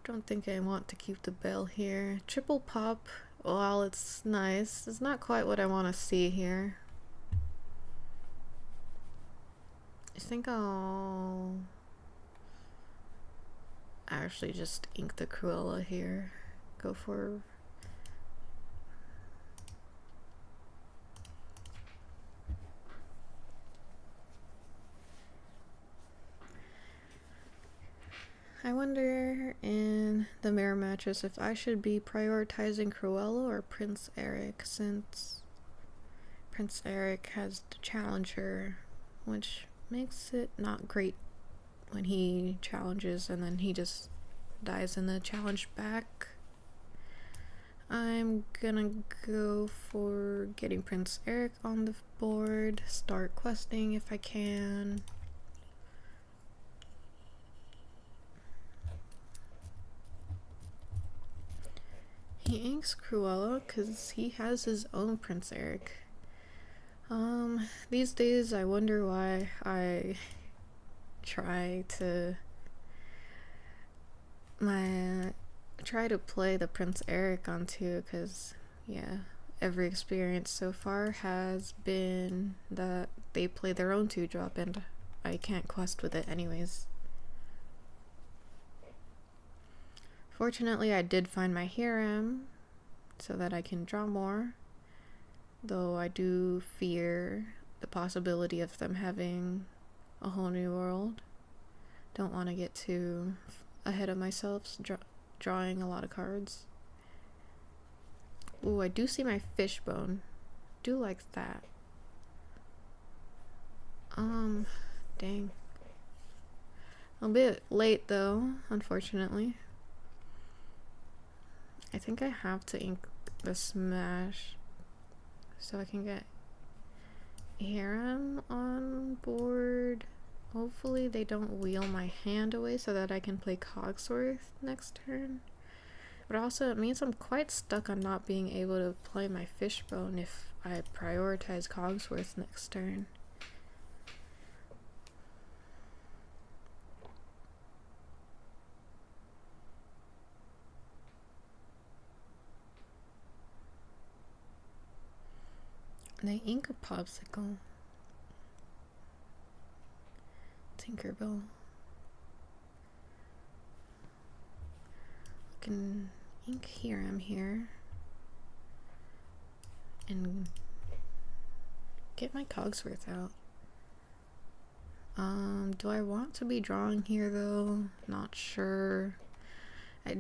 Don't think I want to keep the bell here. Triple pop, while it's nice, it's not quite what I want to see here. I think I'll actually just ink the Cruella here. Go for I wonder in the mirror matches if I should be prioritizing Cruella or Prince Eric, since Prince Eric has the challenger, which makes it not great when he challenges and then he just dies in the challenge back. I'm gonna go for getting Prince Eric on the board, start questing if I can. He inks Cruella because he has his own Prince Eric. These days I wonder why I try to play the Prince Eric onto, because yeah, every experience so far has been that they play their own 2-drop and I can't quest with it anyways. Fortunately, I did find my harem so that I can draw more, though I do fear the possibility of them having a whole new world. Don't want to get too ahead of myself drawing a lot of cards. Ooh, I do see my fishbone. Do like that. Dang. A bit late though, unfortunately. I think I have to ink the smash so I can get harem on board. Hopefully they don't wheel my hand away so that I can play Cogsworth next turn. But also it means I'm quite stuck on not being able to play my fishbone if I prioritize Cogsworth next turn. They ink a popsicle. Tinkerbell. I can ink harem here and get my Cogsworth out. Do I want to be drawing here though? Not sure. I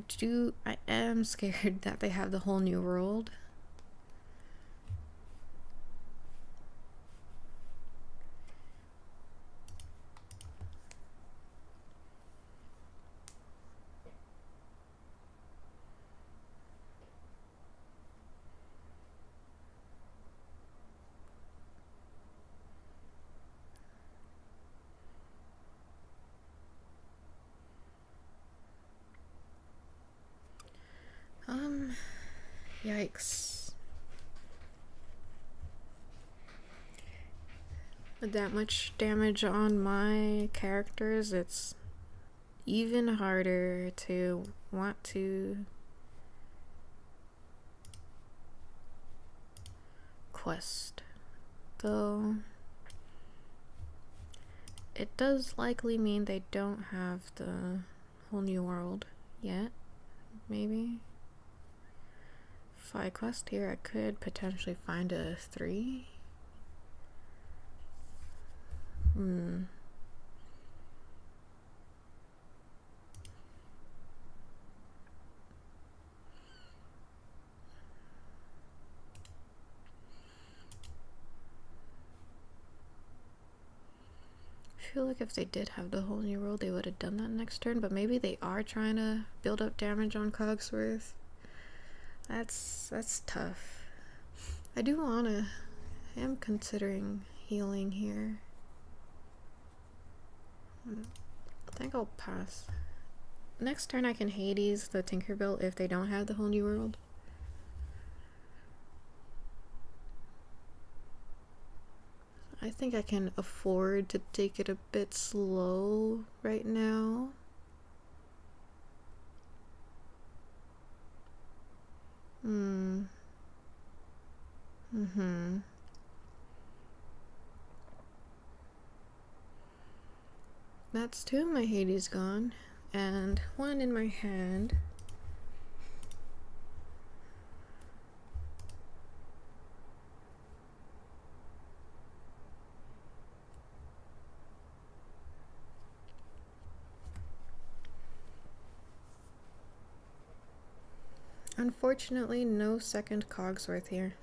am scared that they have the whole new world. Yikes. With that much damage on my characters, it's even harder to want to quest. Though it does likely mean they don't have the whole new world yet. Maybe. If I quest here, I could potentially find a 3. I feel like if they did have the whole new world, they would have done that next turn, but maybe they are trying to build up damage on Cogsworth. That's tough. I am considering healing here. I think I'll pass. Next turn I can Hades the Tinkerbell if they don't have the whole new world. I think I can afford to take it a bit slow right now. That's 2 of my Hades gone, and 1 in my hand. Unfortunately, no second Cogsworth here.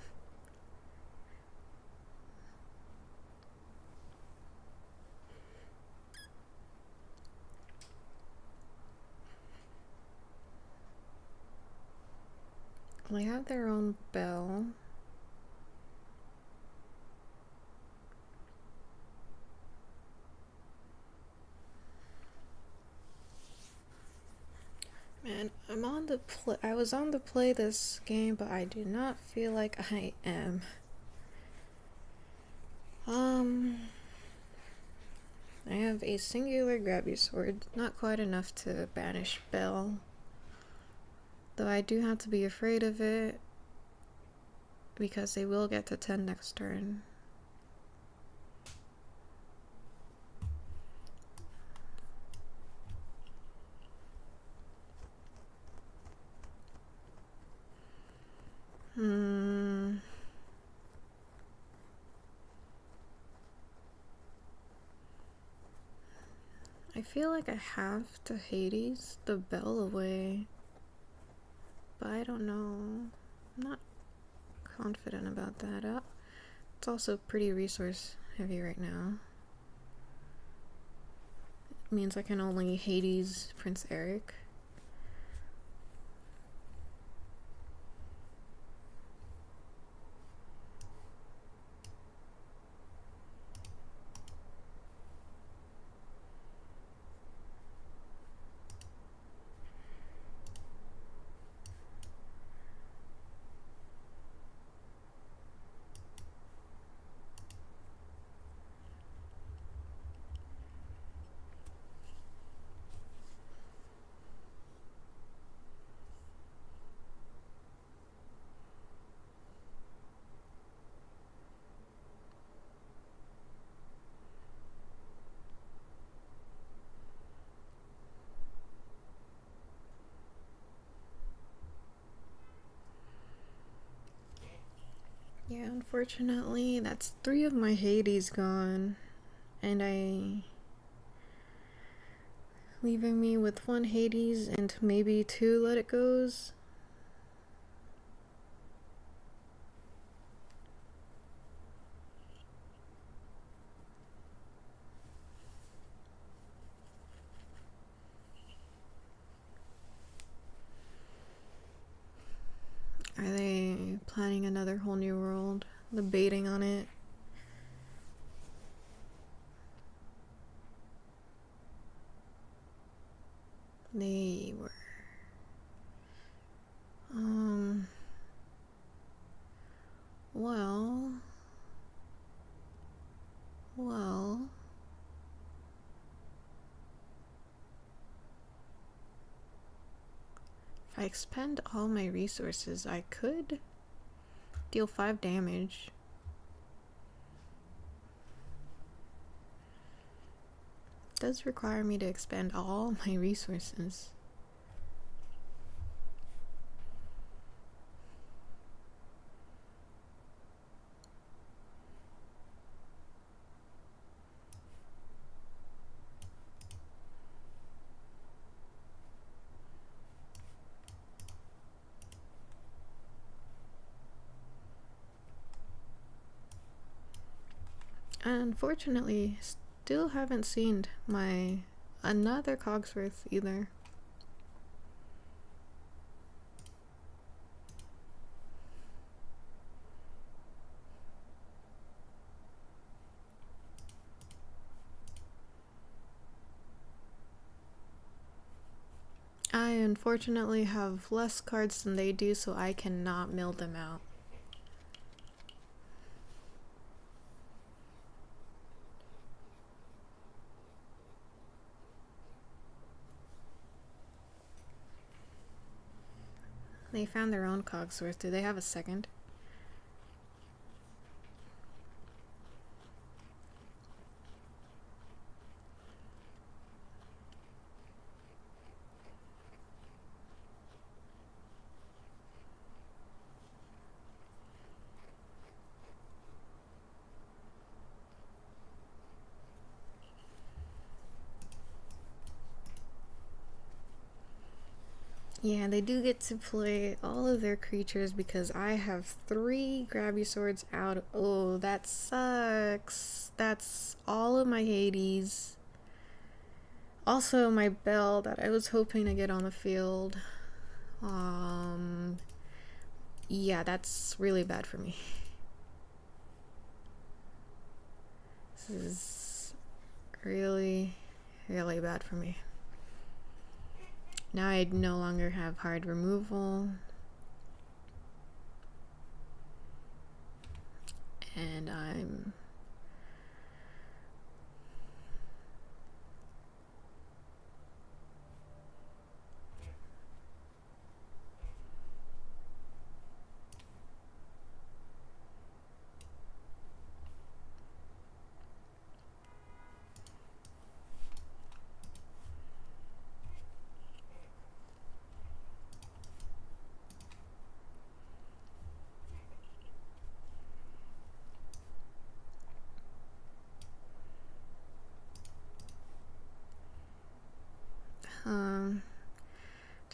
They have their own bell. Man, I was on the play this game, but I do not feel like I am. I have a singular grabby sword, not quite enough to banish Bell. Though I do have to be afraid of it, because they will get to 10 next turn. I feel like I have to Hades the Bell away, but I don't know. I'm not confident about that. It's also pretty resource heavy right now. It means I can only Hades Prince Eric. Yeah, unfortunately, that's 3 of my Hades gone, and leaving me with 1 Hades and maybe 2 Let It Goes. Are they planning another whole new world? Debating on it? They were. Well. If I expend all my resources, I could deal 5 damage. does require me to expend all my resources. Unfortunately, still haven't seen my another Cogsworth either. I unfortunately have less cards than they do, so I cannot mill them out. They found their own Cogsworth. Do they have a second? Yeah, they do get to play all of their creatures because I have 3 Grabby Swords out. Oh, that sucks. That's all of my Hades. Also, my Bell that I was hoping to get on the field. Yeah, that's really bad for me. This is really, really bad for me. Now I no longer have hard removal. And I'm...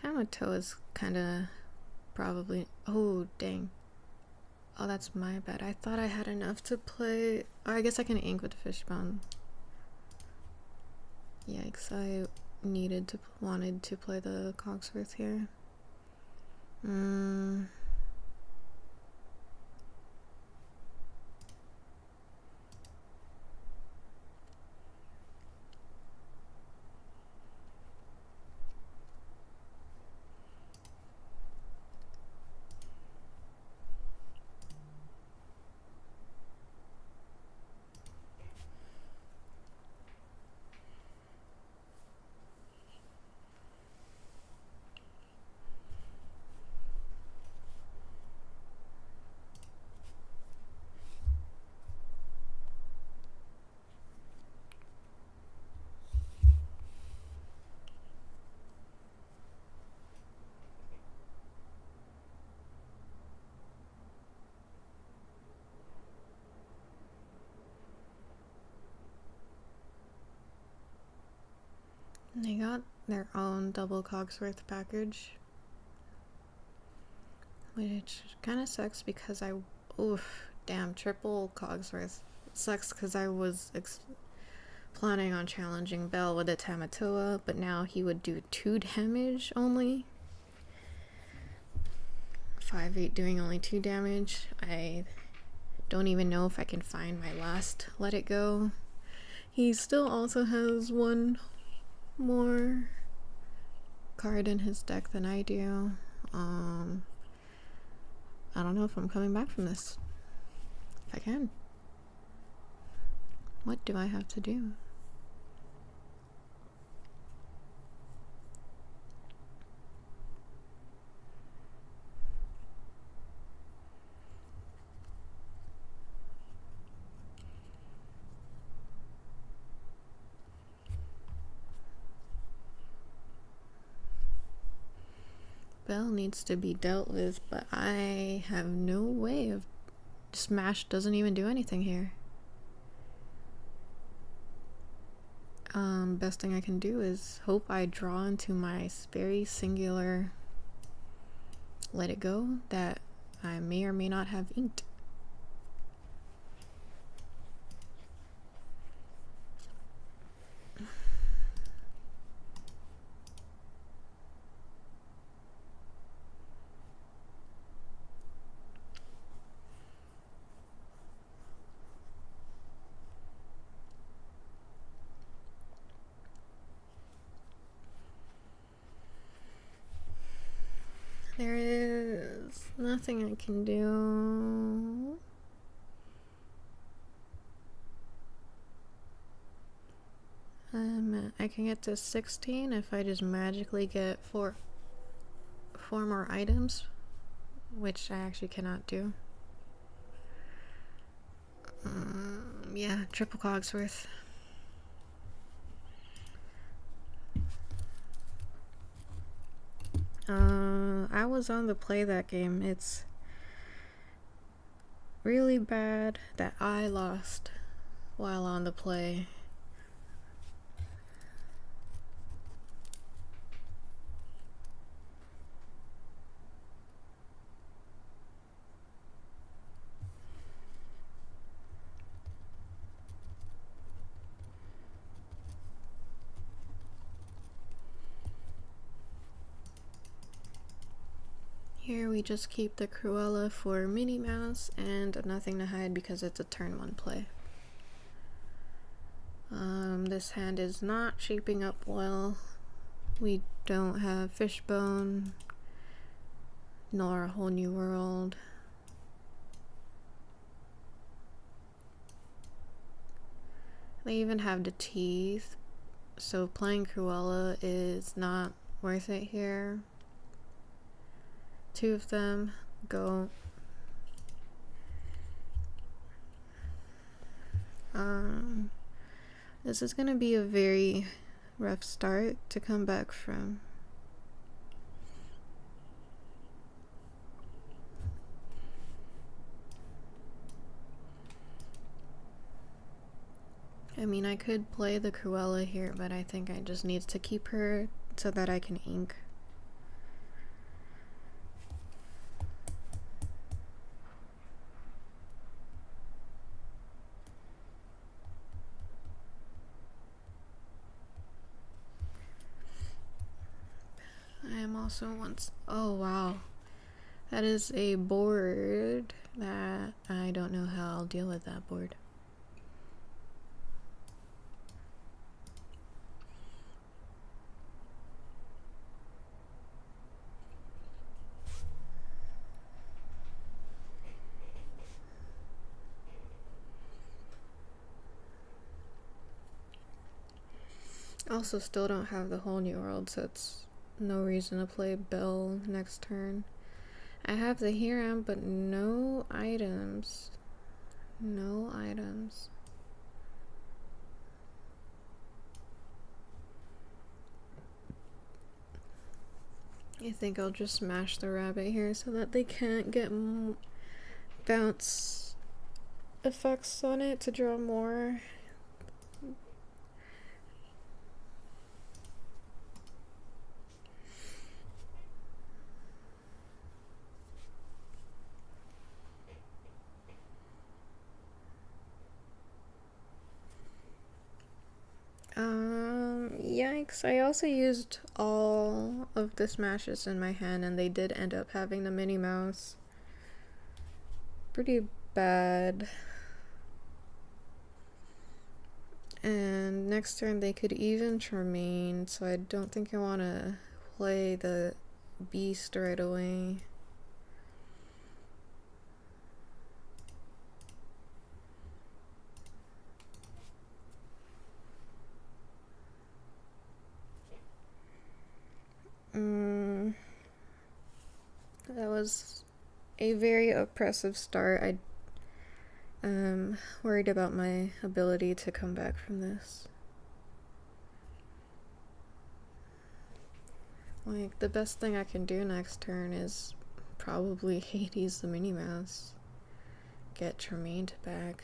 Tamato is kind of probably... Oh, dang. Oh, that's my bad. I thought I had enough to play... Oh, I guess I can ink with Fishbone. Yikes, I wanted to play the Cogsworth here. They got their own double Cogsworth package, which kind of sucks because damn, triple Cogsworth. It sucks because I was planning on challenging Bell with a Tamatoa, but now he would do 2 damage only. 5/8 doing only 2 damage. I don't even know if I can find my last Let It Go. He still also has 1 more card in his deck than I do. I don't know if I'm coming back from this. If I can. What do I have to do? Bell needs to be dealt with, but I have no way of... Smash doesn't even do anything here. Best thing I can do is hope I draw into my very singular let it go that I may or may not have inked. There is nothing I can do. I can get to 16 if I just magically get four more items, which I actually cannot do. Yeah, triple Cogsworth. I was on the play that game. It's really bad that I lost while on the play. Here we just keep the Cruella for Minnie Mouse and nothing to hide because it's a turn 1 play. This hand is not shaping up well. We don't have Fishbone, nor a Whole New World. They even have the teeth, so playing Cruella is not worth it here. 2 of them go. This is gonna be a very rough start to come back from. I mean, I could play the Cruella here, but I think I just need to keep her so that I can ink. I am also once... Oh, wow. That is a board that I don't know how I'll deal with that board. Also still don't have the Whole New World, so it's no reason to play Belle next turn. I have the Hiram, but no items. No items. I think I'll just smash the rabbit here so that they can't get bounce effects on it to draw more. Yikes, I also used all of the smashes in my hand and they did end up having the Minnie Mouse. Pretty bad. And next turn they could even Tremaine, so I don't think I want to play the beast right away. That was a very oppressive start. I worried about my ability to come back from this. Like, the best thing I can do next turn is probably Hades the Minnie Mouse. Get Tremaine back.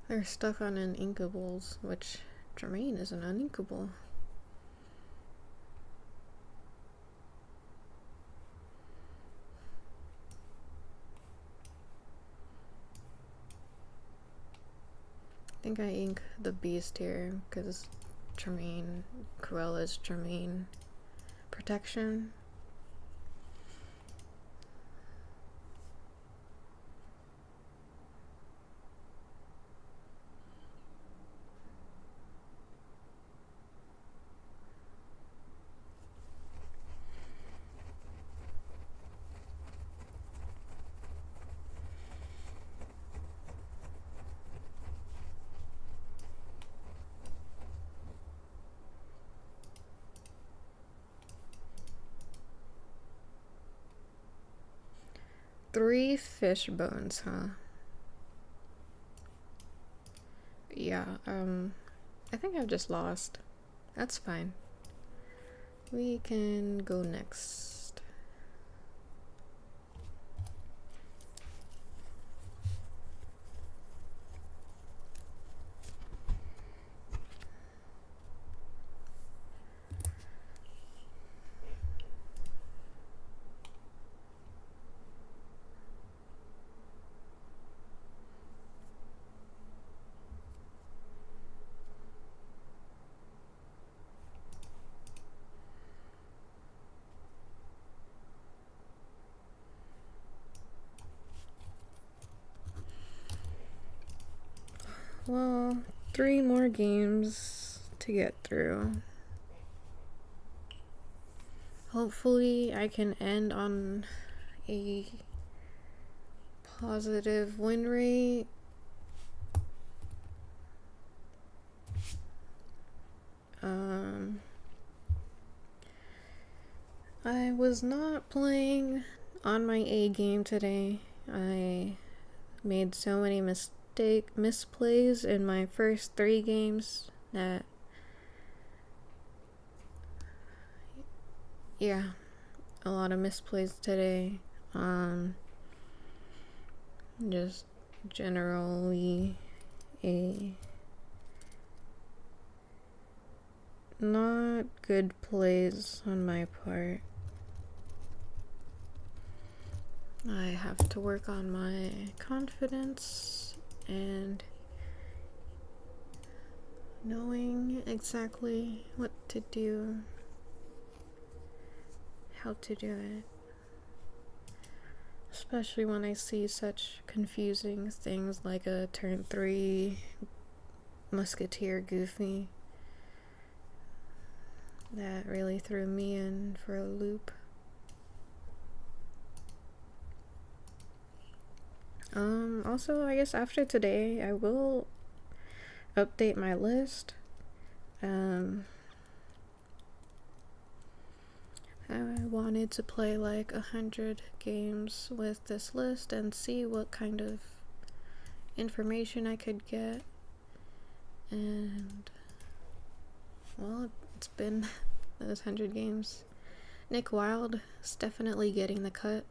They're stuck on uninkables, which Tremaine is an uninkable. I think I ink the beast here because Tremaine, Cruella's Tremaine protection. Three fish bones, huh? Yeah, I think I've just lost. That's fine. We can go next. Well, 3 more games to get through. Hopefully I can end on a positive win rate. I was not playing on my A game today. I made so many misplays in my first 3 games that, yeah, a lot of misplays today. Just generally a not good plays on my part. I have to work on my confidence and knowing exactly what to do, how to do it. Especially when I see such confusing things like a turn 3 Musketeer Goofy. That really threw me in for a loop. Also, I guess after today, I will update my list. I wanted to play like 100 games with this list and see what kind of information I could get. And, well, it's been those 100 games. Nick Wilde is definitely getting the cut.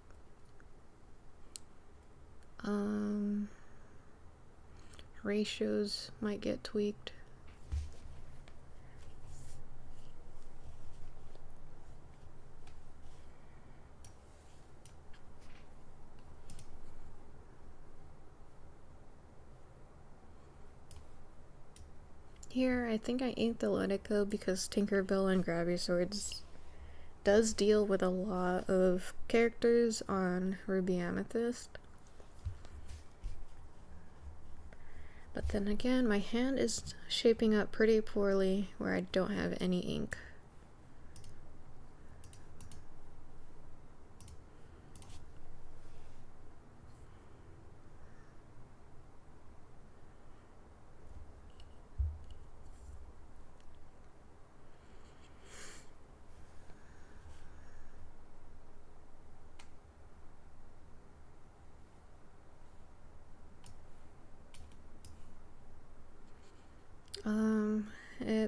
Ratios might get tweaked. Here, I think I inked the Let It Go because Tinkerbell and Grabby Swords does deal with a lot of characters on Ruby Amethyst. But then again, my hand is shaping up pretty poorly where I don't have any ink.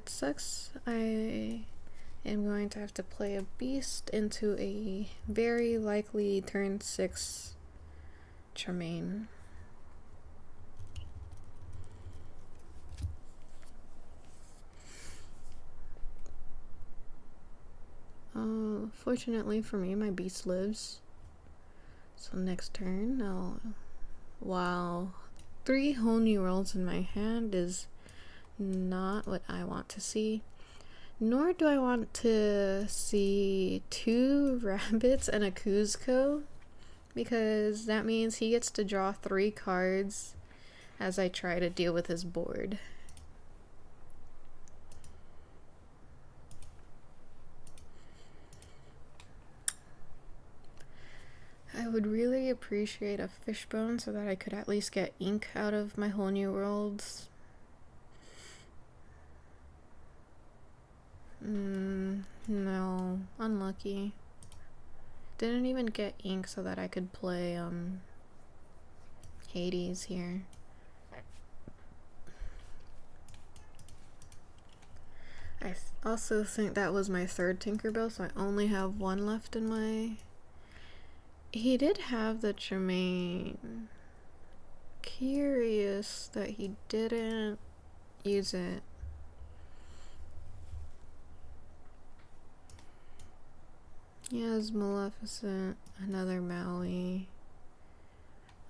it sucks. I am going to have to play a beast into a very likely turn 6 Tremaine. Fortunately for me, my beast lives. So next turn, while 3 whole new worlds in my hand is not what I want to see. Nor do I want to see 2 rabbits and a Cuzco, because that means he gets to draw 3 cards as I try to deal with his board. I would really appreciate a fishbone so that I could at least get ink out of my whole new worlds. No, unlucky. Didn't even get ink so that I could play Hades here. I also think that was my 3rd Tinkerbell, so I only have 1 left in my... He did have the Tremaine. Curious that he didn't use it. He has Maleficent, another Maui.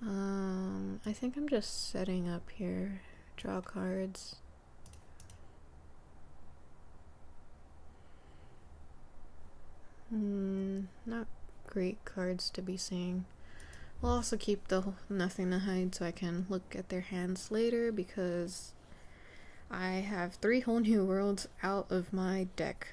I think I'm just setting up here. Draw cards. Not great cards to be seeing. We'll also keep the nothing to hide so I can look at their hands later, because I have 3 whole new worlds out of my deck.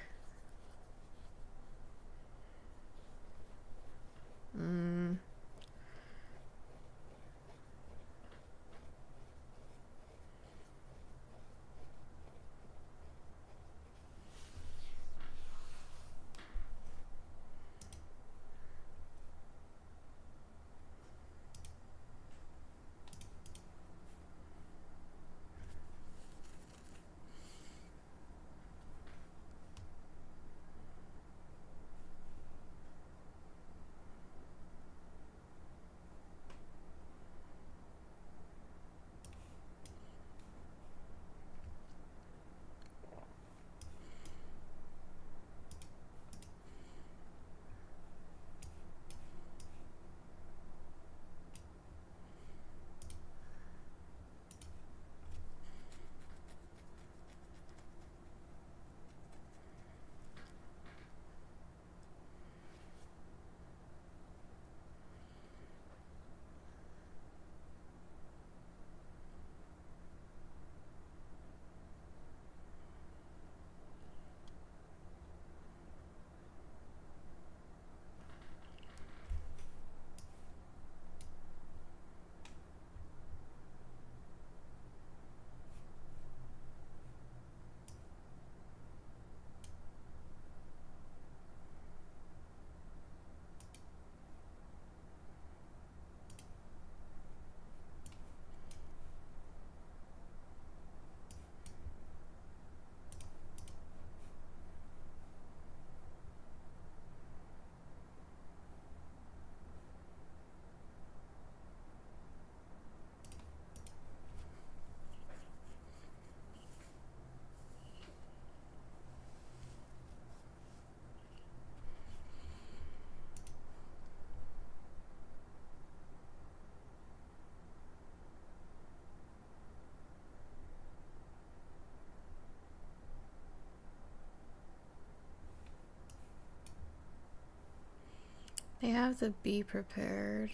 They have the Be Prepared,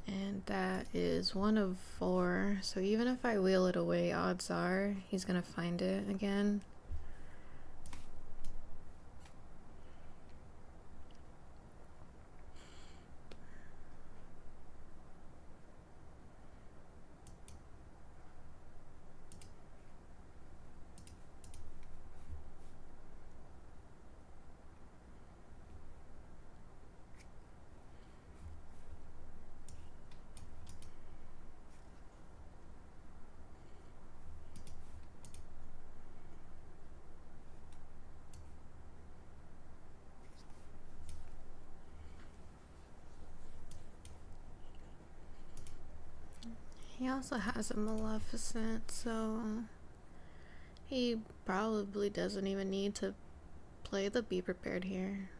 and that is 1 of 4, so even if I wheel it away, odds are he's gonna find it again. also has a Maleficent, so he probably doesn't even need to play the Be Prepared here.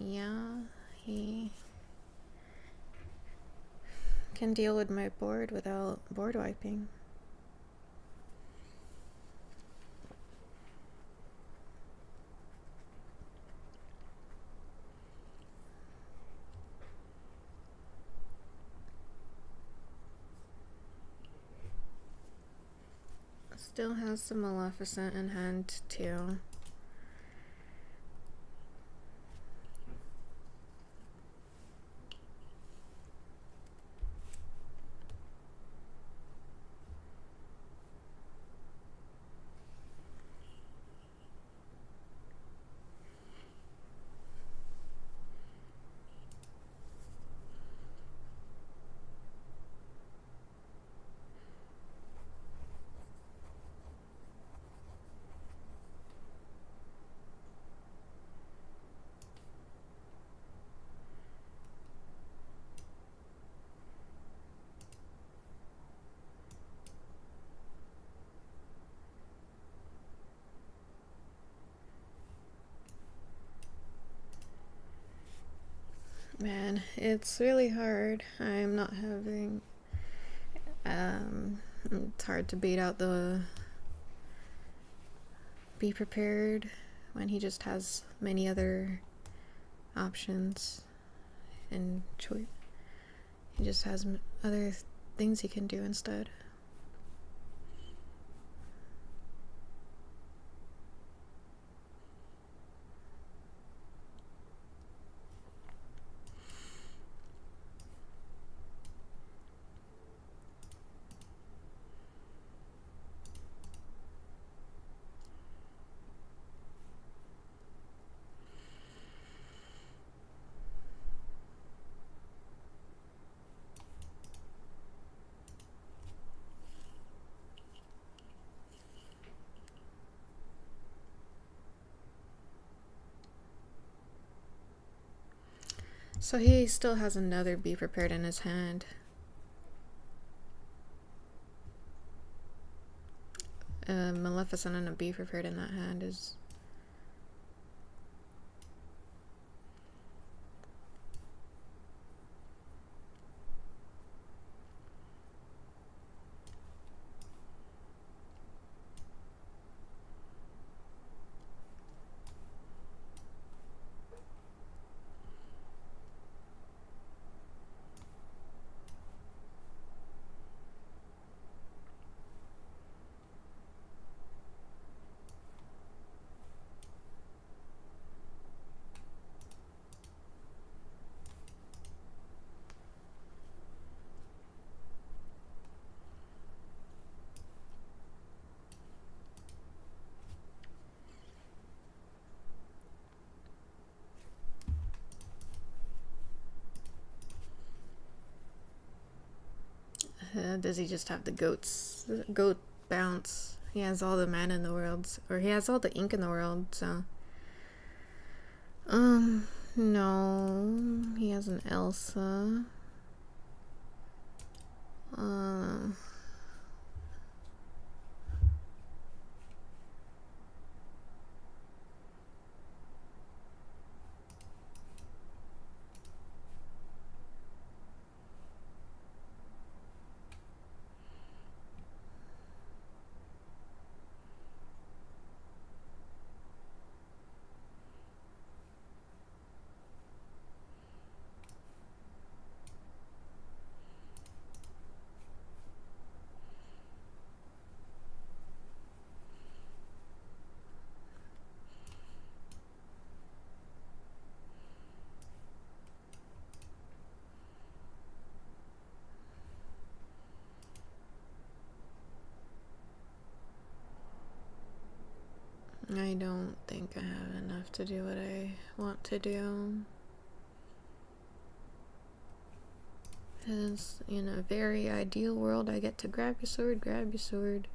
Yeah, he can deal with my board without board wiping. Still has some Maleficent in hand too. Man, it's really hard. I'm not having it's hard to beat out the Be Prepared when he just has many other options and choice. He just has other things he can do instead. So he still has another Be Prepared in his hand. Maleficent and a Be Prepared in that hand is... does he just have the goat bounce? He has all the mana in the world, or he has all the ink in the world, so... No, he has an Elsa. I don't think I have enough to do what I want to do. Because in a very ideal world, I get to grab your sword, grab your sword.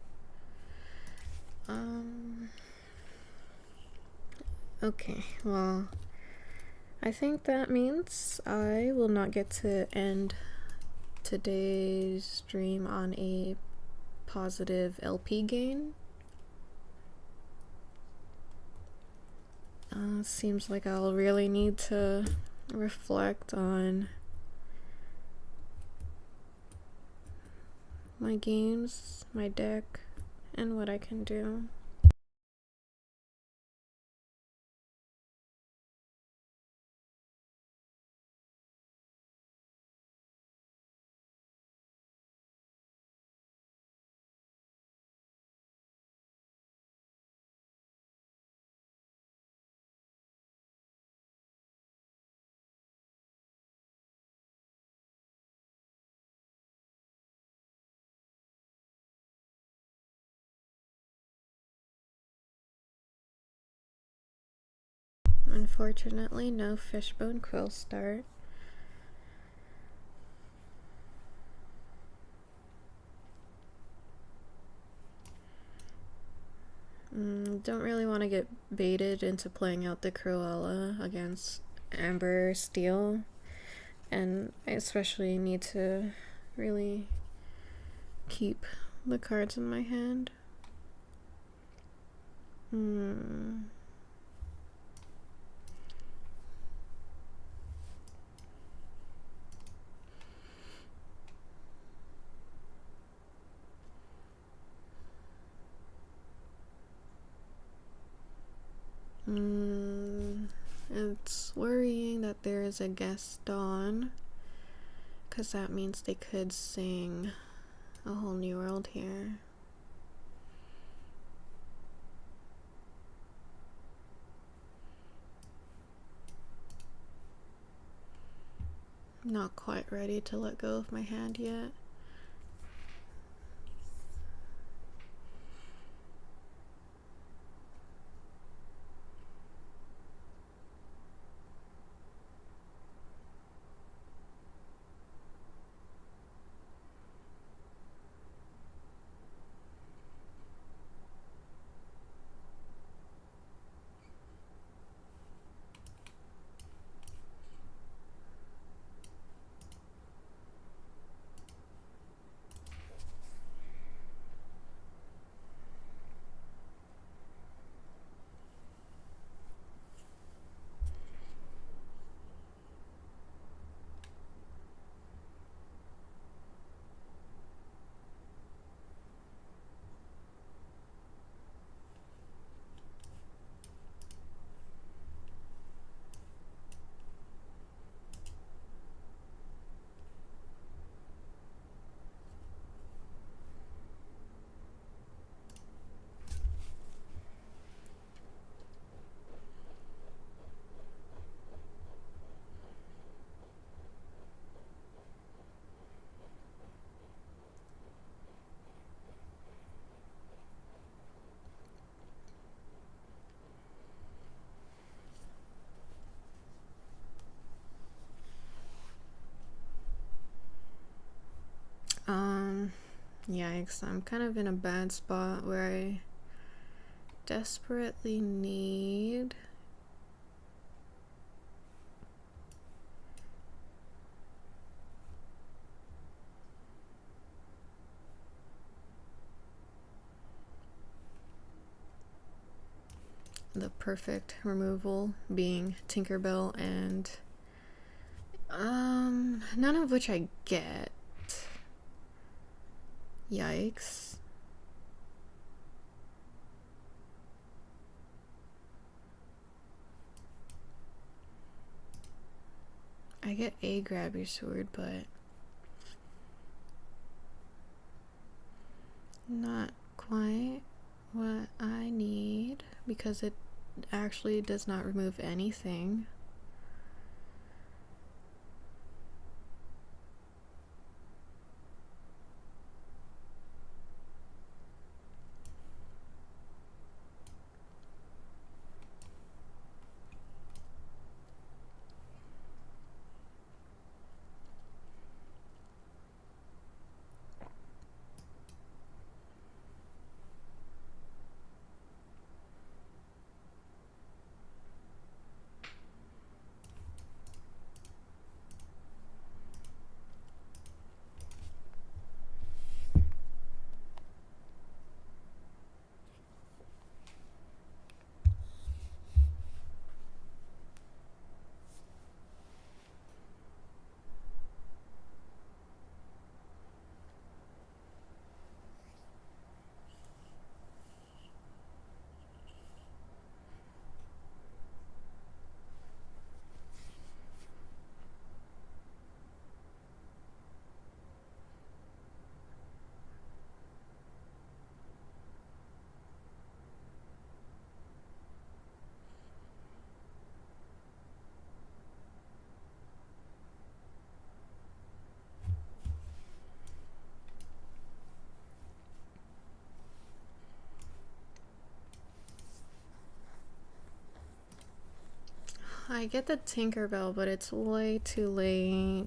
Okay, well, I think that means I will not get to end today's stream on a positive LP gain. Seems like I'll really need to reflect on my games, my deck, and what I can do. Unfortunately, no fishbone quill start. Don't really want to get baited into playing out the Cruella against Amber Steel, and I especially need to really keep the cards in my hand. It's worrying that there is a guest on, because that means they could sing A Whole New World here. Not quite ready to let go of my hand yet. Yikes, I'm kind of in a bad spot where I desperately need the perfect removal being Tinkerbell and none of which I get. Yikes. I get a grab your sword, but not quite what I need because it actually does not remove anything. I get the Tinkerbell, but it's way too late.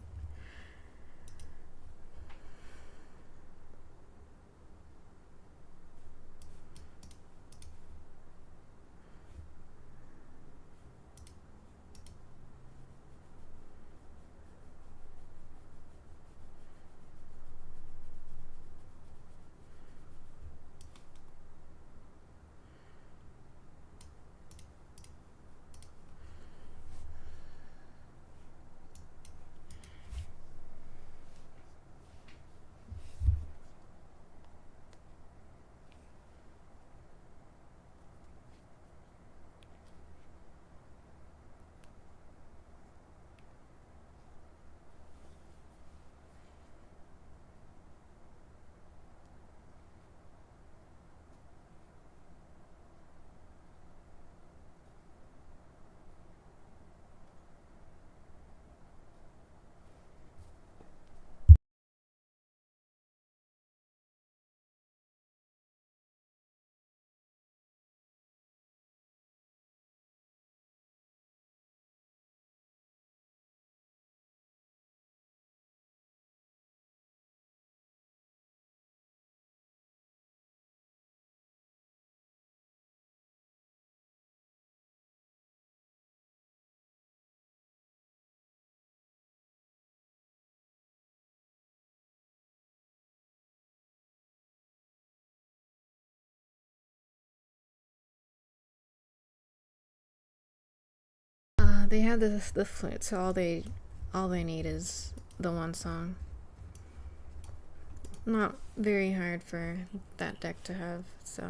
They have the flute, so all they need is the one song. Not very hard for that deck to have, so.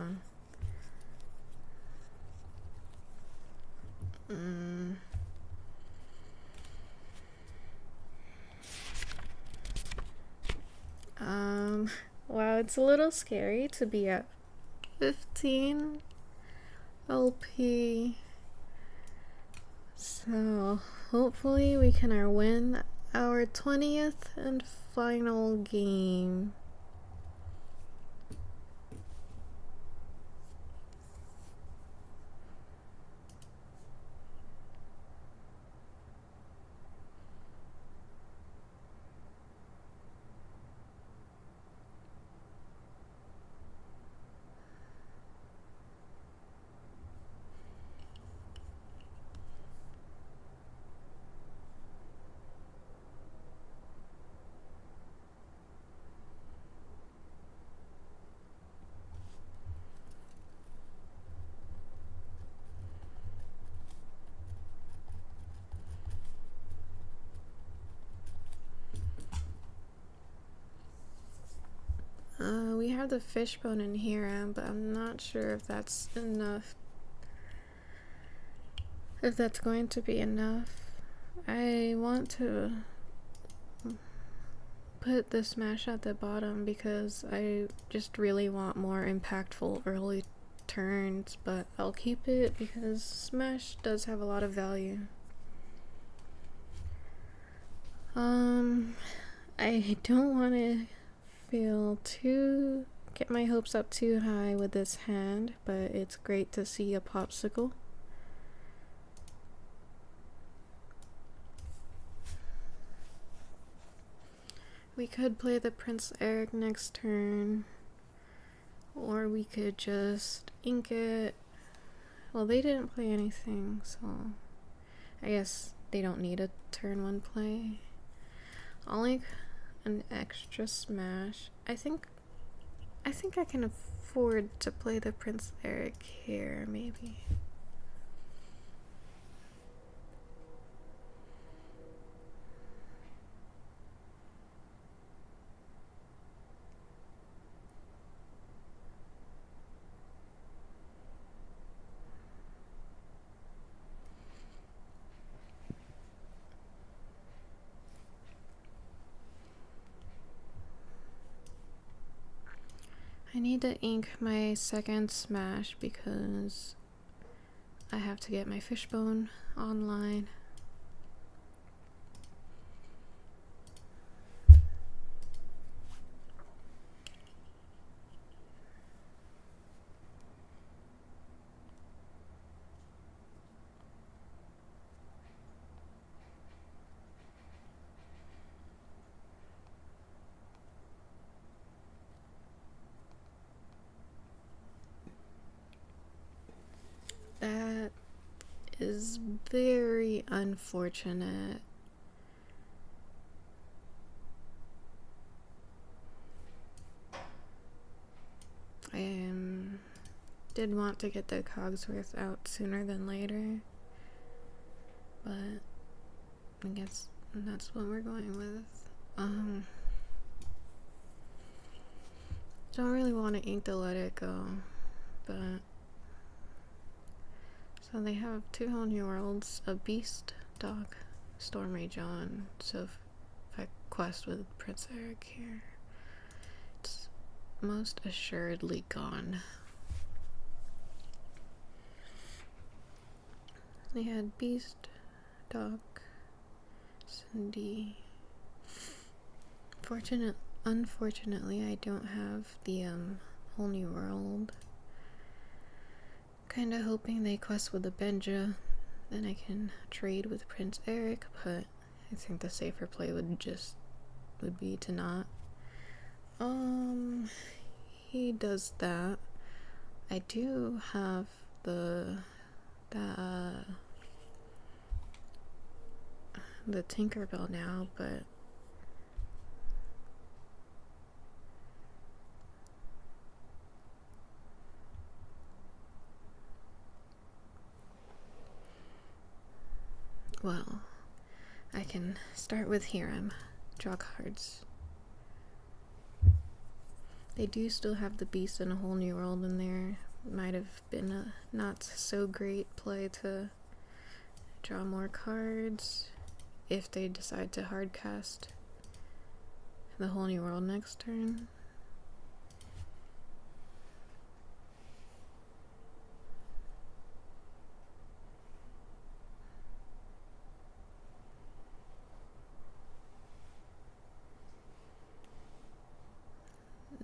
Wow, it's a little scary to be at 15 LP. So hopefully we can win our 20th and final game. We have the fishbone in here, but I'm not sure if that's enough. If that's going to be enough. I want to put the smash at the bottom because I just really want more impactful early turns, but I'll keep it because smash does have a lot of value. I don't want to get my hopes up too high with this hand, but it's great to see a popsicle. We could play the Prince Eric next turn, or we could just ink it. Well, they didn't play anything, so I guess they don't need a turn 1 play. I'll ink an extra smash. I think I can afford to play the Prince Eric here, maybe. I need to ink my second smash because I have to get my fishbone online. is very unfortunate. I did want to get the Cogsworth out sooner than later, but I guess that's what we're going with. Don't really want to ink to let it go, but so they have 2 whole new worlds, a beast dog, Storm Rage on. So if I quest with Prince Eric here, it's most assuredly gone. They had beast, dog, Cindy. Unfortunately, I don't have the whole new world. Kinda hoping they quest with the Benja, then I can trade with Prince Eric, but I think the safer play would be to not. He does that. I do have the Tinkerbell now, but well, I can start with Hiram, draw cards. They do still have the Beast and a whole new world in there. Might have been a not so great play to draw more cards if they decide to hardcast the whole new world next turn.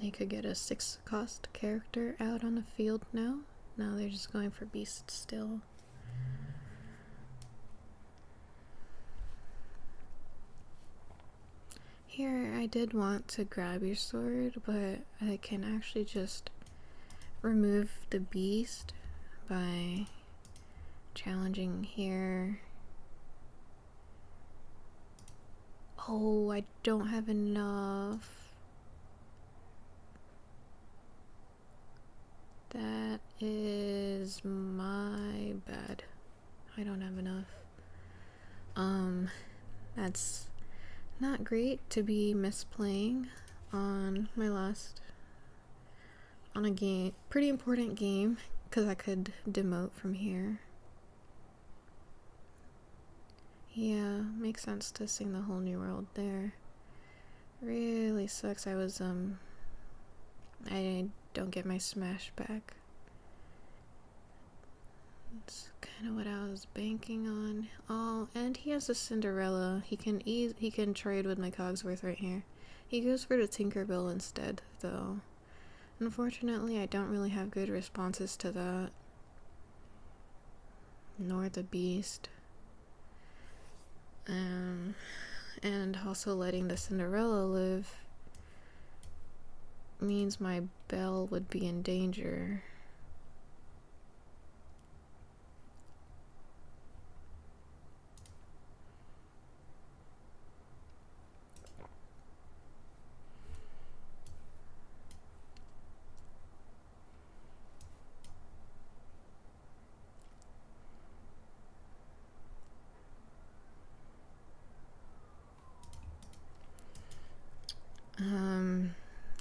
They could get a 6 cost character out on the field now. Now they're just going for Beast still. Here I did want to grab your sword, but I can actually just remove the Beast by challenging here. Oh, I don't have enough. That is my bad. I don't have enough. That's not great to be misplaying on my on a game, pretty important game, because I could demote from here. Yeah, makes sense to sing the whole new world there. Really sucks. I don't get my smash back. That's kind of what I was banking on. Oh, and he has a Cinderella. He can trade with my Cogsworth right here. He goes for the Tinkerbell instead, though. Unfortunately, I don't really have good responses to that. Nor the Beast. And also letting the Cinderella live means my Belle would be in danger.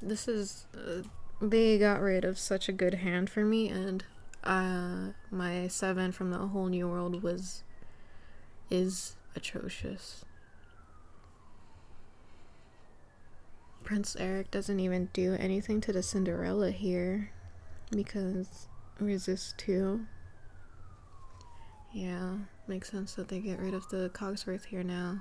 This is they got rid of such a good hand for me, and my 7 from the whole new world is atrocious. Prince Eric doesn't even do anything to the Cinderella here because resist 2. Yeah, makes sense that they get rid of the Cogsworth here now.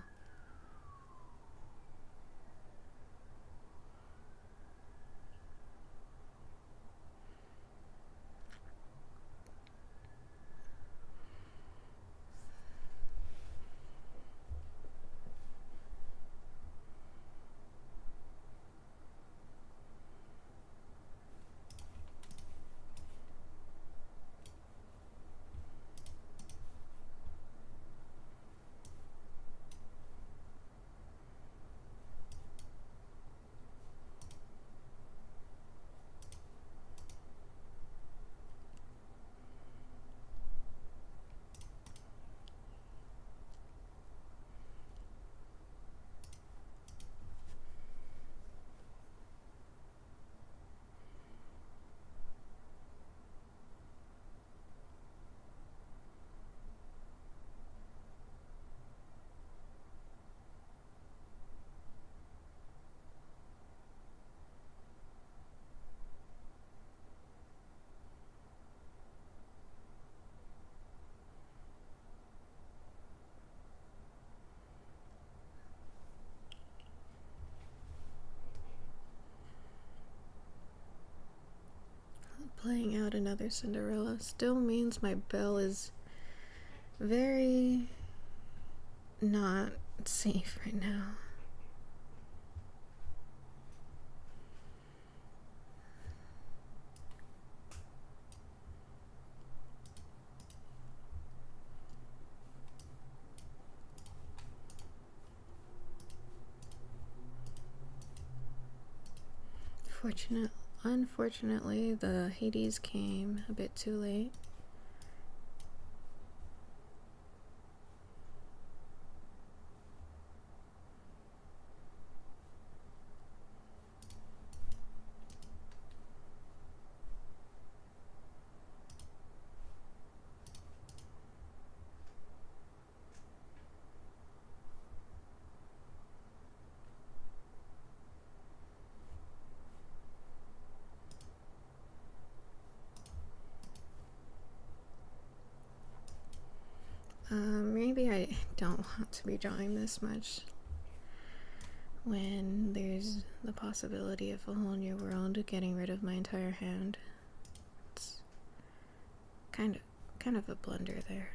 another Cinderella still means my bell is very not safe right now. Unfortunately, the Hades came a bit too late. Maybe I don't want to be drawing this much when there's the possibility of a whole new world getting rid of my entire hand. It's kind of a blunder there.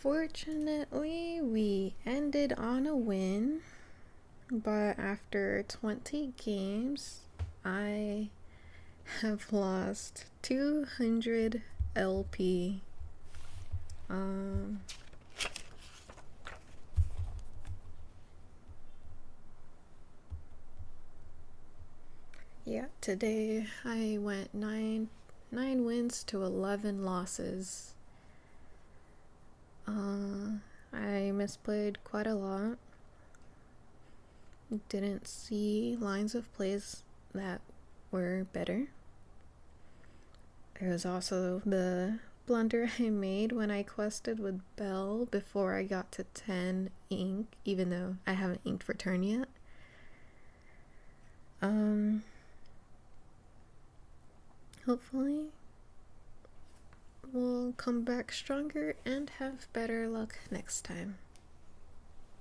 Fortunately, we ended on a win, but after 20 games, I have lost 200 LP. Yeah, today I went 9 wins to 11 losses. I misplayed quite a lot. Didn't see lines of plays that were better. There was also the blunder I made when I quested with Belle before I got to 10 ink, even though I haven't inked for turn yet. Hopefully we'll come back stronger and have better luck next time.